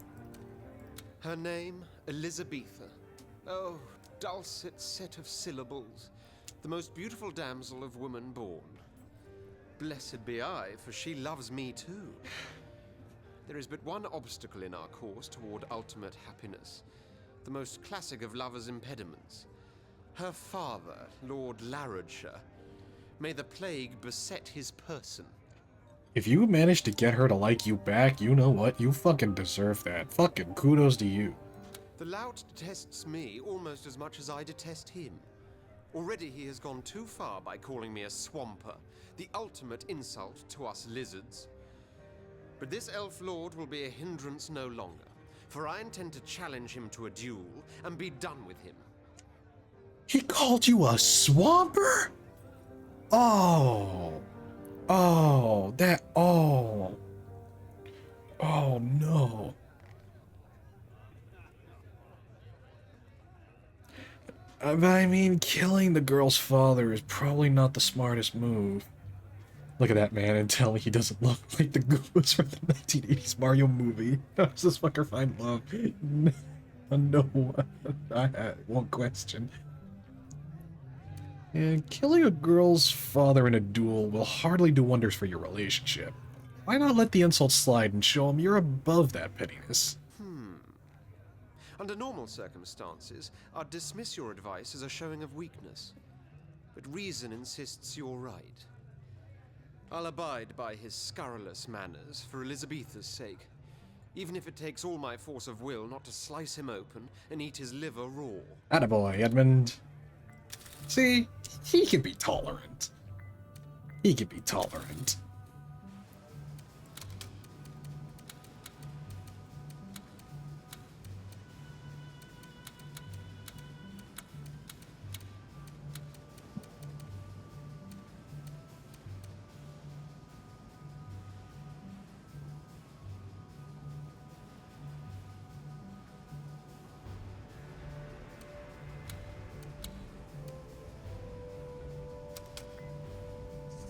Her name, Elizabetha. Oh, dulcet set of syllables. The most beautiful damsel of woman born. Blessed be I, for she loves me too. There is but one obstacle in our course toward ultimate happiness. The most classic of lovers' impediments. Her father, Lord Larian. May the plague beset his person. If you manage to get her to like you back, you know what? You fucking deserve that. Fucking kudos to you. The lout detests me almost as much as I detest him. Already he has gone too far by calling me a swamper, the ultimate insult to us lizards. But this elf lord will be a hindrance no longer, for I intend to challenge him to a duel and be done with him. He called you a swamper? Oh. Oh, that, oh. Oh, no. I mean, killing the girl's father is probably not the smartest move. Look at that man and tell me he doesn't look like the Goombas from the 1980s Mario movie. How does this fucker find love? No, I had one question. And killing a girl's father in a duel will hardly do wonders for your relationship. Why not let the insult slide and show him you're above that pettiness? Under normal circumstances, I'd dismiss your advice as a showing of weakness. But reason insists you're right. I'll abide by his scurrilous manners for Elizabetha's sake, even if it takes all my force of will not to slice him open and eat his liver raw. Attaboy, Edmund. See, he can be tolerant. He can be tolerant.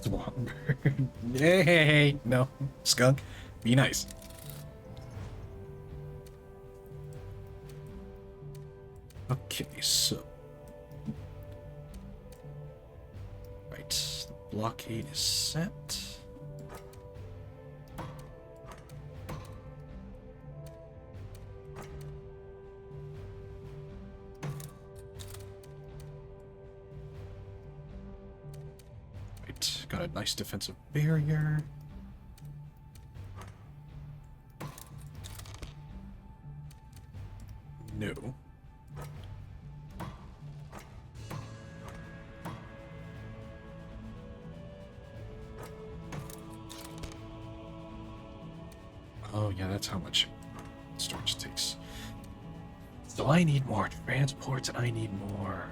Swanbird. Hey, no. Skunk, be nice. Okay, so. Right, the blockade is set. Got a nice defensive barrier. Oh yeah, that's how much storage takes. So I need more transports, I need more.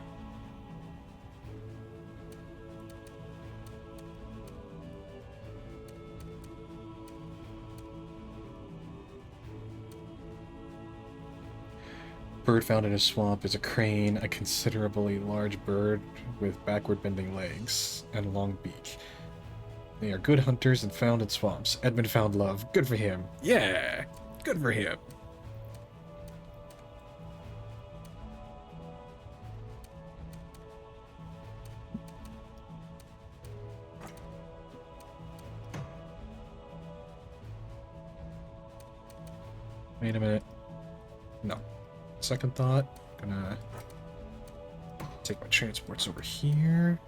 Bird found in a swamp is a crane, a considerably large bird with backward bending legs and a long beak. They are good hunters and found in swamps. Edmund found love. Good for him. Yeah! Good for him. Wait a minute. No. Second thought. Gonna take my transports over here.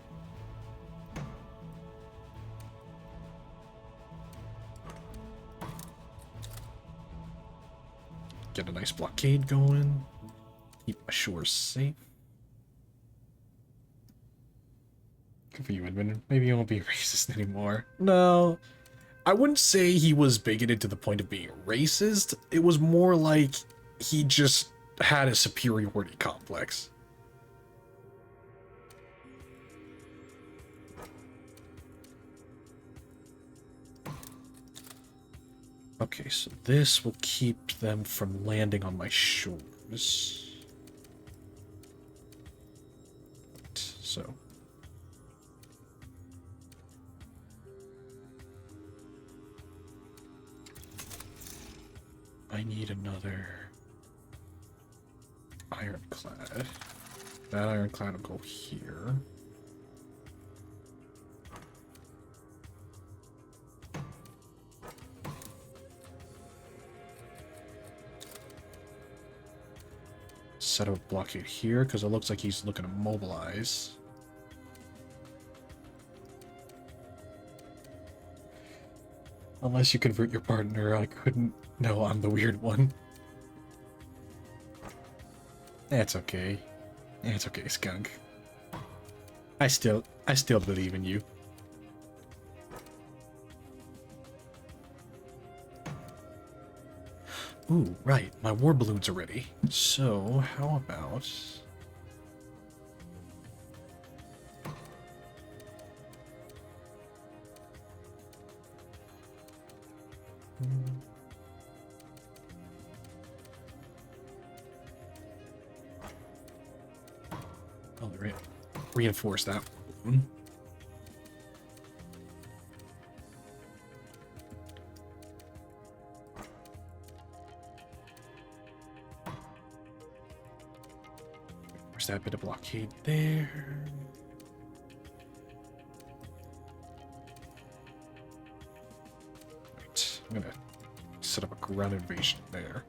Get a nice blockade going. Keep my shores safe. Good for you, Edmund. Maybe you won't be racist anymore. No. I wouldn't say he was bigoted to the point of being racist. It was more like he just had a superiority complex. Okay, so this will keep them from landing on my shores. So. I need another ironclad. That ironclad will go here. Set up a blockade here because it looks like he's looking to mobilize. Unless you convert your partner, I couldn't. No, I'm the weird one. That's okay. It's okay, Skunk. I still believe in you. Ooh, right. My war balloons are ready. So, how about... Oh, right. Reinforce that balloon. There's that bit of blockade there. Right, I'm gonna set up a ground invasion there.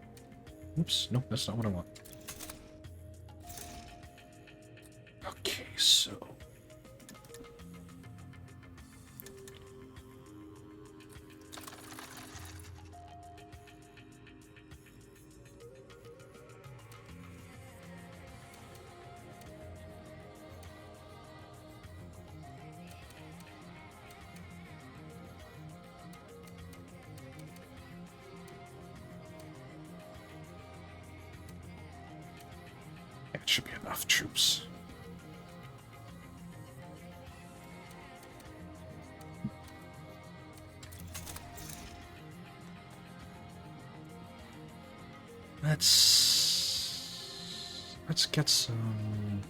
Oops, nope, that's not what I want. Okay, so... It should be enough troops. Let's get some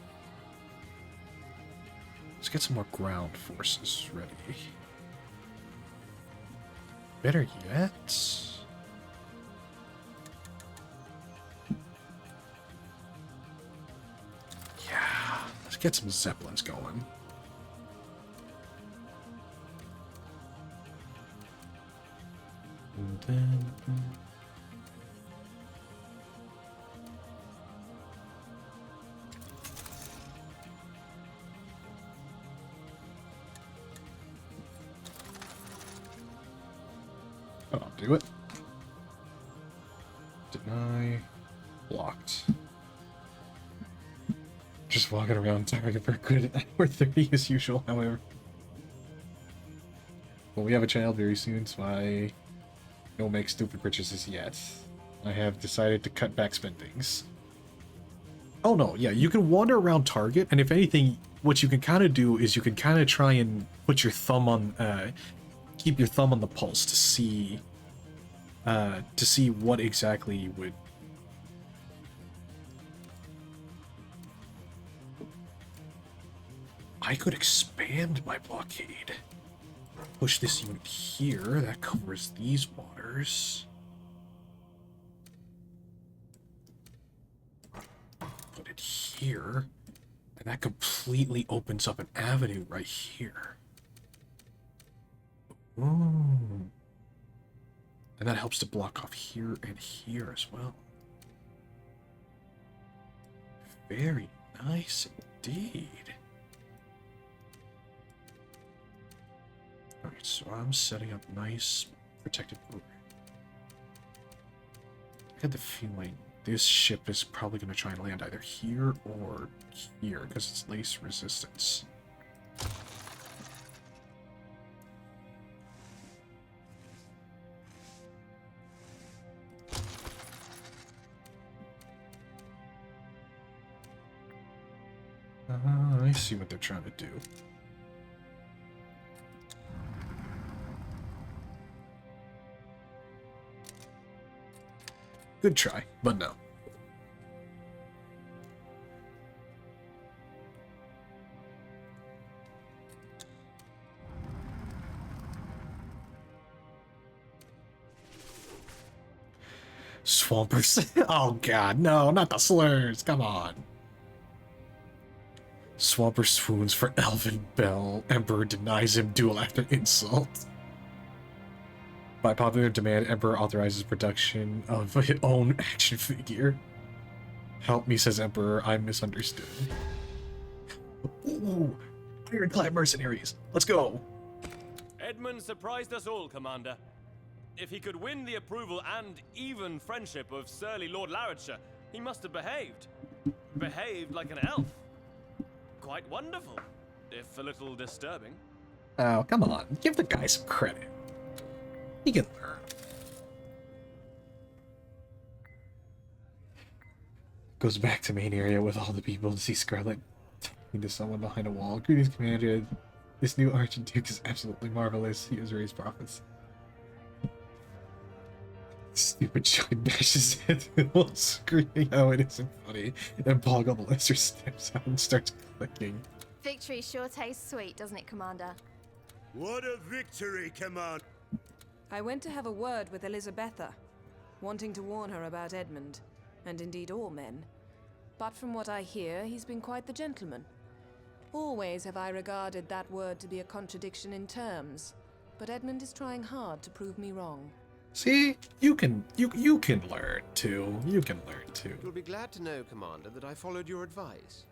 more ground forces ready. Better yet, yeah, let's get some Zeppelins going. And then I'll do it. Deny. Blocked. Just walking around target for a good hour 30 as usual, however. Well, we have a child very soon, so I No make stupid purchases yet. I have decided to cut back spendings. Oh no, yeah, you can wander around Target, and if anything, what you can kind of do is you can kind of try and put your thumb on, keep your thumb on the pulse to see what exactly would. I could expand my blockade. Push this unit here, that covers these waters. Put it here, and that completely opens up an avenue right here. Ooh. And that helps to block off here and here as well. Very nice indeed. Alright, so I'm setting up nice protected border. I had the feeling this ship is probably going to try and land either here or here because it's lace resistance. I see what they're trying to do. Good try, but no. Swampers. Oh god, no, not the slurs. Come on. Swamper swoons for Elven Bell. Emperor denies him duel after insult. By popular demand, Emperor authorizes production of his own action figure. Help me, says Emperor. I'm misunderstood. Ooh, ironclad mercenaries. Let's go. Edmund surprised us all, Commander. If he could win the approval and even friendship of surly Lord Larridshire, he must have behaved. Behaved like an elf. Quite wonderful, if a little disturbing. Oh, come on. Give the guy some credit. He can learn. Goes back to main area with all the people to see Scarlet talking to someone behind a wall. Greetings, Commander. This new Archduke is absolutely marvelous. He has raised profits. Stupid giant bashes his head through the wall, screaming how it isn't funny. And Boggle the Lesser steps out and starts clicking. Victory sure tastes sweet, doesn't it, Commander? What a victory, Commander! I went to have a word with Elizabetha, wanting to warn her about Edmund, and indeed all men. But from what I hear, he's been quite the gentleman. Always have I regarded that word to be a contradiction in terms, but Edmund is trying hard to prove me wrong. See, you can learn too. You can learn too. You'll be glad to know, Commander, that I followed your advice.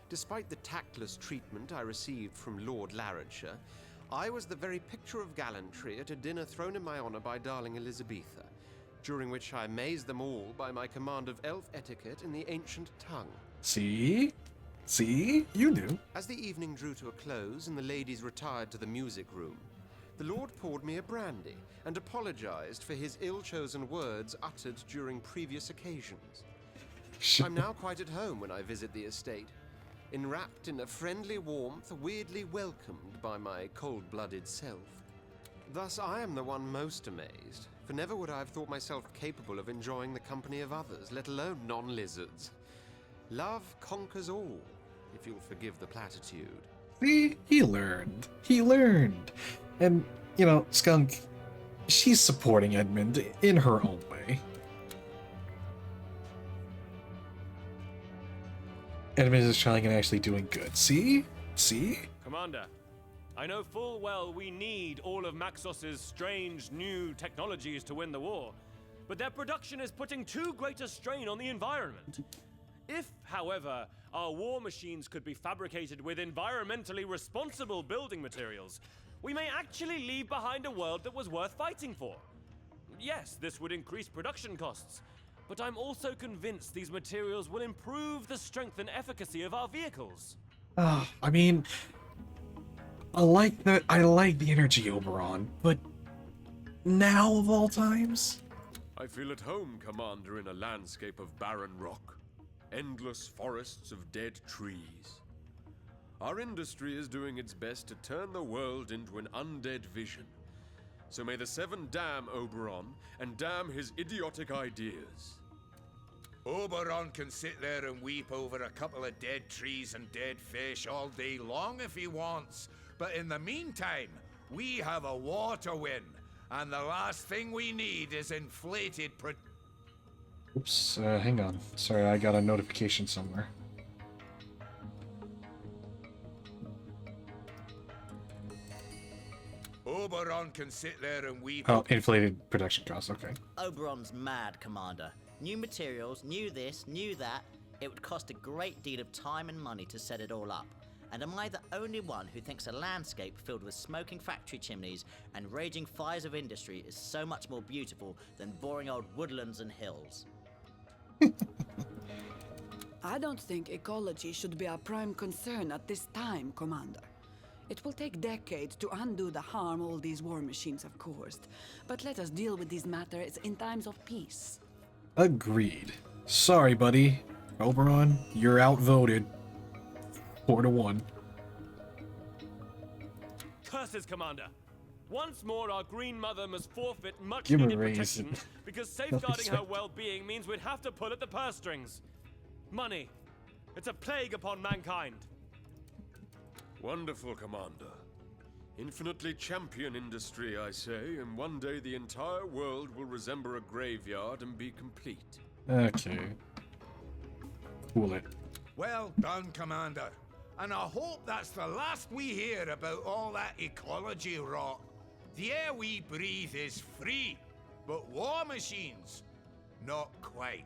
Despite the tactless treatment I received from Lord Larridshire, I was the very picture of gallantry at a dinner thrown in my honor by darling Elizabetha, during which I amazed them all by my command of elf etiquette in the ancient tongue. See? See? You knew. As the evening drew to a close and the ladies retired to the music room, the Lord poured me a brandy and apologized for his ill-chosen words uttered during previous occasions. I'm now quite at home when I visit the estate, enwrapped in a friendly warmth, weirdly welcomed by my cold-blooded self. Thus, I am the one most amazed, for never would I have thought myself capable of enjoying the company of others, let alone non-lizards. Love conquers all, if you'll forgive the platitude. See? He learned. He learned. And, you know, Skunk, she's supporting Edmund in her own way. Edmund is trying and actually doing good. See? See? Commander, I know full well we need all of Maxos's strange new technologies to win the war, but their production is putting too great a strain on the environment. If, however, our war machines could be fabricated with environmentally responsible building materials, we may actually leave behind a world that was worth fighting for. Yes, this would increase production costs, but I'm also convinced these materials will improve the strength and efficacy of our vehicles. I mean, I like the energy Oberon, but Now of all times? I feel at home, Commander, in a landscape of barren rock. Endless forests of dead trees. Our industry is doing its best to turn the world into an undead vision. So may the Seven damn Oberon, and damn his idiotic ideas. Oberon can sit there and weep over a couple of dead trees and dead fish all day long if he wants. But in the meantime, we have a war to win. And the last thing we need is inflated Oops, hang on. Sorry, I got a notification somewhere. Oberon can sit there and weep. Oh, inflated production costs, okay. Oberon's mad, Commander. New materials, new this, new that. It would cost a great deal of time and money to set it all up. And am I the only one who thinks a landscape filled with smoking factory chimneys and raging fires of industry is so much more beautiful than boring old woodlands and hills? I don't think ecology should be a prime concern at this time, Commander. It will take decades to undo the harm all these war machines have caused. But let us deal with these matters in times of peace. Agreed. Sorry, buddy. Oberon, you're outvoted. 4-1. Curses, Commander! Once more, our Green Mother must forfeit much Give her needed a raise. protection because safeguarding her well-being means we'd have to pull at the purse strings. Money. It's a plague upon mankind. Wonderful, Commander. Infinitely champion industry, I say, and one day the entire world will resemble a graveyard and be complete. Okay. Cool it. Well done, Commander. And I hope that's the last we hear about all that ecology rot. The air we breathe is free, but war machines, not quite.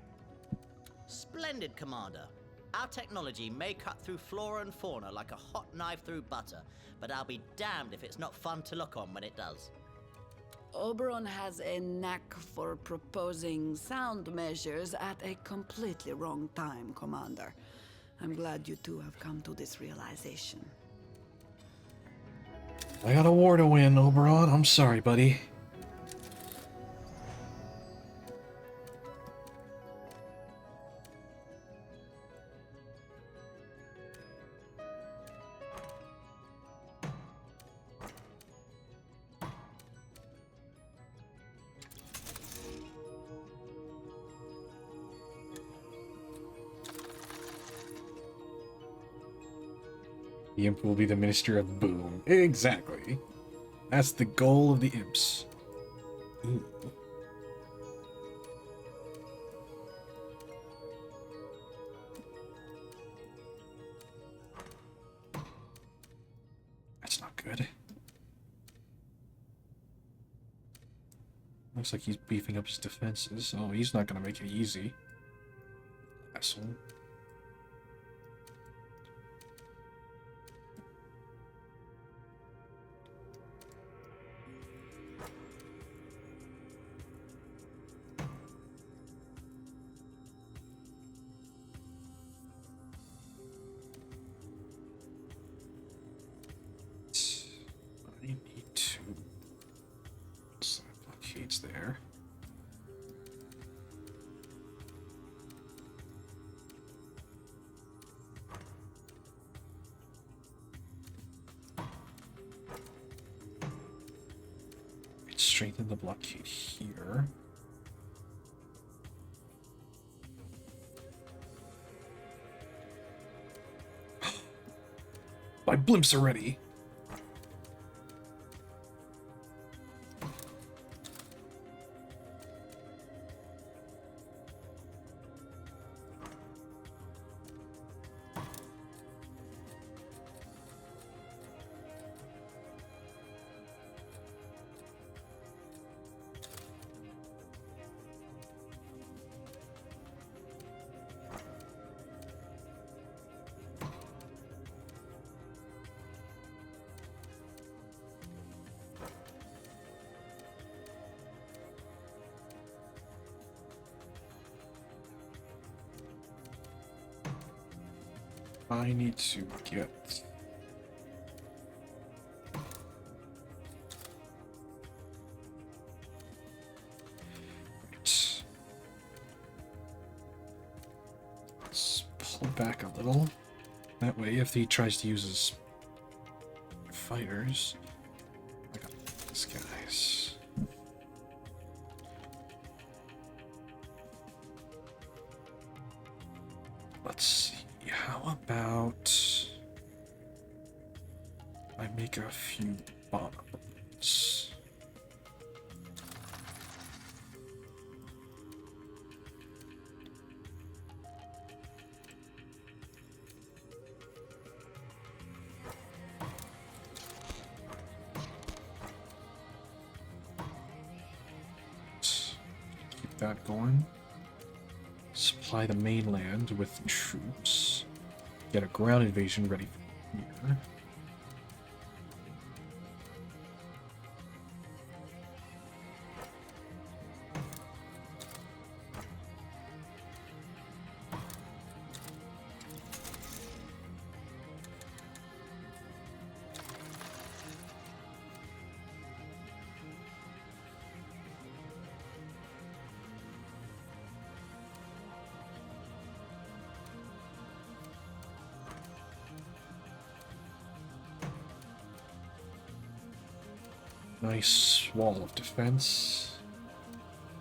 Splendid, Commander. Our technology may cut through flora and fauna like a hot knife through butter, but I'll be damned if it's not fun to look on when it does. Oberon has a knack for proposing sound measures at a completely wrong time, Commander. I'm glad you two have come to this realization. I got a war to win, Oberon. I'm sorry, buddy. The imp will be the minister of boom. Exactly. That's the goal of the imps. Ooh. That's not good. Looks like he's beefing up his defenses. Oh, he's not gonna make it easy. Asshole. There. Let's strengthen the blockade here. My blimps are ready. I need to get... hold back a little. That way, if he tries to use his fighters, I got these guys. Let's see. How about I make a few bombs? Keep that going. Supply the mainland with troops. Get a ground invasion ready for here. Nice wall of defense.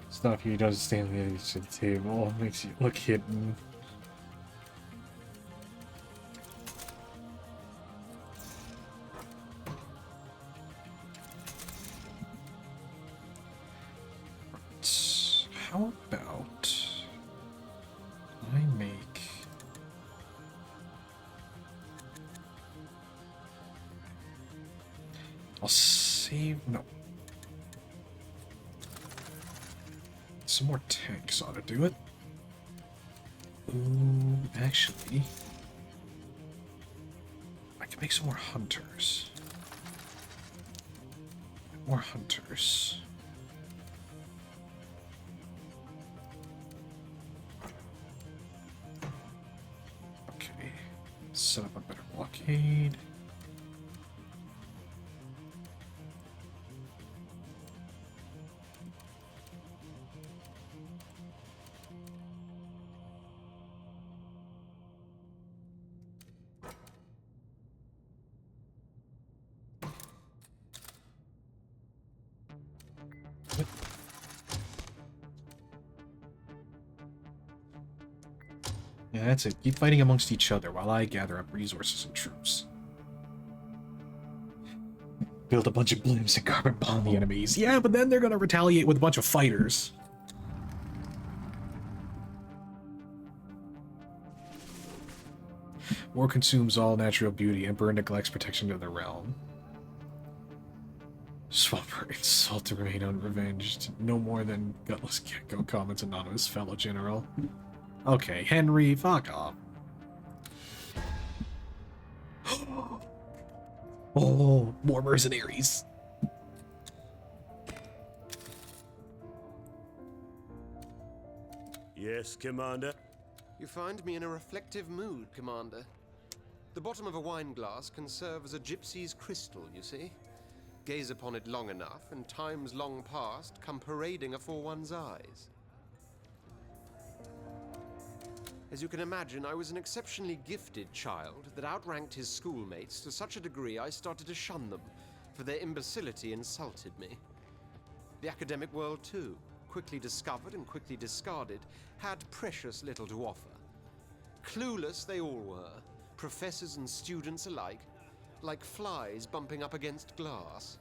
Stuff he does stand on the edge of the table. Makes you look hidden. Right. How about I make I'll save no. Some more tanks ought to do it. Ooh, actually, I can make some more hunters. More hunters. Okay, set up a better blockade. Yeah, that's it. Keep fighting amongst each other while I gather up resources and troops. Build a bunch of blimps and carbon bomb the enemies. Yeah, but then they're gonna retaliate with a bunch of fighters. War consumes all natural beauty. Emperor neglects protection of the realm. Swamper insult to remain unrevenged. No more than gutless gecko, comments anonymous fellow general. Okay, Henry, fuck off. Oh, more mercenaries. Yes, Commander? You find me in a reflective mood, Commander. The bottom of a wine glass can serve as a gypsy's crystal, you see. Gaze upon it long enough, and times long past come parading afore one's eyes. As you can imagine, I was an exceptionally gifted child that outranked his schoolmates to such a degree I started to shun them, for their imbecility insulted me. The academic world, too, quickly discovered and quickly discarded, had precious little to offer. Clueless they all were, professors and students alike, like flies bumping up against glass.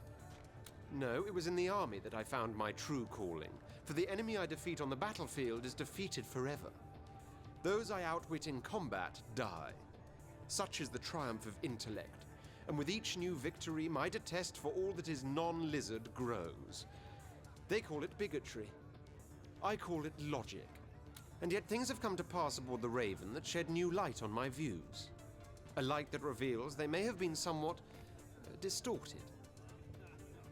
No, it was in the army that I found my true calling, for the enemy I defeat on the battlefield is defeated forever. Those I outwit in combat die. Such is the triumph of intellect, and with each new victory my detest for all that is non-lizard grows. They call it bigotry. I call it logic. And yet things have come to pass aboard the Raven that shed new light on my views. A light that reveals they may have been somewhat distorted.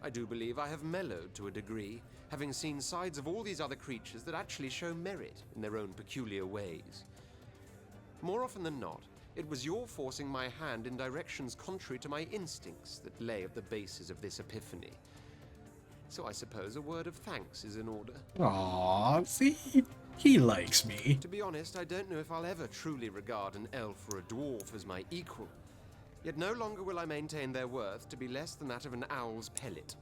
I do believe I have mellowed to a degree, having seen sides of all these other creatures that actually show merit in their own peculiar ways. More often than not, it was your forcing my hand in directions contrary to my instincts that lay at the basis of this epiphany. So I suppose a word of thanks is in order. Aww, see? He likes me. To be honest, I don't know if I'll ever truly regard an elf or a dwarf as my equal. Yet no longer will I maintain their worth to be less than that of an owl's pellet,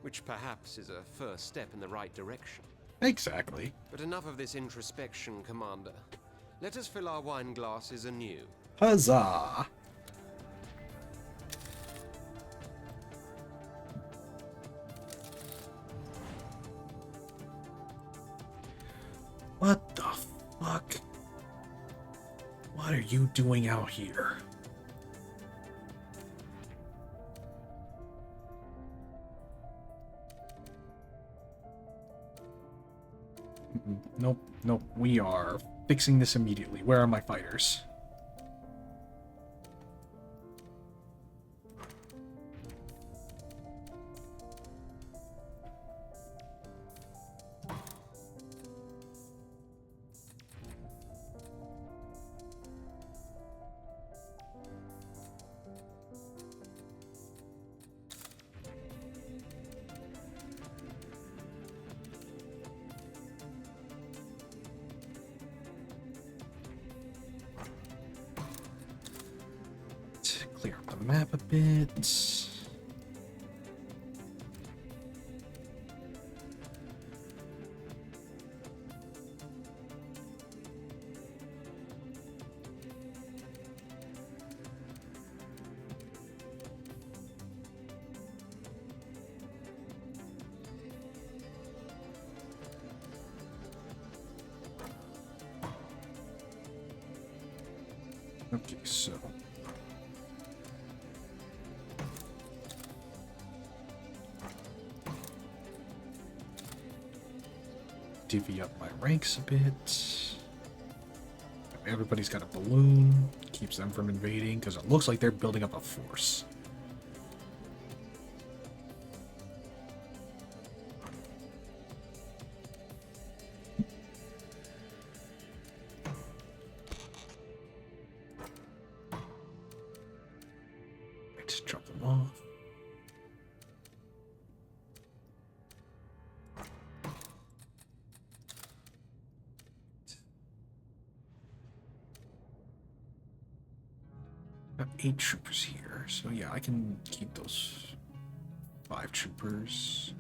which perhaps is a first step in the right direction. Exactly. But enough of this introspection, Commander. Let us fill our wine glasses anew. Huzzah! What the fuck? What are you doing out here? Nope, nope, we are fixing this immediately. Where are my fighters? Clear up the map a bit. Okay, so divvy up my ranks a bit. Everybody's got a balloon. Keeps them from invading, because it looks like they're building up a force. Let's drop them off. Got 8 troopers here, so yeah, I can keep those 5 troopers.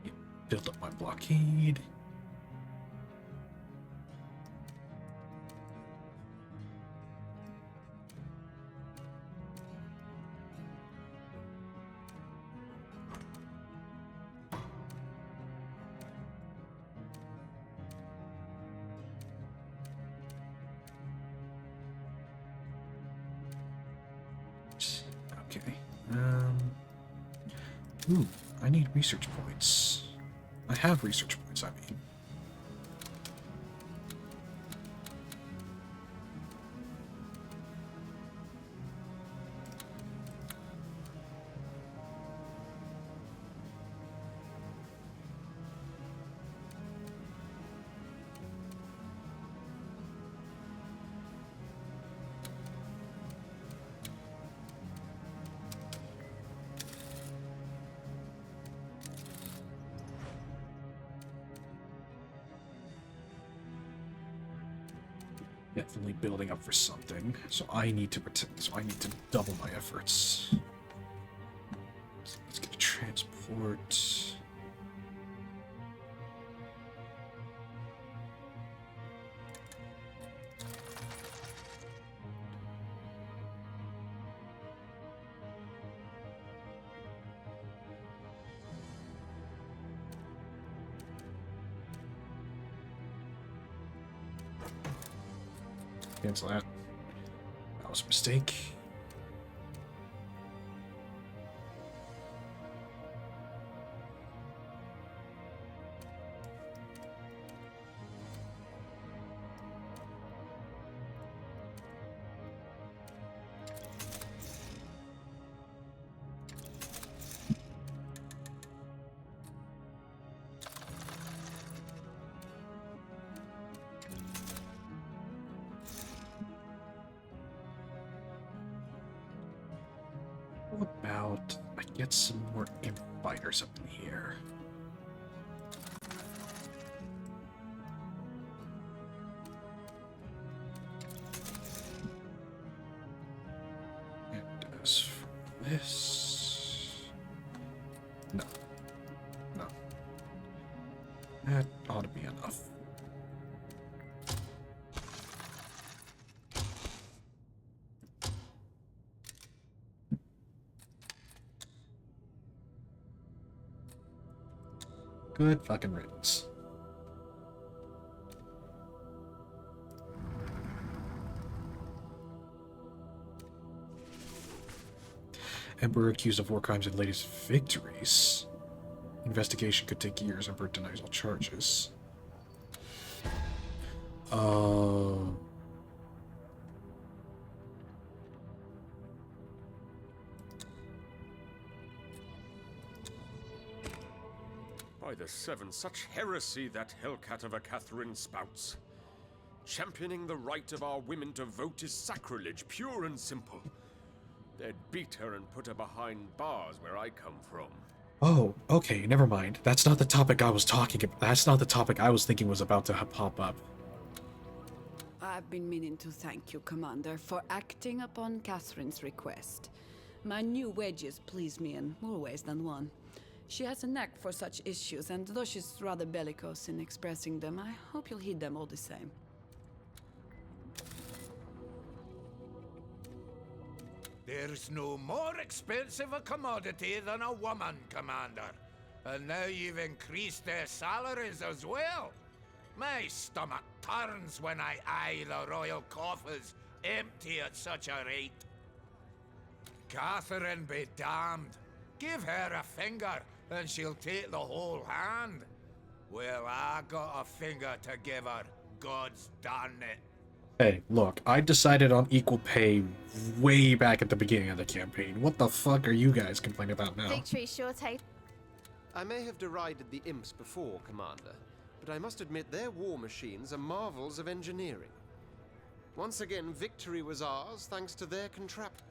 Yeah, build up my blockade. Okay. Ooh, I need research points. I have research points, I mean. Definitely building up for something, so I need to double my efforts. So let's get a transport. Cancel that. That was a mistake. How about I get some more imp fighters up in here? And as for this... No. No. That ought to be enough. Good fucking riddance. Emperor accused of war crimes and latest victories. Investigation could take years. Emperor denies all charges. By the Seven, such heresy that hellcat of a Catherine spouts. Championing the right of our women to vote is sacrilege, pure and simple. They'd beat her and put her behind bars where I come from. Oh, okay, never mind. That's not the topic I was talking about. That's not the topic I was thinking was about to pop up. I've been meaning to thank you, Commander, for acting upon Catherine's request. My new wedges please me in more ways than one. She has a knack for such issues, and though she's rather bellicose in expressing them, I hope you'll heed them all the same. There's no more expensive a commodity than a woman, Commander. And now you've increased their salaries as well. My stomach turns when I eye the royal coffers empty at such a rate. Catherine be damned. Give her a finger, and she'll take the whole hand. Well, I got a finger to give her. God's done it. Hey, look, I decided on equal pay way back at the beginning of the campaign. What the fuck are you guys complaining about now? Victory sure take. I may have derided the imps before, Commander, but I must admit their war machines are marvels of engineering. Once again, victory was ours thanks to their contraption.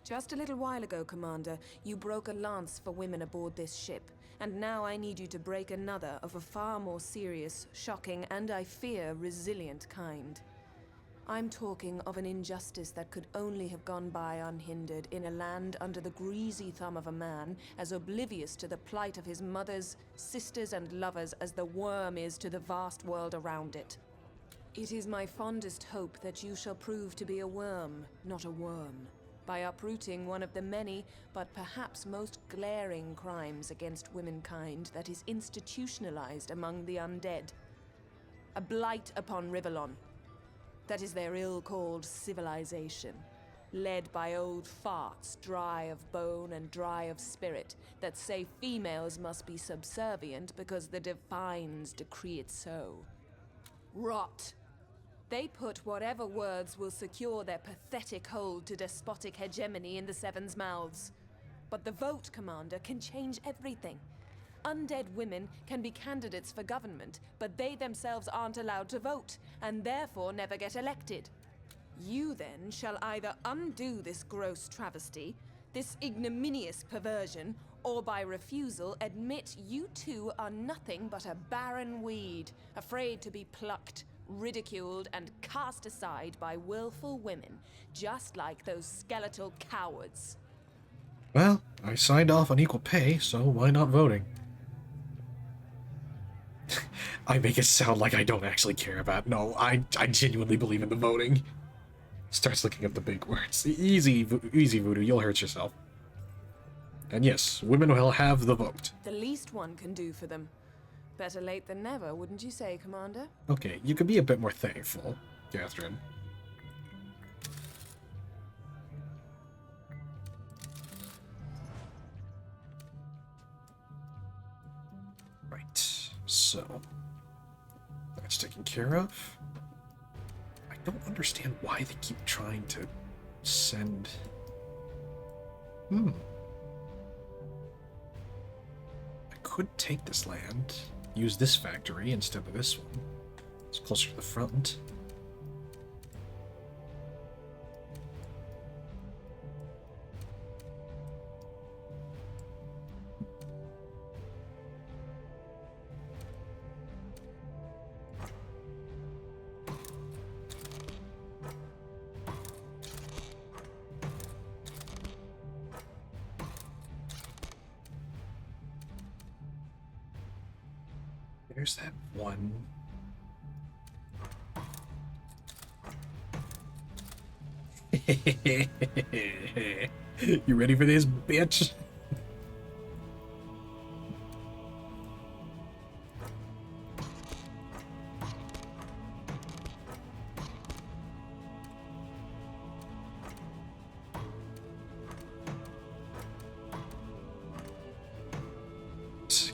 Just a little while ago, Commander, you broke a lance for women aboard this ship, and now I need you to break another of a far more serious, shocking, and I fear resilient kind. I'm talking of an injustice that could only have gone by unhindered in a land under the greasy thumb of a man as oblivious to the plight of his mothers, sisters, and lovers as the worm is to the vast world around it. It is my fondest hope that you shall prove to be a worm, not a worm, by uprooting one of the many, but perhaps most glaring crimes against womankind that is institutionalized among the undead. A blight upon Rivellon. That is their ill-called civilization, led by old farts, dry of bone and dry of spirit, that say females must be subservient because the Divines decree it so. Rot! They put whatever words will secure their pathetic hold to despotic hegemony in the Seven's mouths. But the vote, Commander, can change everything. Undead women can be candidates for government, but they themselves aren't allowed to vote, and therefore never get elected. You then shall either undo this gross travesty, this ignominious perversion, or by refusal admit you two are nothing but a barren weed, afraid to be plucked, ridiculed, and cast aside by willful women, just like those skeletal cowards. Well, I signed off on equal pay, so why not voting? I make it sound like I don't actually care about. No, I genuinely believe in the voting. Starts looking up the big words. Easy, Voodoo, you'll hurt yourself. And yes, women will have the vote. The least one can do for them. Better late than never, wouldn't you say, Commander? Okay, you could be a bit more thankful, Catherine. Right, so that's taken care of. I don't understand why they keep trying to send... I could take this land, use this factory instead of this one. It's closer to the front. There's that one. You ready for this, bitch?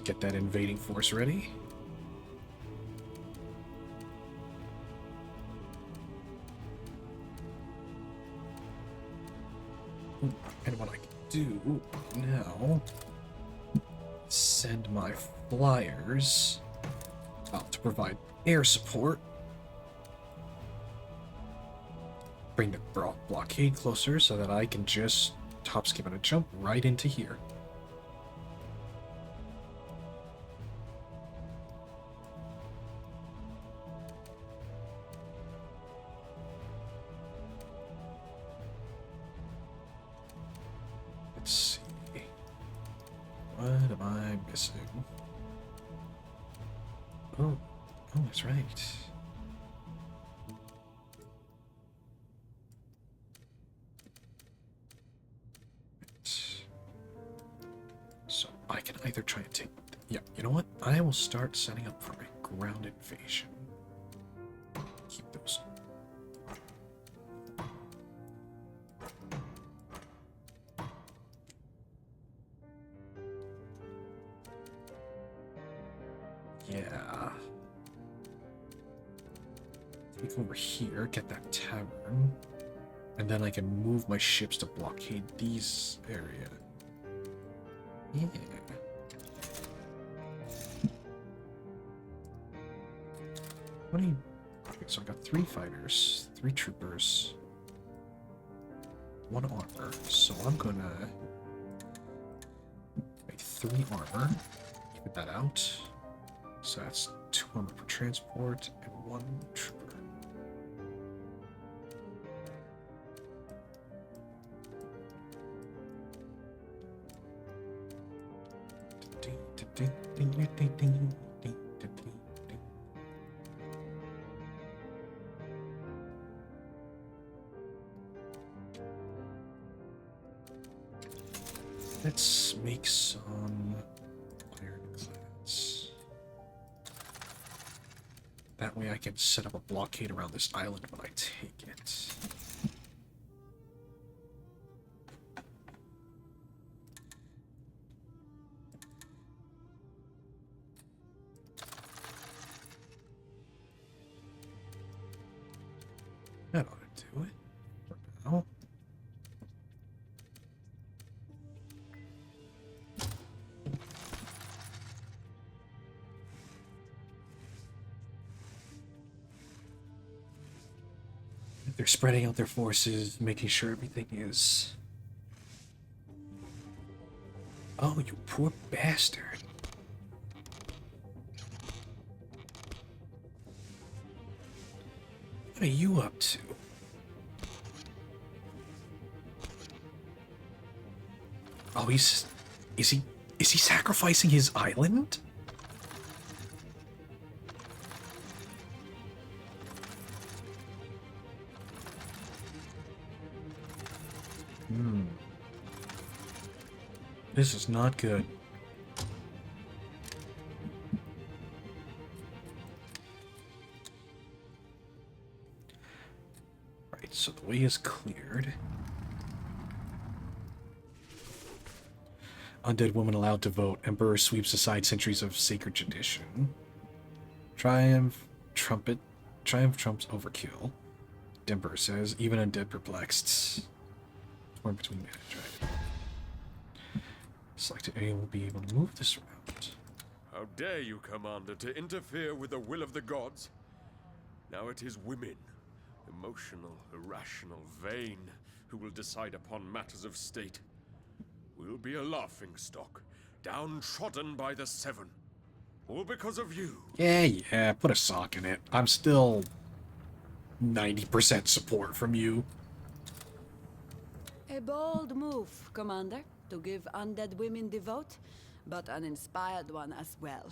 Get that invading force ready. And what I can do now, send my flyers out to provide air support. Bring the blockade closer so that I can just top skip and a jump right into here. Let's see. What am I missing? Oh, that's right. So I can either try and take... Yeah, you know what? I will start setting up for a ground invasion. Keep those. Yeah. Take over here, get that tavern. And then I can move my ships to blockade these area. Yeah. What do you... Okay, so I got 3 fighters, 3 troopers, 1 armor. So I'm gonna make 3 armor. Keep that out. So that's 2 armor per transport and 1 trooper. Let's make some ironclads. That way I can set up a blockade around this island when I take it. That ought to do it for now. They're spreading out their forces, making sure everything is... Oh, you poor bastard. What are you up to? Oh, is he sacrificing his island? This is not good. Right, so the way is cleared. Undead woman allowed to vote. Emperor sweeps aside centuries of sacred tradition. Triumph trumps overkill. Emperor says, even undead perplexed. Torn between man and dragon. Selected area will be able to move this around. How dare you, Commander, to interfere with the will of the gods? Now it is women, emotional, irrational, vain, who will decide upon matters of state. We'll be a laughingstock, downtrodden by the Seven. All because of you. Yeah, put a sock in it. I'm still 90% support from you. A bold move, Commander, to give undead women the vote, but an inspired one as well.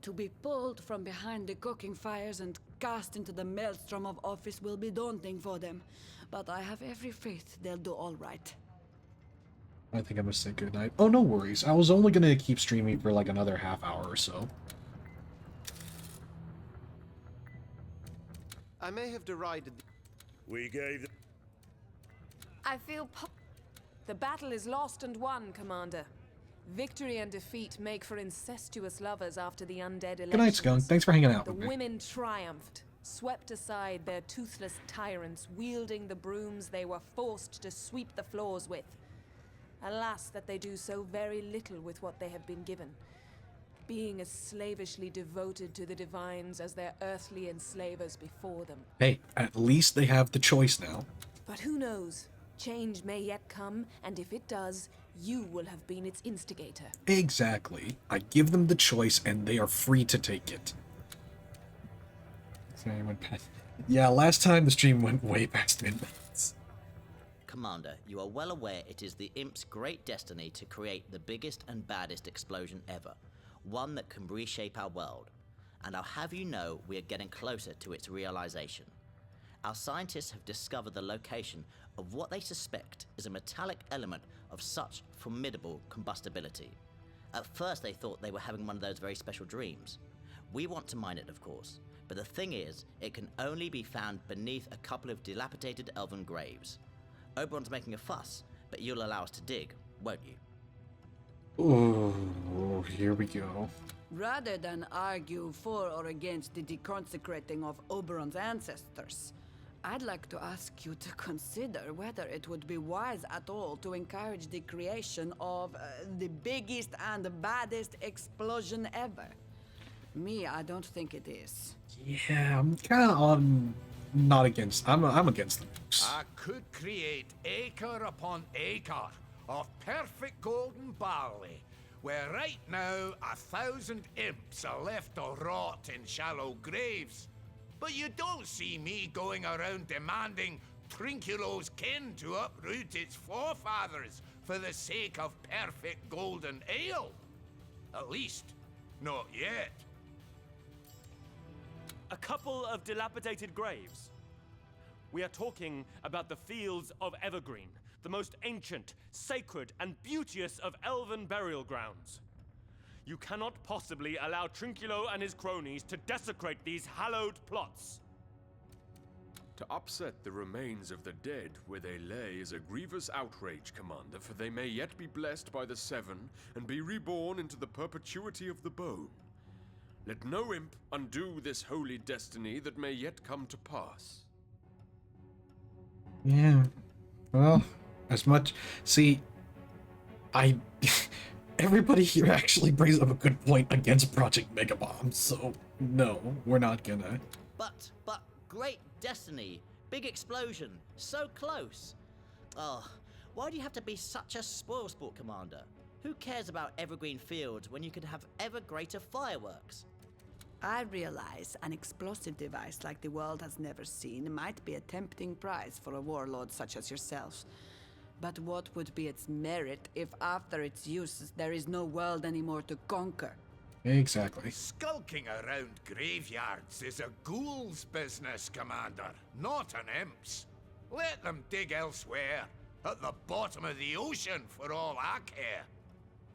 to be pulled from behind the cooking fires and cast into the maelstrom of office will be daunting for them. But I have every faith they'll do all right. I think I'm gonna say goodnight. Oh, no worries. I was only gonna keep streaming for like another half hour or so. I may have derided. We gave. I feel. The battle is lost and won, Commander. Victory and defeat make for incestuous lovers after the undead elections. Good night, Skunk. Thanks for hanging out The with me. women triumphed, swept aside their toothless tyrants, wielding the brooms they were forced to sweep the floors with. Alas, that they do so very little with what they have been given, being as slavishly devoted to the divines as their earthly enslavers before them. Hey, at least they have the choice now. But who knows? Change may yet come, and if it does, you will have been its instigator. Exactly. I give them the choice, and they are free to take it. Sorry, I went past. Yeah, last time the stream went way past midnight. Commander, you are well aware it is the Imp's great destiny to create the biggest and baddest explosion ever. One that can reshape our world. And I'll have you know we are getting closer to its realization. Our scientists have discovered the location of what they suspect is a metallic element of such formidable combustibility. At first they thought they were having one of those very special dreams. We want to mine it, of course, but the thing is, it can only be found beneath a couple of dilapidated elven graves. Oberon's making a fuss, but you'll allow us to dig, won't you? Oh, here we go. Rather than argue for or against the deconsecrating of Oberon's ancestors, I'd like to ask you to consider whether it would be wise at all to encourage the creation of the biggest and baddest explosion ever. Me, I don't think it is. Yeah, I'm kind of on. Not against. I'm against the nukes. I could create acre upon acre of perfect golden barley, where right now 1,000 imps are left to rot in shallow graves. But you don't see me going around demanding Trinculo's kin to uproot its forefathers for the sake of perfect golden ale. At least, not yet. A couple of dilapidated graves. We are talking about the fields of Evergreen, the most ancient, sacred, and beauteous of elven burial grounds. You cannot possibly allow Trinculo and his cronies to desecrate these hallowed plots. To upset the remains of the dead where they lay is a grievous outrage, Commander, for they may yet be blessed by the Seven and be reborn into the perpetuity of the bone. Let no imp undo this holy destiny that may yet come to pass. Yeah. Well, as much. See, everybody here actually brings up a good point against Project Megabomb, so no, we're not gonna. But, great destiny, big explosion, so close. Oh, why do you have to be such a spoilsport, Commander? Who cares about evergreen fields when you could have ever greater fireworks? I realize an explosive device like the world has never seen might be a tempting prize for a warlord such as yourself. But what would be its merit if after its use there is no world anymore to conquer? Exactly. Skulking around graveyards is a ghoul's business, Commander, not an imp's. Let them dig elsewhere, at the bottom of the ocean for all I care.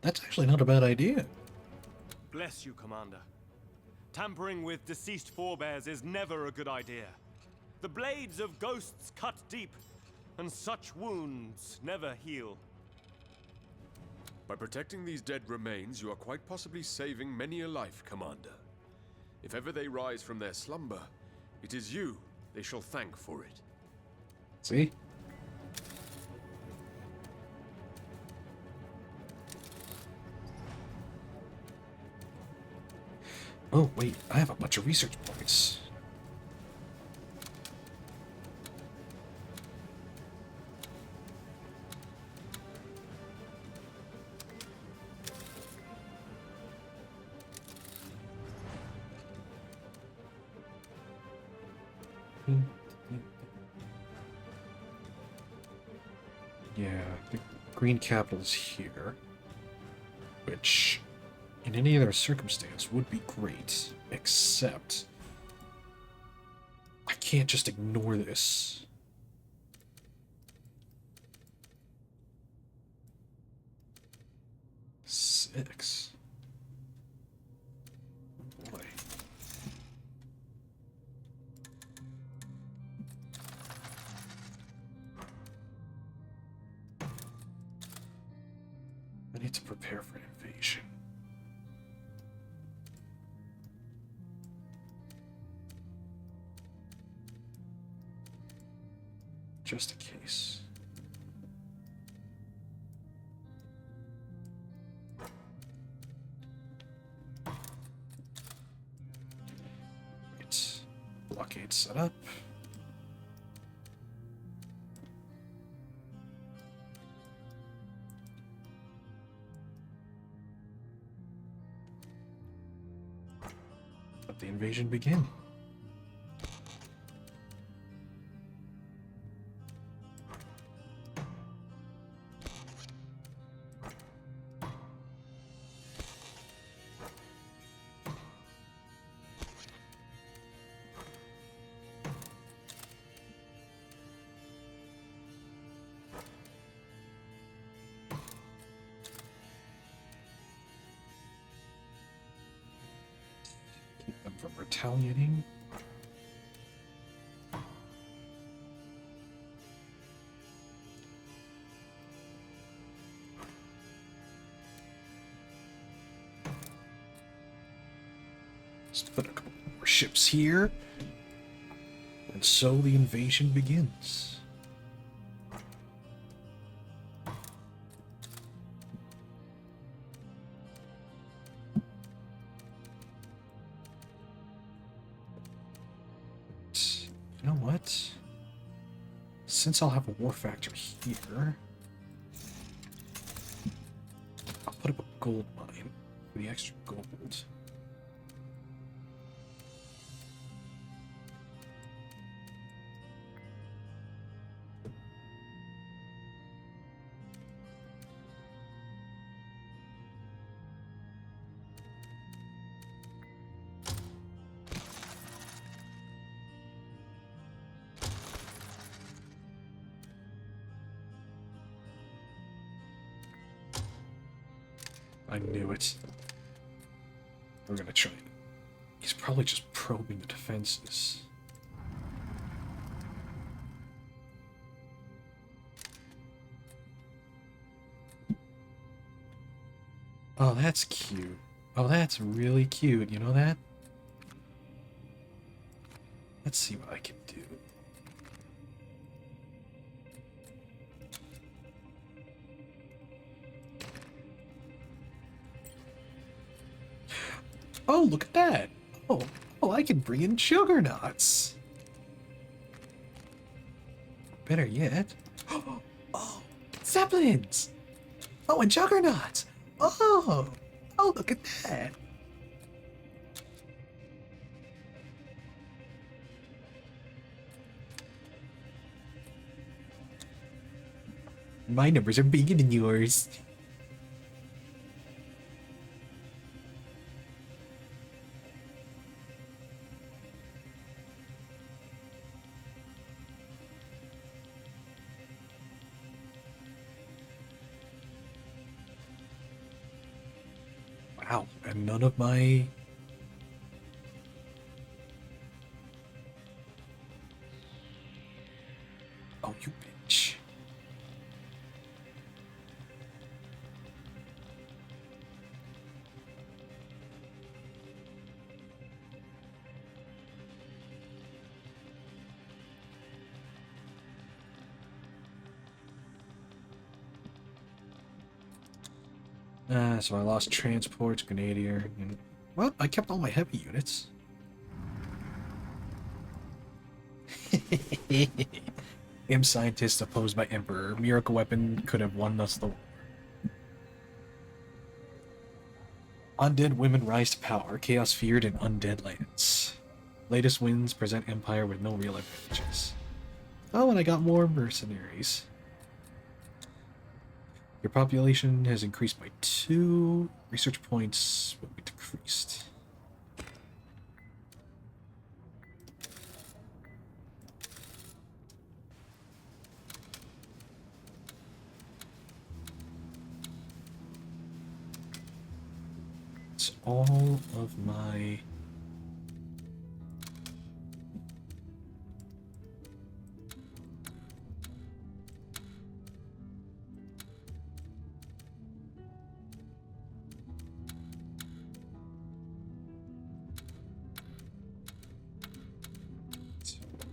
That's actually not a bad idea. Bless you, Commander. Tampering with deceased forebears is never a good idea. The blades of ghosts cut deep, and such wounds never heal. By protecting these dead remains, you are quite possibly saving many a life, Commander. If ever they rise from their slumber, it is you they shall thank for it. See? Oh, wait, I have a bunch of research points. Yeah, the green capital's here, which in any other circumstance would be great, except I can't just ignore this. Six. Boy. I need to prepare for an invasion. Just in case. Right. Blockade set up. Let the invasion begin. Keep them from retaliating. Let's put a couple more ships here. And so the invasion begins. You know what? Since I'll have a war factor here, I'll put up a gold mine for the extra gold. I knew it. We're gonna try it. He's probably just probing the defenses. Oh, that's cute. Oh, that's really cute. You know that? Let's see what I can do. Oh, look at that. Oh, I can bring in juggernauts. Better yet. Oh, zeppelins. Oh, and juggernauts. Oh, look at that. My numbers are bigger than yours. Wow, and none of my... Oh, you bitch. So I lost transports, grenadier, and... Well, I kept all my heavy units. M scientist opposed by Emperor. Miracle weapon could have won us the war. Undead women rise to power. Chaos feared in undead lands. Latest wins present Empire with no real advantages. Oh, and I got more mercenaries. Your population has increased by 2. Research points will be decreased. It's all of my...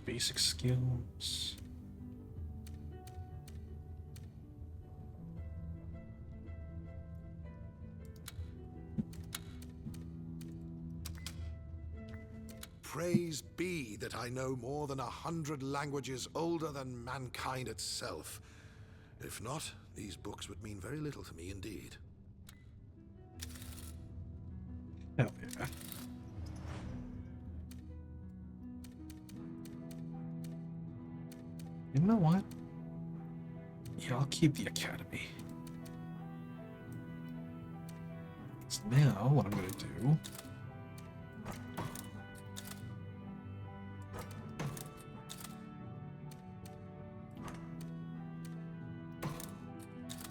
basic skills. Praise be that I know more than 100 languages older than mankind itself. If not, these books would mean very little to me indeed. Hell yeah. You know what? Yeah, I'll keep the academy. So now, what I'm gonna do...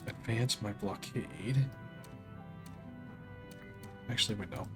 advance my blockade. Actually, wait, no.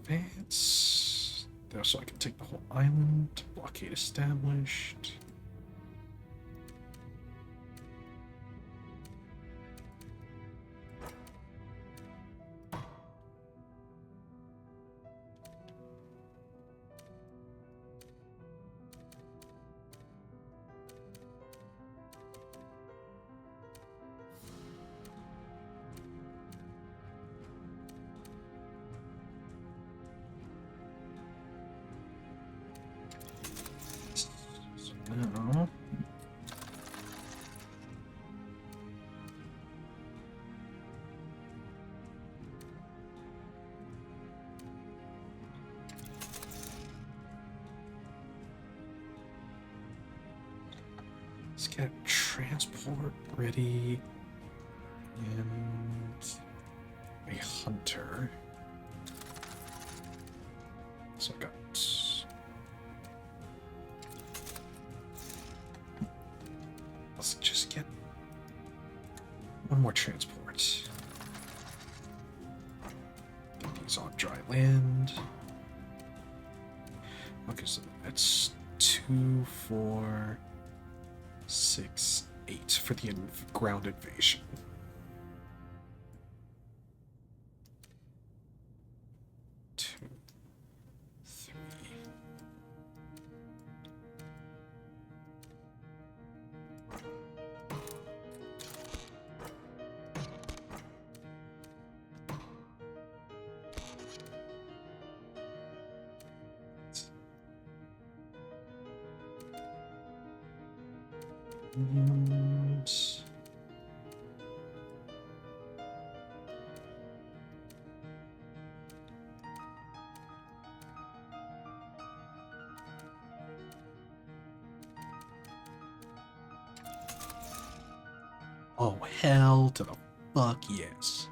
Advance. There, so I can take the whole island. Blockade established. No. Let's get transport ready and a hunter. So I got let's just get one more transport. Get these on dry land. Okay, so that's 2, 4, 6, 8 for the ground invasion. Oh, hell to the fuck yes.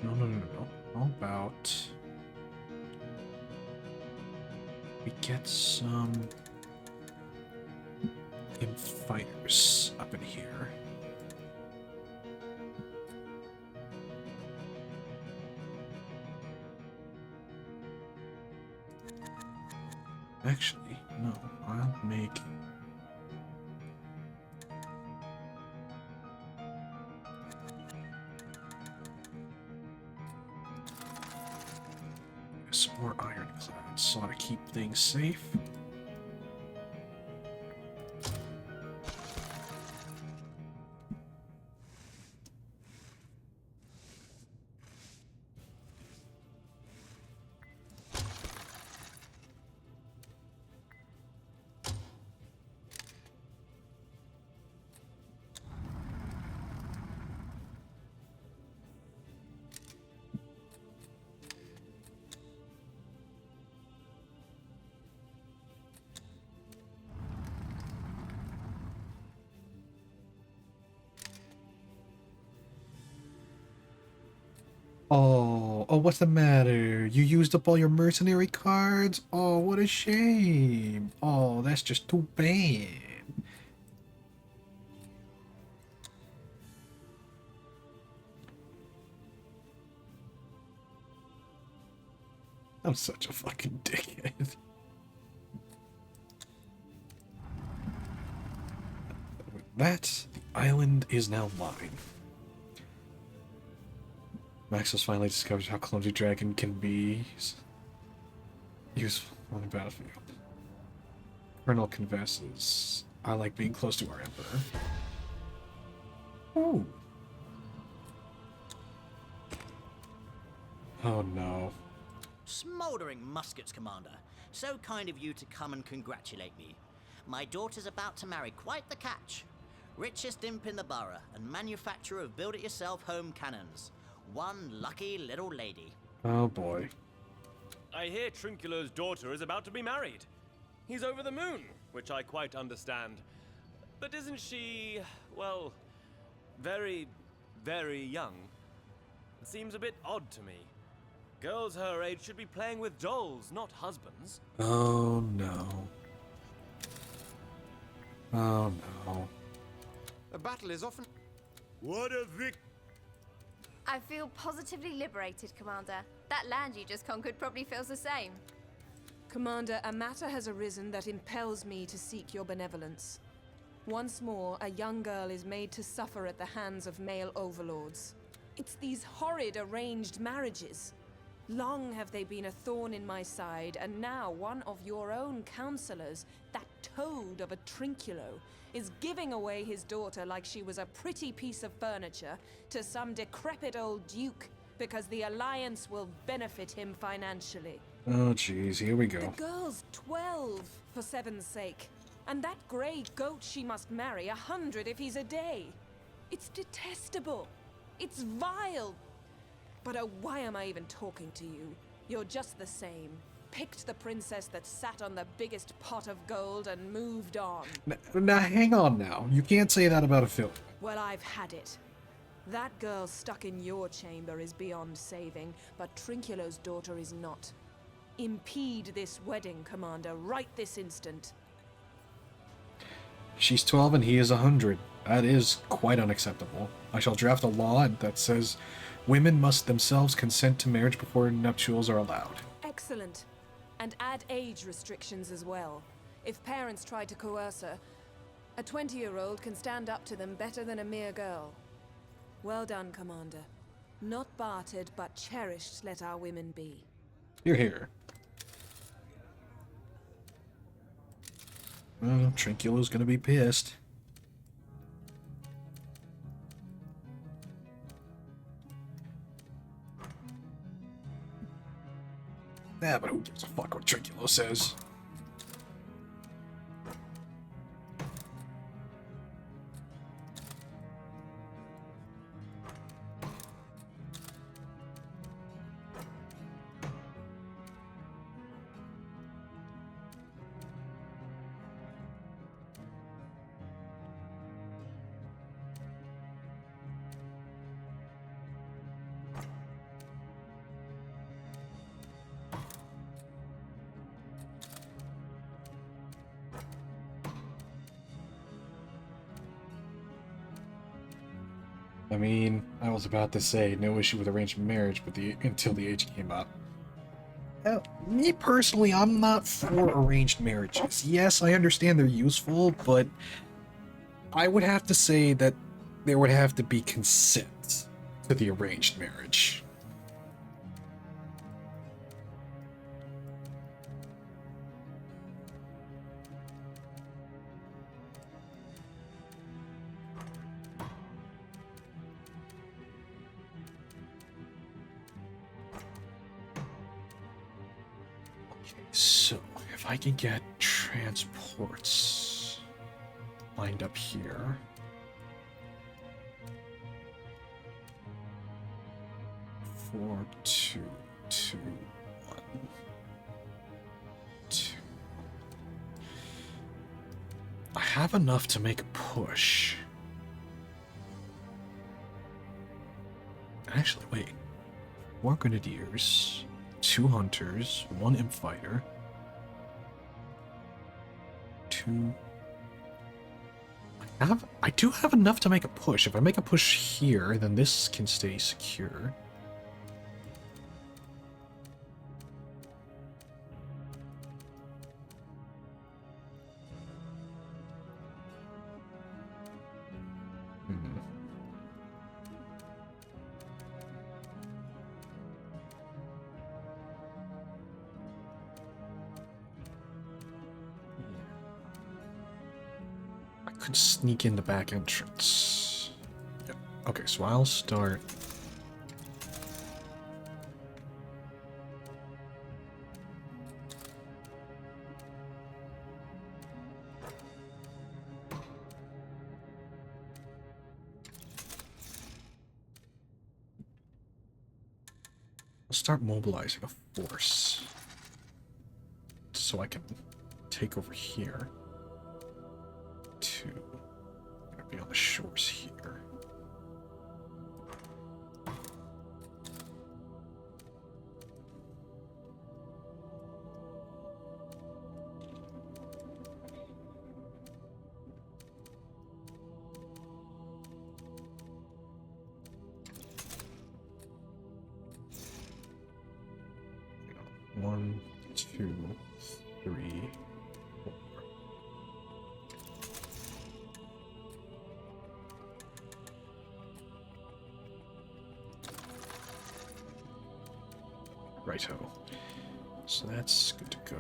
No. How about we get some imp fighters up in here? Actually, No, I'll make... some more ironclads, so to keep things safe. Oh, what's the matter? You used up all your mercenary cards? Oh, what a shame. Oh, that's just too bad. I'm such a fucking dickhead. With that, the island is now mine. Max has finally discovered how clumsy Dragon can be useful on the battlefield. Colonel confesses, I like being close to our Emperor. Ooh. Oh no. Smouldering muskets, Commander. So kind of you to come and congratulate me. My daughter's about to marry quite the catch. Richest imp in the borough and manufacturer of build-it-yourself home cannons. One lucky little lady. Oh boy. I hear Trinculo's daughter is about to be married. He's over the moon, which I quite understand. But isn't she, well, very, very young? It seems a bit odd to me. Girls her age should be playing with dolls, not husbands. Oh no. Oh no. A battle is often... What a I feel positively liberated, Commander. That land you just conquered probably feels the same. Commander, a matter has arisen that impels me to seek your benevolence. Once more, a young girl is made to suffer at the hands of male overlords. It's these horrid arranged marriages. Long have they been a thorn in my side, and now one of your own counselors, that toad of a Trinculo, is giving away his daughter like she was a pretty piece of furniture to some decrepit old duke because the alliance will benefit him financially. Oh jeez, here we go. The girl's 12, for 7's sake. And that grey goat she must marry 100 if he's a day. It's detestable. It's vile. But oh, why am I even talking to you? You're just the same. Picked the princess that sat on the biggest pot of gold and moved on. Now, hang on now. You can't say that about a film. Well, I've had it. That girl stuck in your chamber is beyond saving, but Trinculo's daughter is not. Impede this wedding, Commander, right this instant. She's 12 and he is 100. That is quite unacceptable. I shall draft a law that says women must themselves consent to marriage before nuptials are allowed. Excellent. And add age restrictions as well. If parents try to coerce her, a 20-year-old can stand up to them better than a mere girl. Well done, Commander. Not bartered, but cherished let our women be. You're here. Well, Trinculo's gonna be pissed. Yeah, but who gives a fuck what Trinculo says? I mean, I was about to say no issue with arranged marriage, but until the age came up. Me personally, I'm not for arranged marriages. Yes, I understand they're useful, but I would have to say that there would have to be consent to the arranged marriage. So, if I can get transports lined up here. 4, 2, 2, 1, 2. I have enough to make a push. Actually, wait. 4 grenadiers, 2 hunters, 1 imp fighter, 2. I do have enough to make a push. If I make a push here, then this can stay secure. Could sneak in the back entrance. Yep. Okay, so I'll start. I'll start mobilizing a force so I can take over here. Gonna be on the shores here. One, 2, 3, 4. Righto. So that's good to go.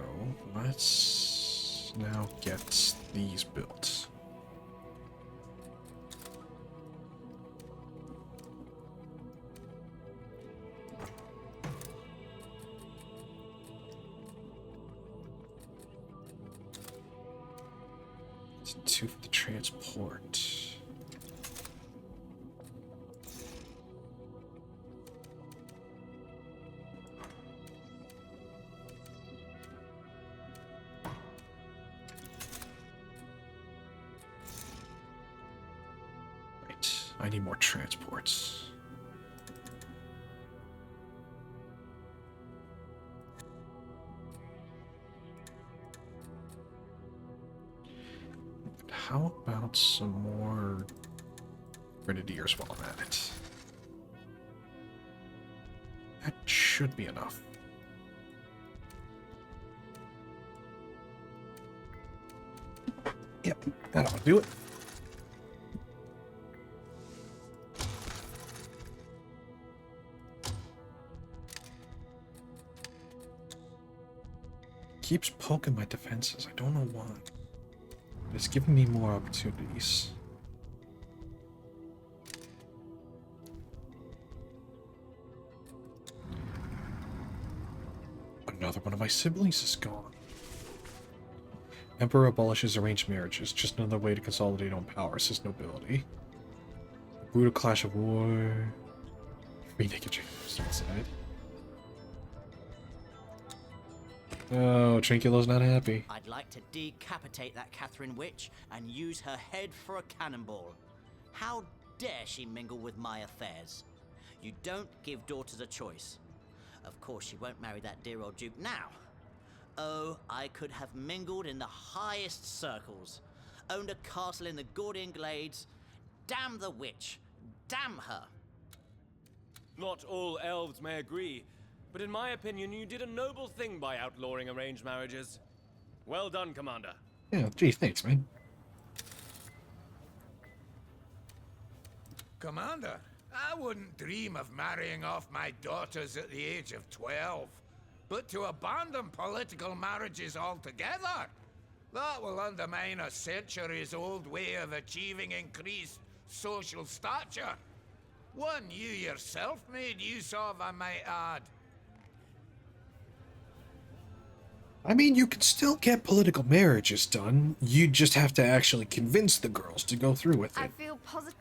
Let's now get these built. It's 2 for the transport. I need more transports. How about some more grenadiers while I'm at it? That should be enough. Yep, that ought to do it. Keeps poking my defenses. I don't know why. It's giving me more opportunities. Another one of my siblings is gone. Emperor abolishes arranged marriages. Just another way to consolidate on power, says nobility. Brutal clash of war. Three naked chickens outside. Oh, Trinculo's not happy. I'd like to decapitate that Catherine witch and use her head for a cannonball. How dare she mingle with my affairs? You don't give daughters a choice. Of course, she won't marry that dear old Duke now. Oh, I could have mingled in the highest circles. Owned a castle in the Gordian Glades. Damn the witch. Damn her. Not all elves may agree. but in my opinion, you did a noble thing by outlawing arranged marriages. Well done, Commander. Yeah, gee, thanks, man. Commander, I wouldn't dream of marrying off my daughters at the age of 12. But to abandon political marriages altogether, that will undermine a centuries-old way of achieving increased social stature. One you yourself made use of, I might add. I mean, you can still get political marriages done. You just have to actually convince the girls to go through with I it. feel positive.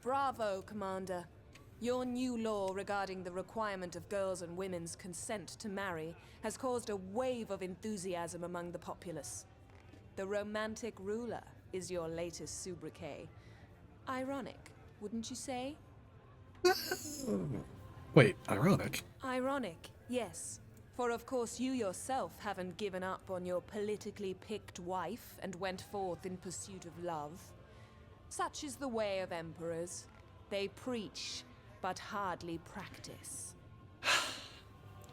Bravo, Commander. Your new law regarding the requirement of girls' and women's consent to marry has caused a wave of enthusiasm among the populace. The romantic ruler is your latest sobriquet. Ironic, wouldn't you say? Wait, ironic? Ironic, yes. For of course you yourself haven't given up on your politically picked wife and went forth in pursuit of love. Such is the way of emperors. They preach, but hardly practice.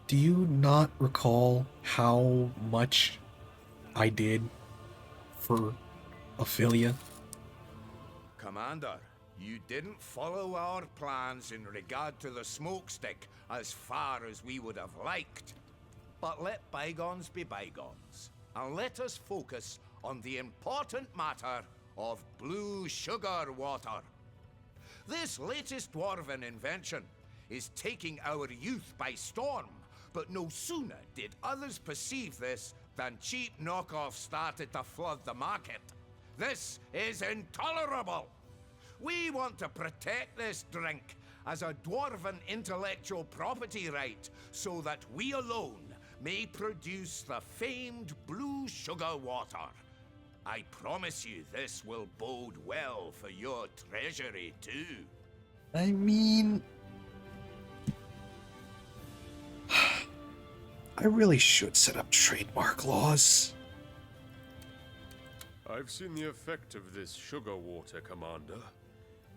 Do you not recall how much I did for Ophelia? Commander, you didn't follow our plans in regard to the smokestick as far as we would have liked. But let bygones be bygones, and let us focus on the important matter of blue sugar water. This latest dwarven invention is taking our youth by storm, but no sooner did others perceive this than cheap knockoffs started to flood the market. This is intolerable! We want to protect this drink as a dwarven intellectual property right so that we alone may produce the famed blue sugar water. I promise you this will bode well for your treasury too. I mean... I really should set up trademark laws. I've seen the effect of this sugar water, Commander.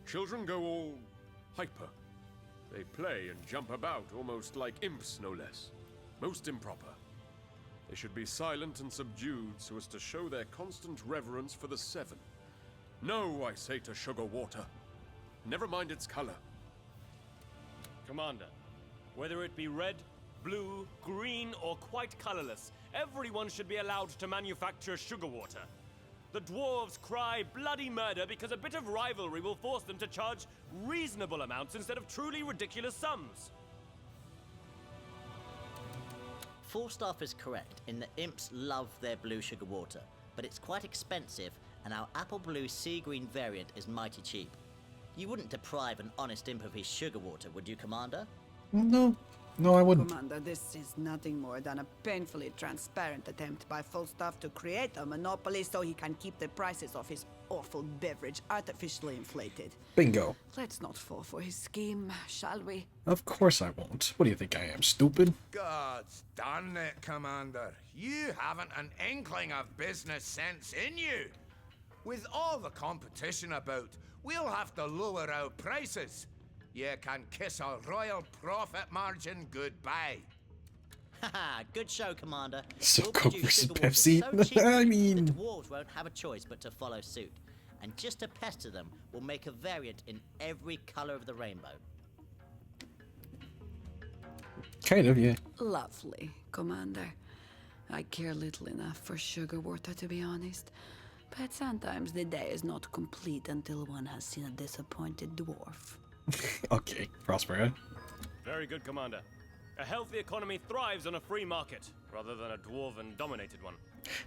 Children go all hyper. They play and jump about almost like imps, no less. Most improper. They should be silent and subdued so as to show their constant reverence for the Seven. No, I say to sugar water. Never mind its color. Commander, whether it be red, blue, green, or quite colorless, everyone should be allowed to manufacture sugar water. The dwarves cry bloody murder because a bit of rivalry will force them to charge reasonable amounts instead of truly ridiculous sums. Falstaff is correct in that imps love their blue sugar water, but it's quite expensive, and our apple blue sea green variant is mighty cheap. You wouldn't deprive an honest imp of his sugar water, would you, Commander? No. No, I wouldn't. Commander, this is nothing more than a painfully transparent attempt by Falstaff to create a monopoly so he can keep the prices of his awful beverage artificially inflated. Bingo. Let's not fall for his scheme, shall we? Of course I won't. What do you think I am, stupid? God's darn it, Commander. You haven't an inkling of business sense in you. With all the competition about, we'll have to lower our prices. You can kiss a royal profit margin goodbye. Haha, good show, Commander. So We'll Coke produce versus sugar water Pepsi? so cheap I mean... the dwarves won't have a choice but to follow suit. And just to pester them, we'll make a variant in every color of the rainbow. Kind of, yeah. Lovely, Commander. I care little enough for sugar water, to be honest. But sometimes the day is not complete until one has seen a disappointed dwarf. Okay, Prospera. Very good, Commander. A healthy economy thrives on a free market, rather than a dwarven-dominated one.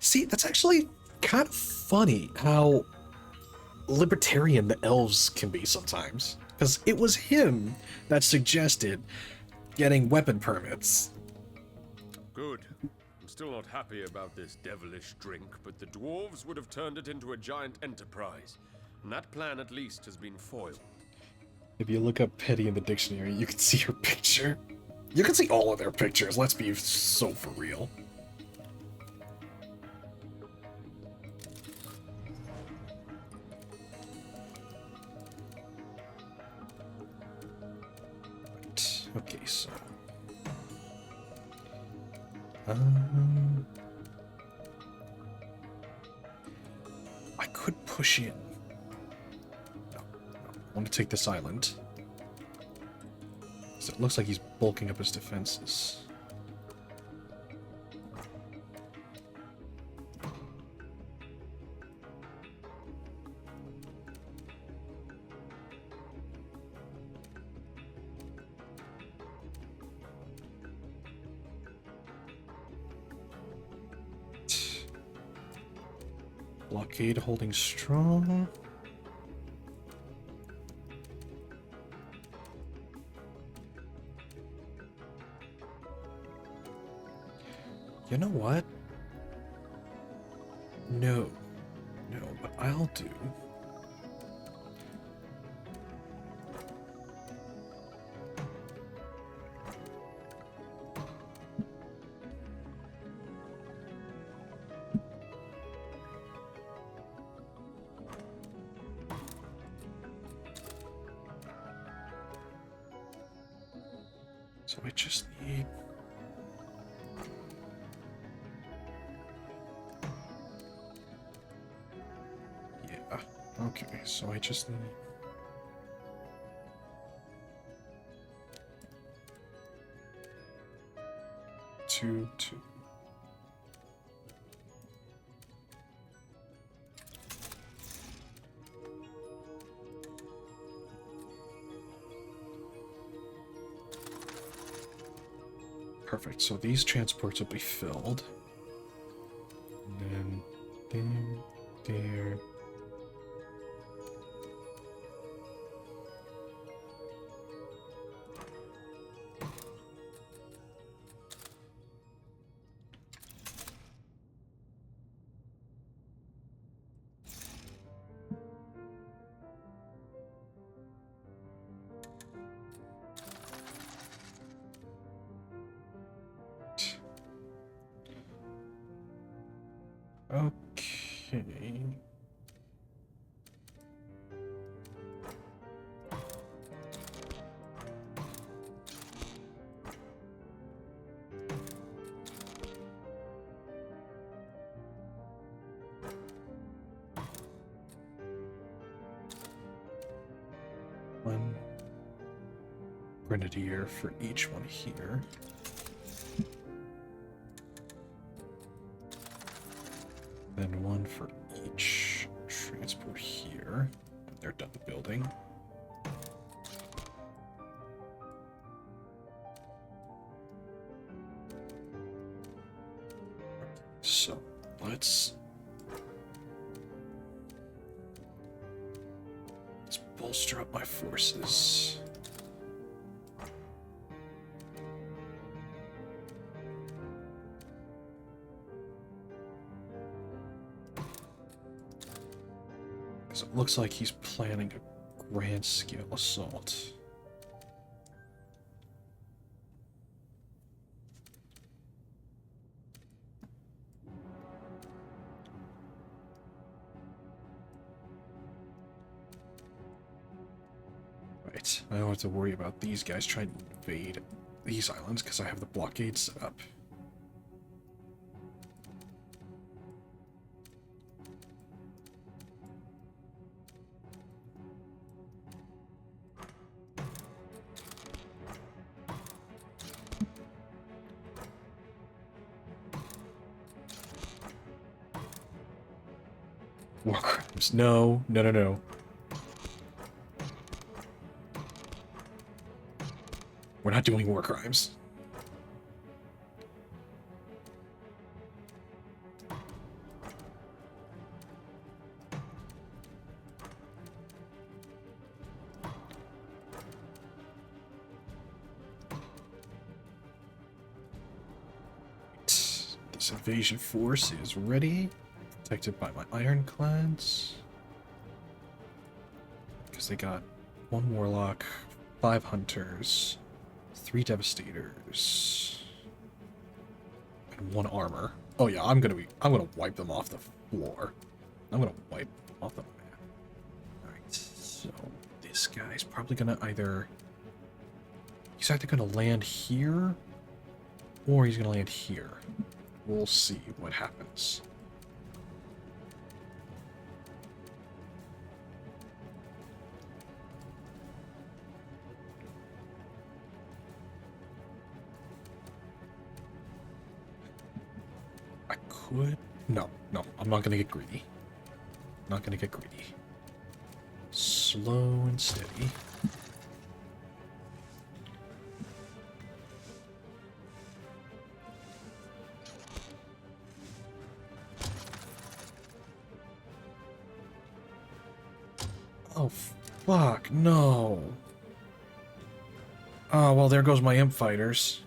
See, that's actually kind of funny how libertarian the elves can be sometimes. Because it was him that suggested getting weapon permits. Good. I'm still not happy about this devilish drink, but the dwarves would have turned it into a giant enterprise. And that plan at least has been foiled. If you look up Petty in the dictionary, you can see her picture. You can see all of their pictures, let's be so for real. Okay, so I could push in. No, I want to take this island. So it looks like he's bulking up his defenses. Blockade holding strong. You know what? No. No, what I'll do... So I just need... Yeah, okay, so I just need... Two. Perfect, so these transports will be filled. And then there. Okay. One grenadier for each one here. Then one for each transport here. And they're done building. So let's bolster up my forces. It looks like he's planning a grand scale assault. Right, I don't have to worry about these guys trying to invade these islands because I have the blockade set up. War crimes. No. We're not doing war crimes. This invasion force is ready. Protected by my ironclads. Because they got 1 warlock, 5 hunters, 3 devastators, and 1 armor. Oh yeah, I'm gonna wipe them off the floor. I'm gonna wipe them off the map. Alright, so this guy's probably gonna he's either gonna land here or he's gonna land here. We'll see what happens. I could... No, I'm not gonna get greedy. Not gonna get greedy. Slow and steady. Oh, fuck, no. Oh, well, there goes my imp fighters.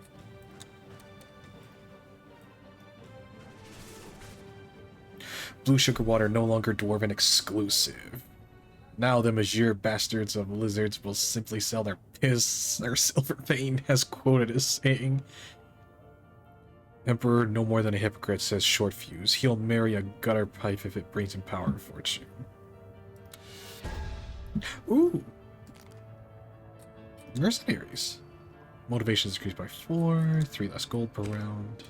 Blue sugar water no longer dwarven exclusive. Now the Major bastards of lizards will simply sell their piss, or Silvervein has quoted as saying. Emperor, no more than a hypocrite, says short fuse. He'll marry a gutter pipe if it brings him power and fortune. Ooh. Mercenaries. Motivation is increased by 4, 3 less gold per round.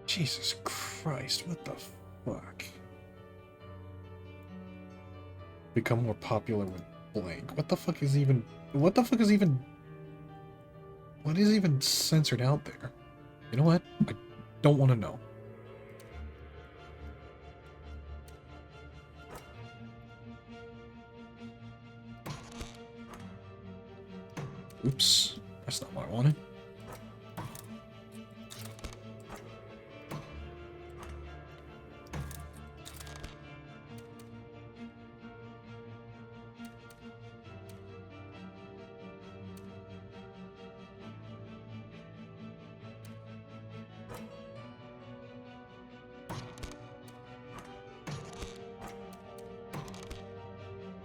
Jesus Christ, what the fuck? Become more popular with blank. What the fuck is even... What the fuck is even... What is even censored out there? You know what? I don't want to know. Oops. That's not what I wanted.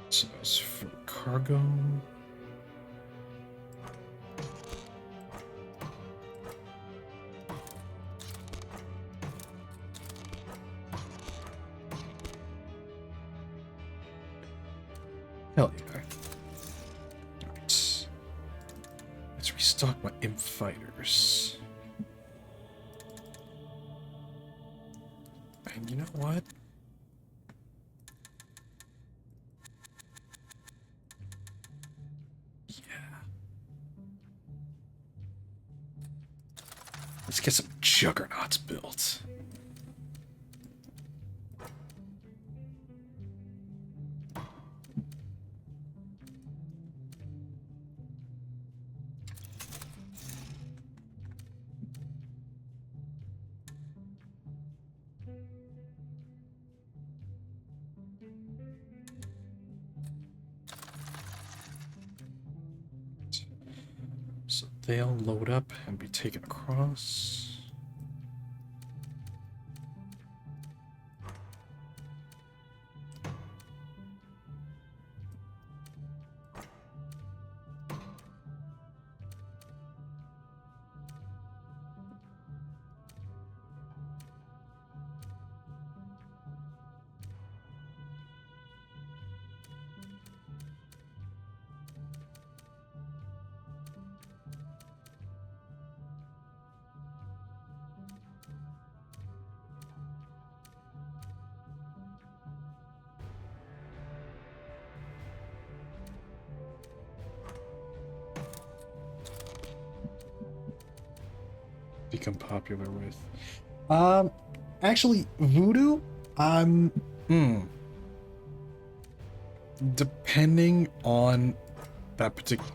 So that's for cargo. Hell yeah. Right. Let's restock my imp fighters. And you know what? Yeah. Let's get some juggernauts built. So they'll load up and be taken across. Become popular with. Actually, voodoo, depending on that particular.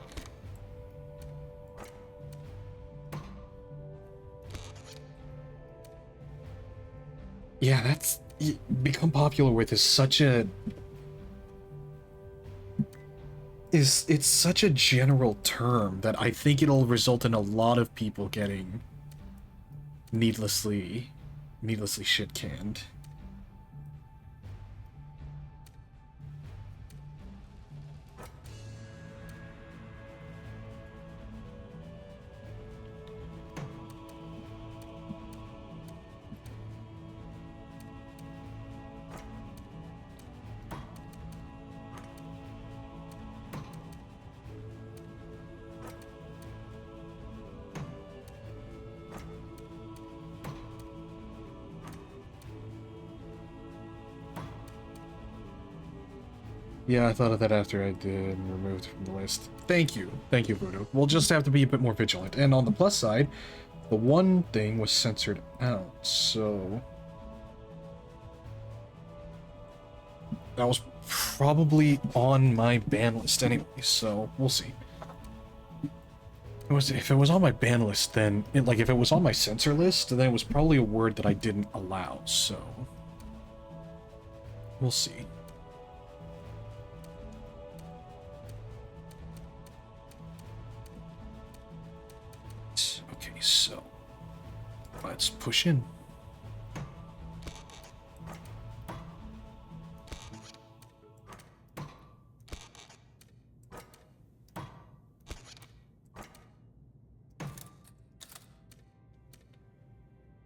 Yeah, that's become popular with is such a. It's such a general term that I think it'll result in a lot of people getting needlessly shit canned. Yeah, I thought of that after I did and removed it from the list. Thank you. Thank you, Voodoo. We'll just have to be a bit more vigilant. And on the plus side, the one thing was censored out, so... that was probably on my ban list anyway, so we'll see. If it was on my ban list, then... if it was on my censor list, then it was probably a word that I didn't allow, so... we'll see. Okay, so... let's push in.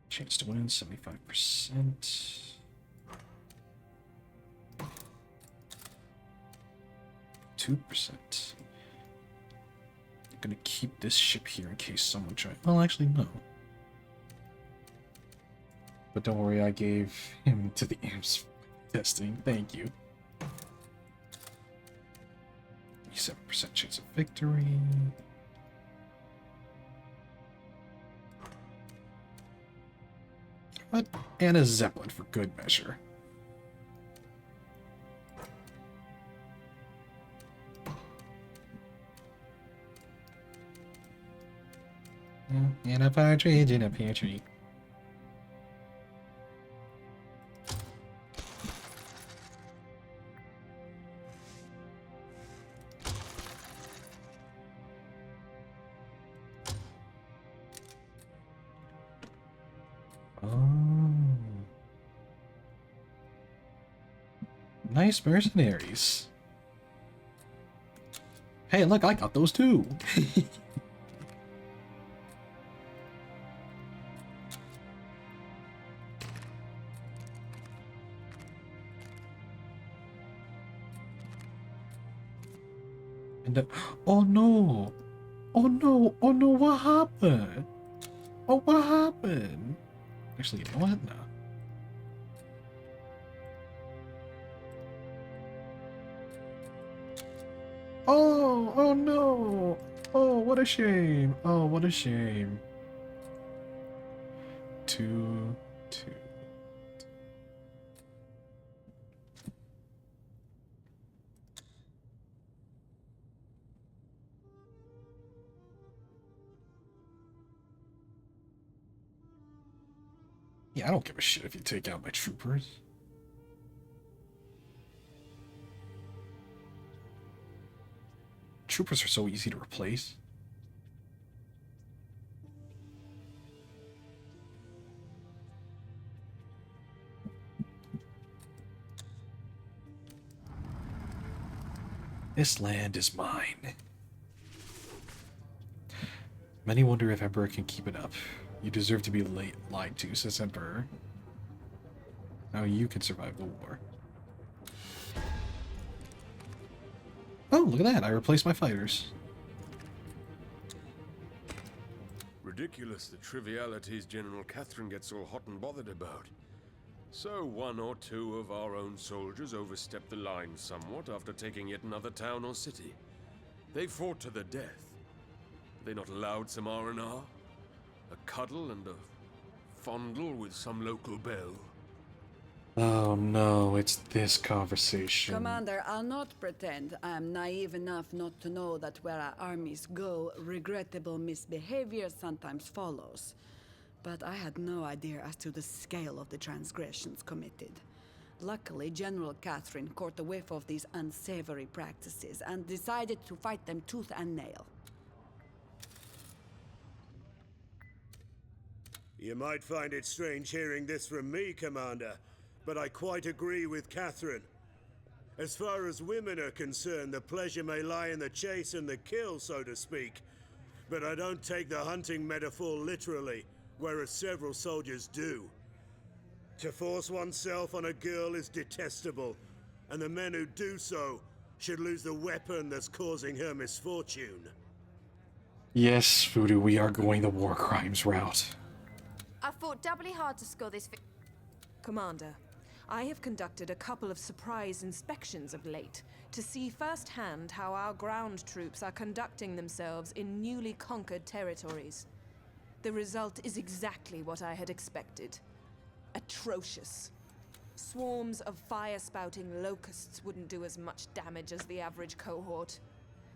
Chance to win, 75%. %. I'm gonna keep this ship here in case someone tries. Well, actually, no. But don't worry, I gave him to the imps testing. Thank you. 7% chance of victory. What? And a Zeppelin for good measure. And a partridge in a pear tree. Nice mercenaries. Hey, look, I got those too. And oh no. Oh no. Oh no, what happened? Oh, what happened? Actually, you know what? No. Oh, oh no! Oh, what a shame! Oh, what a shame. 2, 2. Yeah, I don't give a shit if you take out my troopers. Troopers are so easy to replace. This land is mine. Many wonder if Emperor can keep it up. You deserve to be lied to, says Emperor. Now you can survive the war. Oh, look at that. I replaced my fighters. Ridiculous the trivialities General Catherine gets all hot and bothered about. So one or two of our own soldiers overstepped the line somewhat after taking yet another town or city. They fought to the death. Are they not allowed some R&R? A cuddle and a fondle with some local belle? Oh no, it's this conversation. Commander, I'll not pretend I am naive enough not to know that where our armies go, regrettable misbehavior sometimes follows. But I had no idea as to the scale of the transgressions committed. Luckily, General Catherine caught a whiff of these unsavory practices and decided to fight them tooth and nail. You might find it strange hearing this from me, Commander, but I quite agree with Catherine. As far as women are concerned, the pleasure may lie in the chase and the kill, so to speak. But I don't take the hunting metaphor literally, whereas several soldiers do. To force oneself on a girl is detestable, and the men who do so should lose the weapon that's causing her misfortune. Yes, Voodoo, we are going the war crimes route. I fought doubly hard to score this Commander, I have conducted a couple of surprise inspections of late to see firsthand how our ground troops are conducting themselves in newly conquered territories. The result is exactly what I had expected. Atrocious. Swarms of fire-spouting locusts wouldn't do as much damage as the average cohort.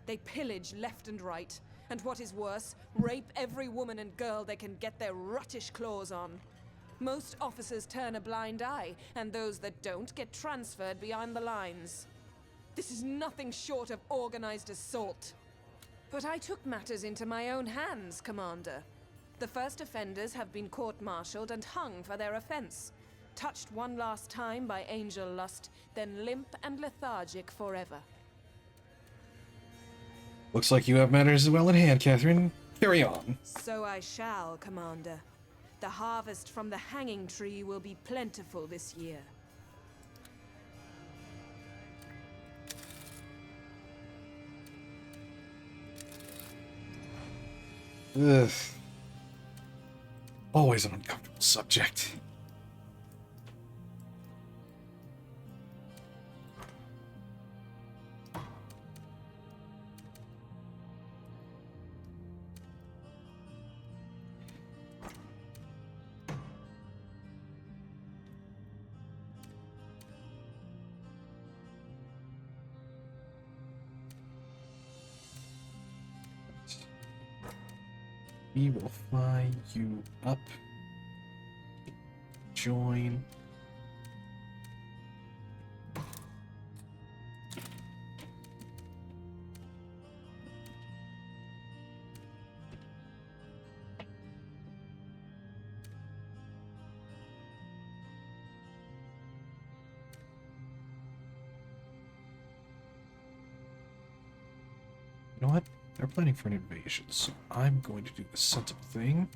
They pillage left and right, and what is worse, rape every woman and girl they can get their ruttish claws on. Most officers turn a blind eye, and those that don't get transferred behind the lines. This is nothing short of organized assault. But I took matters into my own hands, Commander. The first offenders have been court-martialed and hung for their offense. Touched one last time by angel lust, then limp and lethargic forever. Looks like you have matters well in hand, Catherine. Carry on. So I shall, Commander. The harvest from the hanging tree will be plentiful this year. Ugh. Always an uncomfortable subject. We will fly you up. Join. You know what? They're planning for an invasion, so I'm going to do the sensible thing.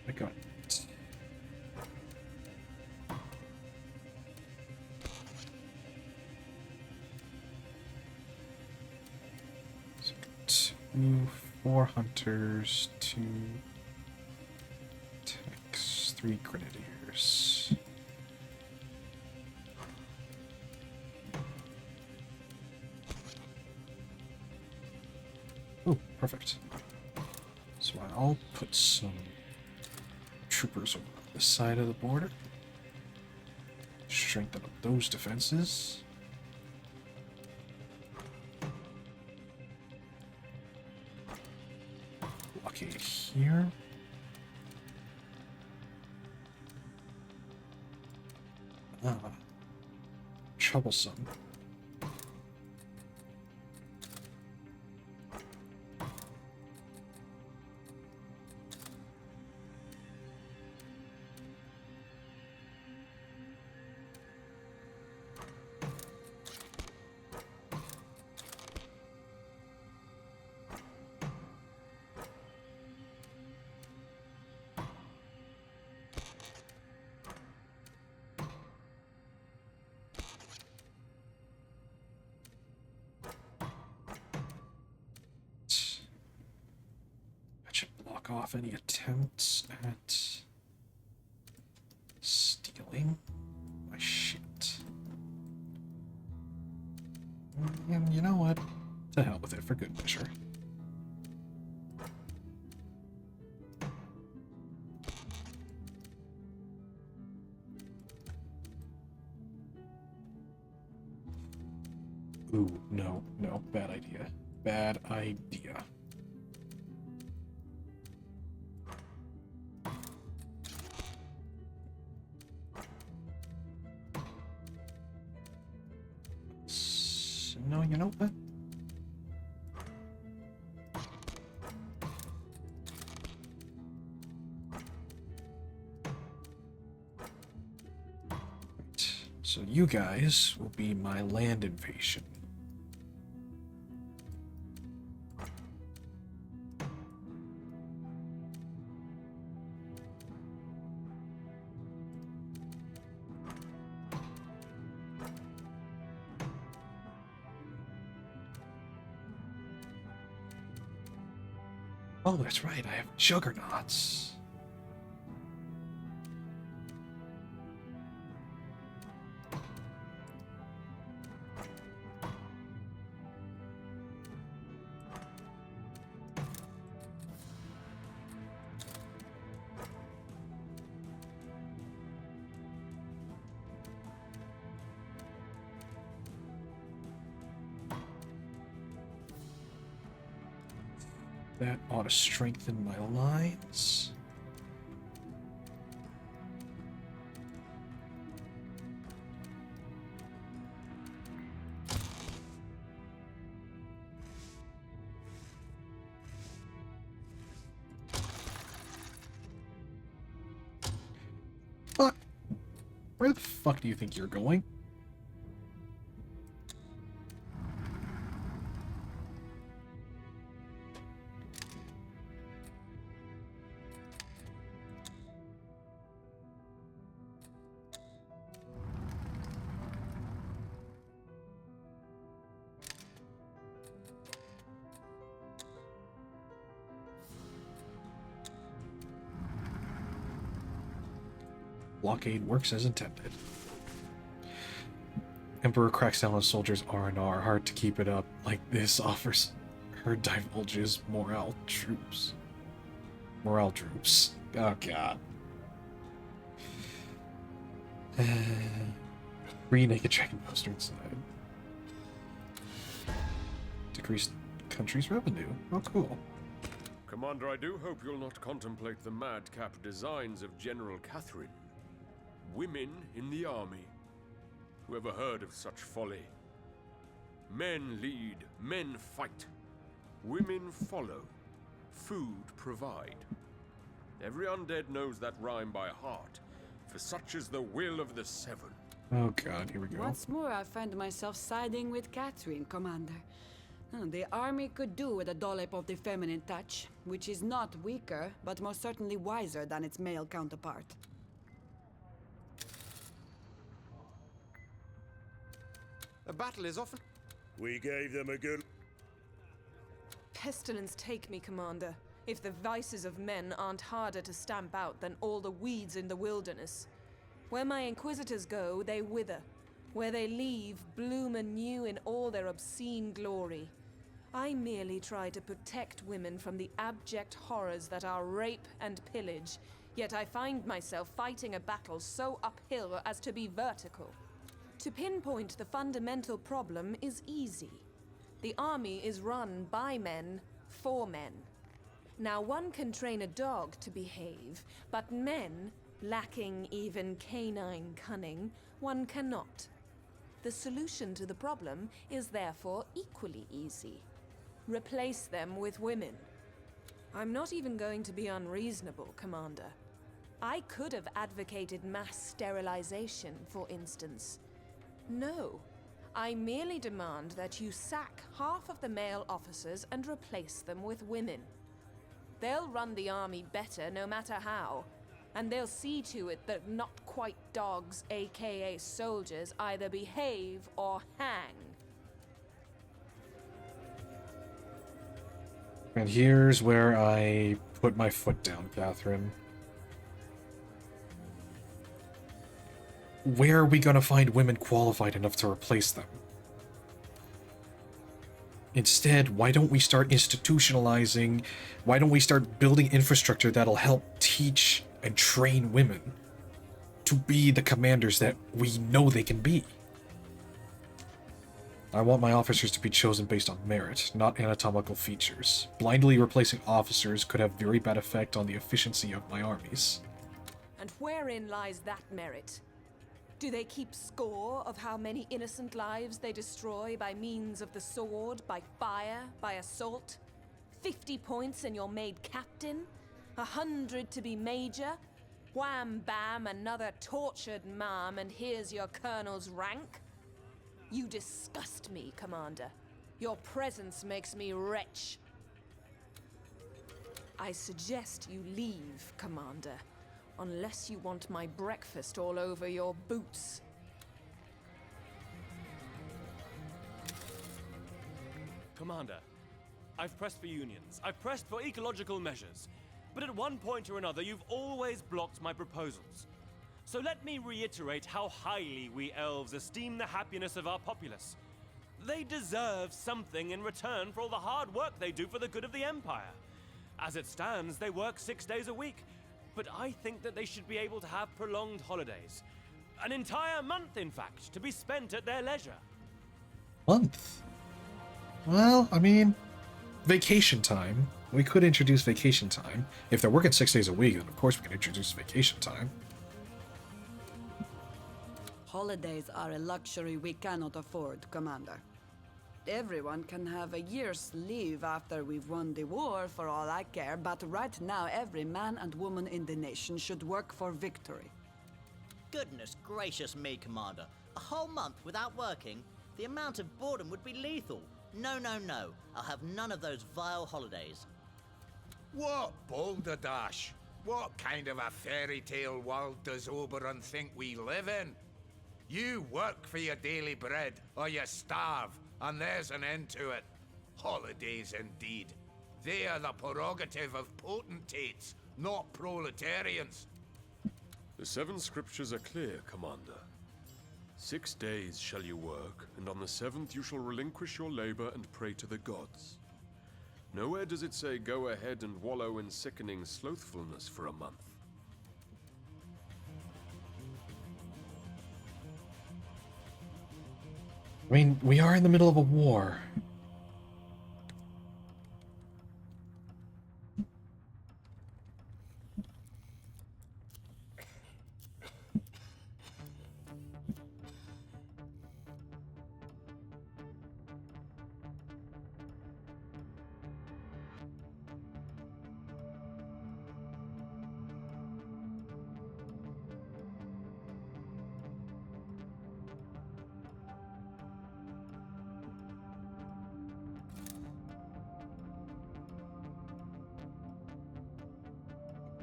I got it. So 4 hunters, 2 techs, 3 grenadiers. Oh, perfect. So I'll put some troopers over on this side of the border. Strengthen up those defenses. Blockade here. Troublesome. Off any attempts at stealing my shit. And you know what? To hell with it, for good measure. Ooh, no, bad idea. Bad idea. No, you know what? Right. So you guys will be my land invasion. Oh, that's right, I have juggernauts. That ought to strengthen my lines. Fuck. Where the fuck do you think you're going? Blockade works as intended. Emperor cracks down on soldiers R&R. Hard to keep it up like this. Offers her divulges morale troops. Morale troops. Oh god. Free naked dragon poster inside. Decreased country's revenue. Oh cool. Commander, I do hope you'll not contemplate the madcap designs of General Catherine. Women in the army. Who ever heard of such folly? Men lead, men fight. Women follow. Food provide. Every undead knows that rhyme by heart, for such is the will of the Seven. Oh god, here we go. What's more, I find myself siding with Catherine, Commander. The army could do with a dollop of the feminine touch, which is not weaker, but most certainly wiser than its male counterpart. A battle is often... We gave them a good... Pestilence take me, Commander, if the vices of men aren't harder to stamp out than all the weeds in the wilderness. Where my inquisitors go, they wither. Where they leave, bloom anew in all their obscene glory. I merely try to protect women from the abject horrors that are rape and pillage, yet I find myself fighting a battle so uphill as to be vertical. To pinpoint the fundamental problem is easy. The army is run by men, for men. Now one can train a dog to behave, but men, lacking even canine cunning, one cannot. The solution to the problem is therefore equally easy. Replace them with women. I'm not even going to be unreasonable, Commander. I could have advocated mass sterilization, for instance. No. I merely demand that you sack half of the male officers and replace them with women. They'll run the army better no matter how, and they'll see to it that not quite dogs, aka soldiers, either behave or hang. And here's where I put my foot down, Catherine. Where are we going to find women qualified enough to replace them? Instead, why don't we start institutionalizing, why don't we start building infrastructure that'll help teach and train women to be the commanders that we know they can be? I want my officers to be chosen based on merit, not anatomical features. Blindly replacing officers could have very bad effect on the efficiency of my armies. And wherein lies that merit? Do they keep score of how many innocent lives they destroy by means of the sword, by fire, by assault? 50 points and you're made captain? 100 to be major? Wham bam, another tortured mom, and here's your colonel's rank? You disgust me, Commander. Your presence makes me wretch. I suggest you leave, Commander, unless you want my breakfast all over your boots. Commander, I've pressed for unions, I've pressed for ecological measures, but at one point or another you've always blocked my proposals. So let me reiterate how highly we elves esteem the happiness of our populace. They deserve something in return for all the hard work they do for the good of the Empire. As it stands, they work 6 days a week, but I think that they should be able to have prolonged holidays. An entire month, in fact, to be spent at their leisure. Month? Well, I mean, vacation time. We could introduce vacation time. If they're working 6 days a week, then of course we can introduce vacation time. Holidays are a luxury we cannot afford, Commander. Everyone can have a year's leave after we've won the war, for all I care, but right now every man and woman in the nation should work for victory. Goodness gracious me, Commander. A whole month without working? The amount of boredom would be lethal. No, no, no. I'll have none of those vile holidays. What balderdash? What kind of a fairy tale world does Oberon think we live in? You work for your daily bread, or you starve, and there's an end to it. Holidays indeed. They are the prerogative of potentates, not proletarians. The 7 scriptures are clear, Commander. 6 days shall you work, and on the 7th you shall relinquish your labor and pray to the gods. Nowhere does it say go ahead and wallow in sickening slothfulness for a month. I mean, we are in the middle of a war.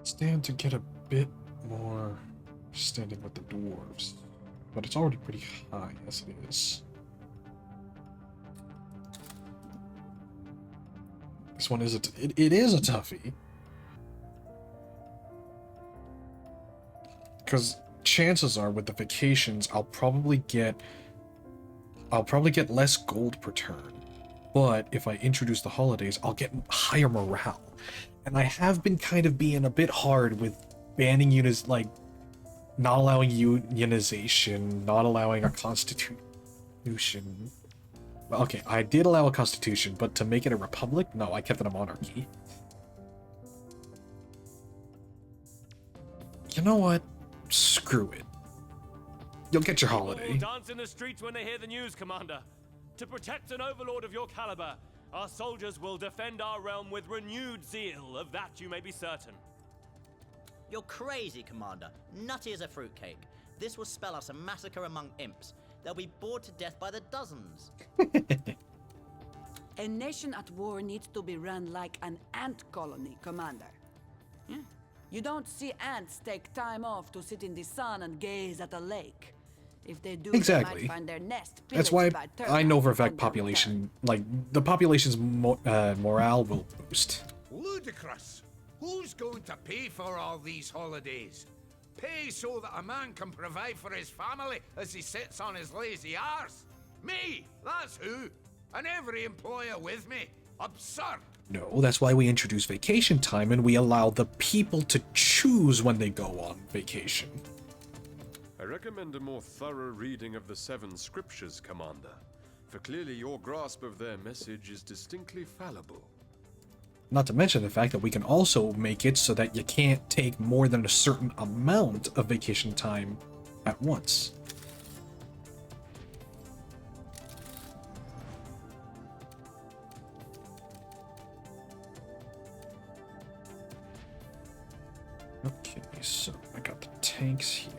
Stand to get a bit more standing with the dwarves, but it's already pretty high as it is. This one is it is a toughie, because chances are with the vacations I'll probably get less gold per turn, but if I introduce the holidays I'll get higher morale. And I have been kind of being a bit hard with banning units, like not allowing unionization, not allowing a constitution. Well, okay, I did allow a constitution, but to make it a republic, no, I kept it a monarchy. You know what? Screw it. You'll get your holiday. People will dance in the streets when they hear the news, Commander. To protect an overlord of your caliber, our soldiers will defend our realm with renewed zeal, of that you may be certain. You're crazy, Commander. Nutty as a fruitcake. This will spell us a massacre among imps. They'll be bored to death by the dozens. A nation at war needs to be run like an ant colony, Commander. Yeah. You don't see ants take time off to sit in the sun and gaze at a lake. If they do, exactly. They might find their nest. That's why I know for a fact population, like, the population's morale will boost. Ludicrous! Who's going to pay for all these holidays? Pay so that a man can provide for his family as he sits on his lazy arse? Me! That's who! And every employer with me. Absurd! No, that's why we introduce vacation time and we allow the people to choose when they go on vacation. I recommend a more thorough reading of the 7 scriptures, Commander, for clearly your grasp of their message is distinctly fallible. Not to mention the fact that we can also make it so that you can't take more than a certain amount of vacation time at once. so I got the tanks here.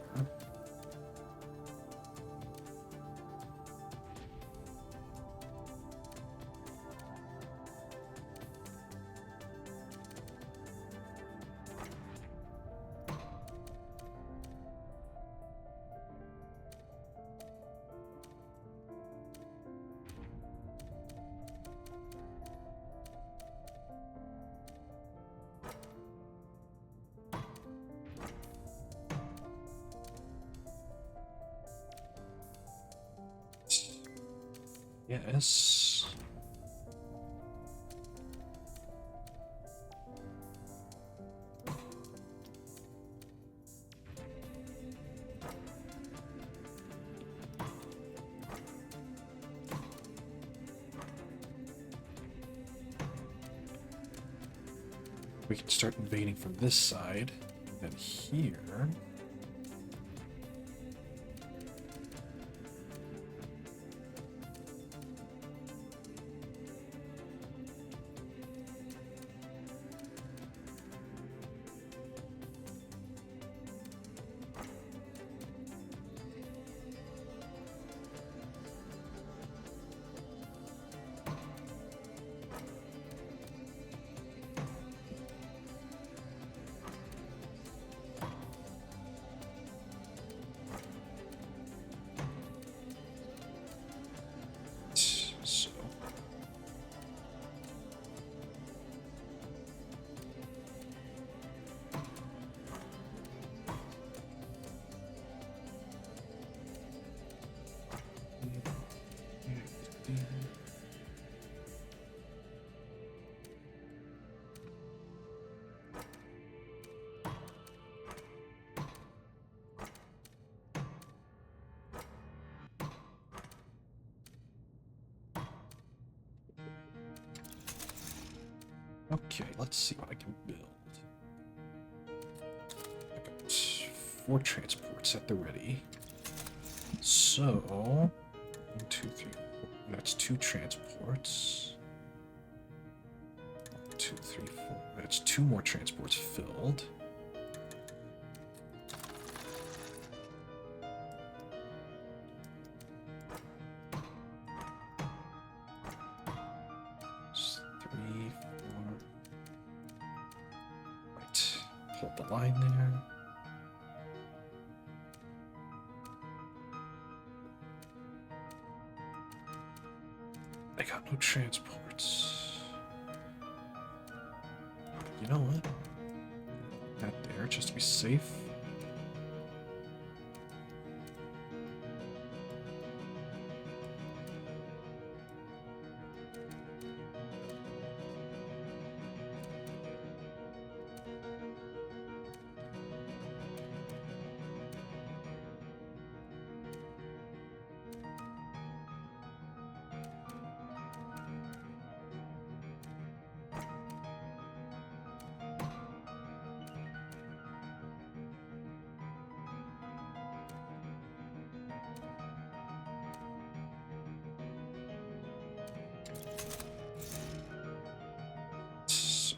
Yes. We can start invading from this side, and then here. Okay, let's see what I can build. I got 4 transports at the ready. So, 1, 2, 3, 4. That's 2 transports. 1, 2, 3, 4. That's 2 more transports filled. Hold the line there. I got no transports. You know what? That there, just to be safe.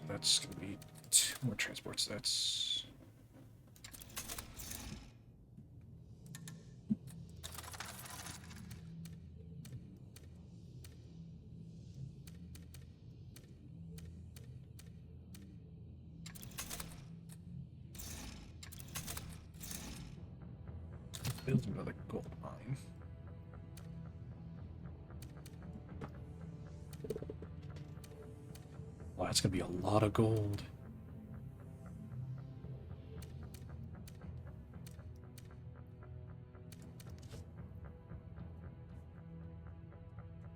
That's gonna be 2 more transports. That's build another gold mine. Wow, that's gonna be a lot of gold.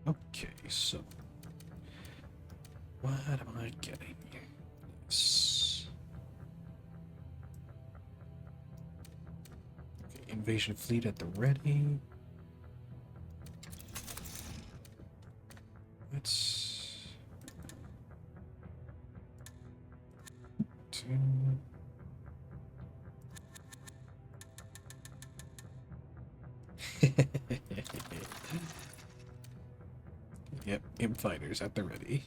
Okay, so what am I getting? Yes. Okay, invasion fleet at the ready. Let's do. Yep, imp fighters at the ready.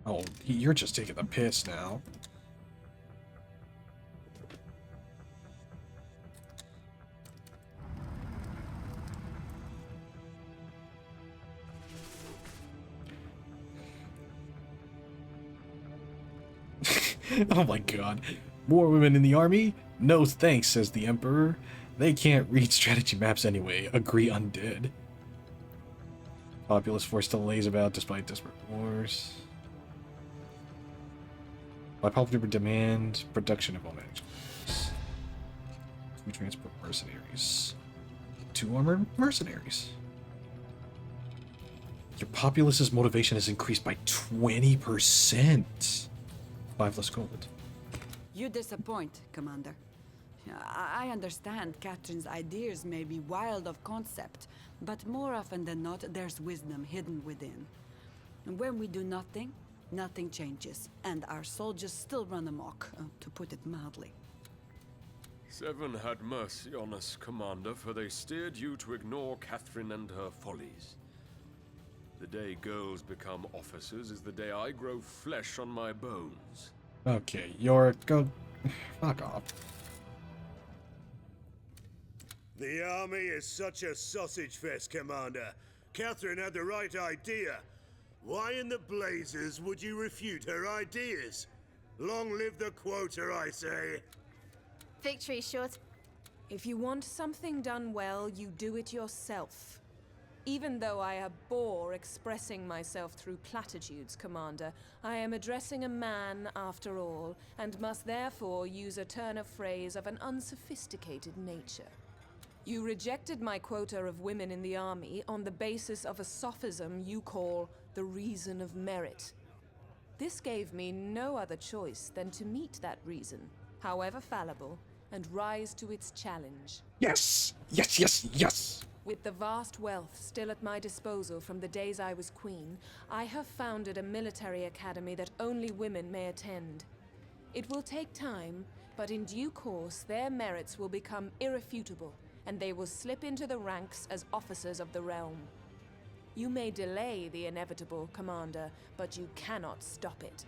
Oh, you're just taking the piss now. Oh my god. More women in the army? No thanks, says the Emperor. They can't read strategy maps anyway. Agree undead. Populous force still lays about despite desperate wars. By popular demand, production of all managers. 2 transport mercenaries. 2 armored mercenaries. Your populace's motivation has increased by 20%. 5 less gold. You disappoint, Commander. I understand Catherine's ideas may be wild of concept, but more often than not, there's wisdom hidden within. And when we do nothing, nothing changes, and our soldiers still run amok, to put it mildly. 7 had mercy on us, Commander, for they steered you to ignore Catherine and her follies. The day girls become officers is the day I grow flesh on my bones. Okay, Yorick, go... fuck off. The army is such a sausage fest, Commander. Catherine had the right idea. Why in the blazes would you refute her ideas? Long live the quota, I say. Victory short. If you want something done well, you do it yourself. Even though I abhor expressing myself through platitudes, Commander, I am addressing a man, after all, and must therefore use a turn of phrase of an unsophisticated nature. You rejected my quota of women in the army on the basis of a sophism you call the reason of merit. This gave me no other choice than to meet that reason, however fallible, and rise to its challenge. Yes! Yes, yes, yes! With the vast wealth still at my disposal from the days I was queen, I have founded a military academy that only women may attend. It will take time, but in due course their merits will become irrefutable, and they will slip into the ranks as officers of the realm. You may delay the inevitable, Commander, but you cannot stop it.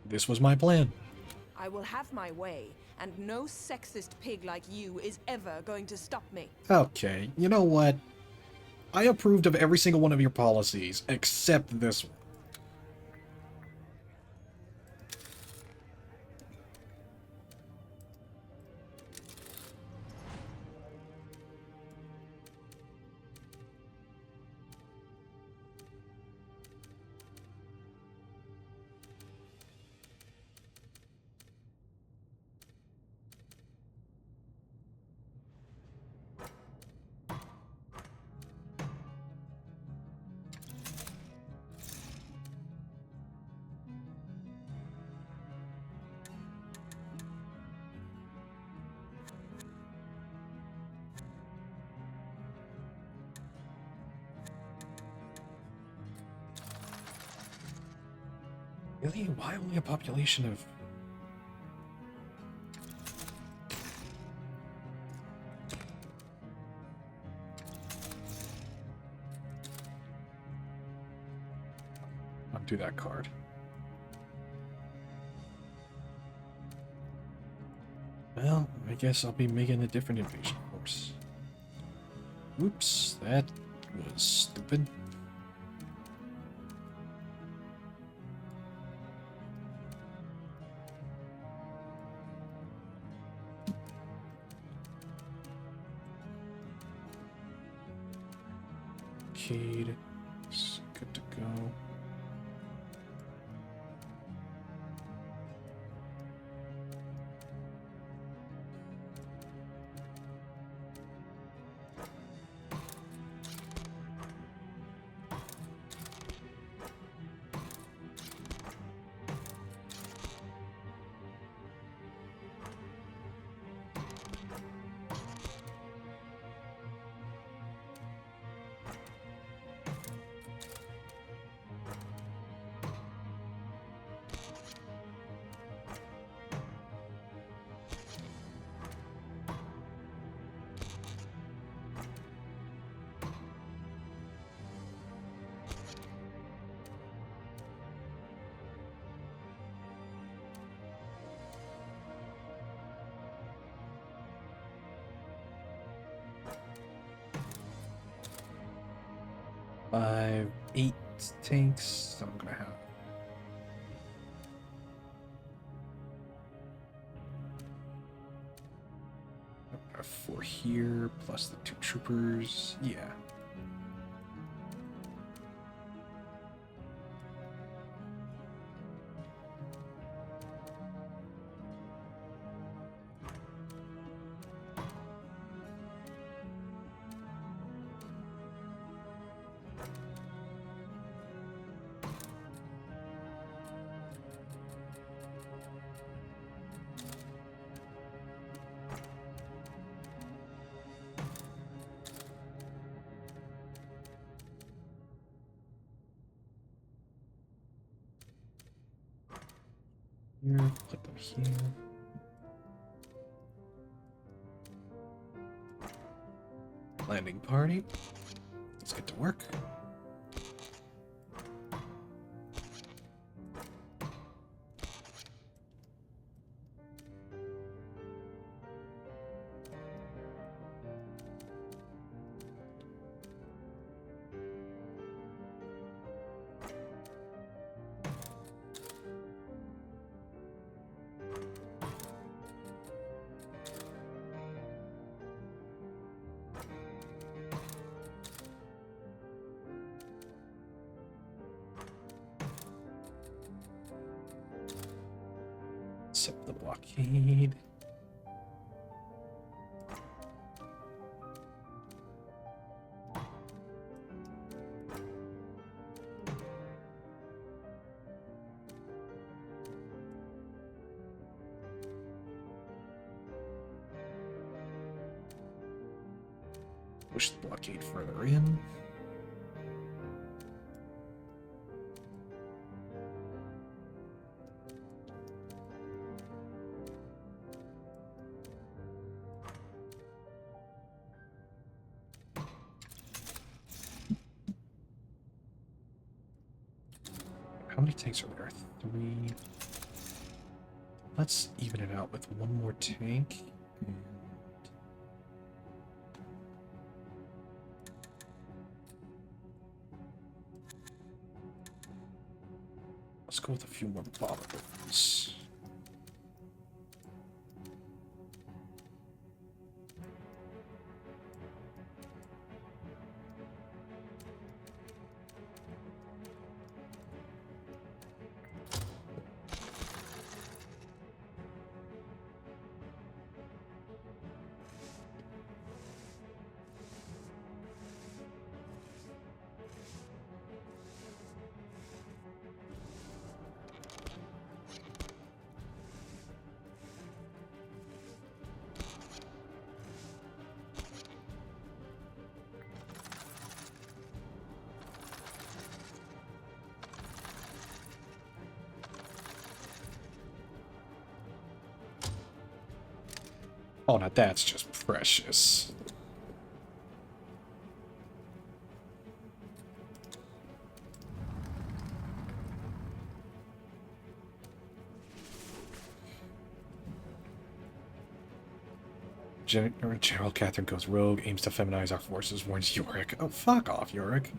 This was my plan. I will have my way, and no sexist pig like you is ever going to stop me. Okay, you know what? I approved of every single one of your policies, except this one. Really? Why only a population of... Undo that card. Well, I guess I'll be making a different invasion force. Oops, that was stupid. Arcade is good to go. 5, 8 tanks. So I'm gonna have 4 here, plus the 2 troopers. Yeah. Here, put them here. Landing party. Let's get to work. Set the blockade. Push the blockade further in. How many tanks are there? 3. Let's even it out with 1 more tank. And let's go with a few more bombers. Oh, now that's just precious. General Catherine goes rogue, aims to feminize our forces, warns Yorick. Oh, fuck off, Yorick.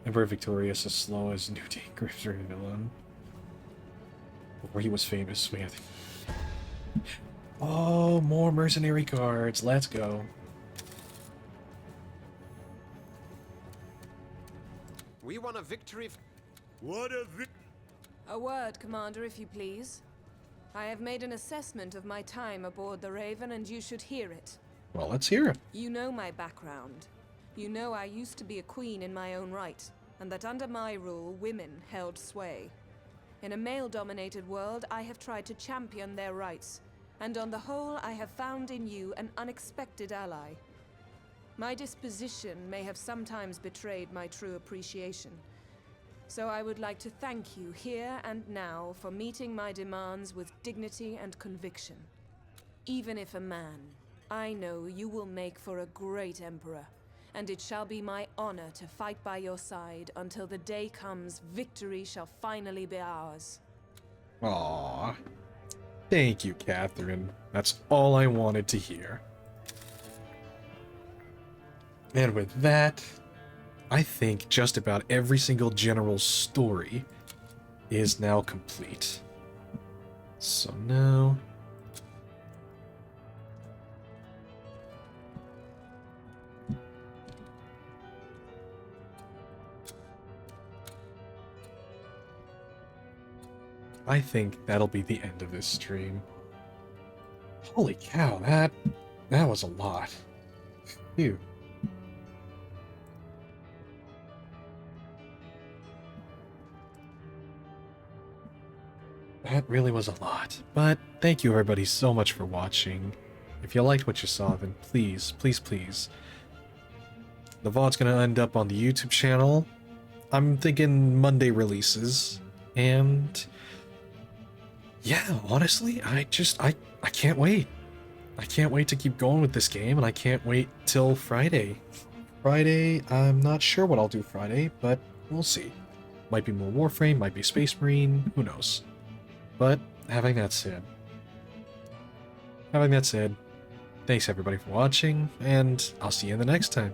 Emperor Victorious, as slow as New Day grips her villain. Before he was famous, we had... Oh, more mercenary cards. Let's go. We won a victory. What a A word, Commander, if you please. I have made an assessment of my time aboard the Raven, and you should hear it. Well, let's hear it. You know my background. You know I used to be a queen in my own right, and that under my rule, women held sway. In a male-dominated world, I have tried to champion their rights, and on the whole, I have found in you an unexpected ally. My disposition may have sometimes betrayed my true appreciation. So I would like to thank you here and now for meeting my demands with dignity and conviction. Even if a man, I know you will make for a great emperor, and it shall be my honor to fight by your side until the day comes victory shall finally be ours. Aww. Thank you, Catherine. That's all I wanted to hear. And with that, I think just about every single general story is now complete. So now... I think that'll be the end of this stream. Holy cow, that was a lot. Phew. That really was a lot. But thank you everybody so much for watching. If you liked what you saw, then please, please, please. The VOD's gonna end up on the YouTube channel. I'm thinking Monday releases. And... yeah, honestly, I can't wait. I can't wait to keep going with this game, and I can't wait till Friday. Friday, I'm not sure what I'll do Friday, but we'll see. Might be more Warframe, might be Space Marine, who knows. But, having that said, thanks everybody for watching, and I'll see you in the next time.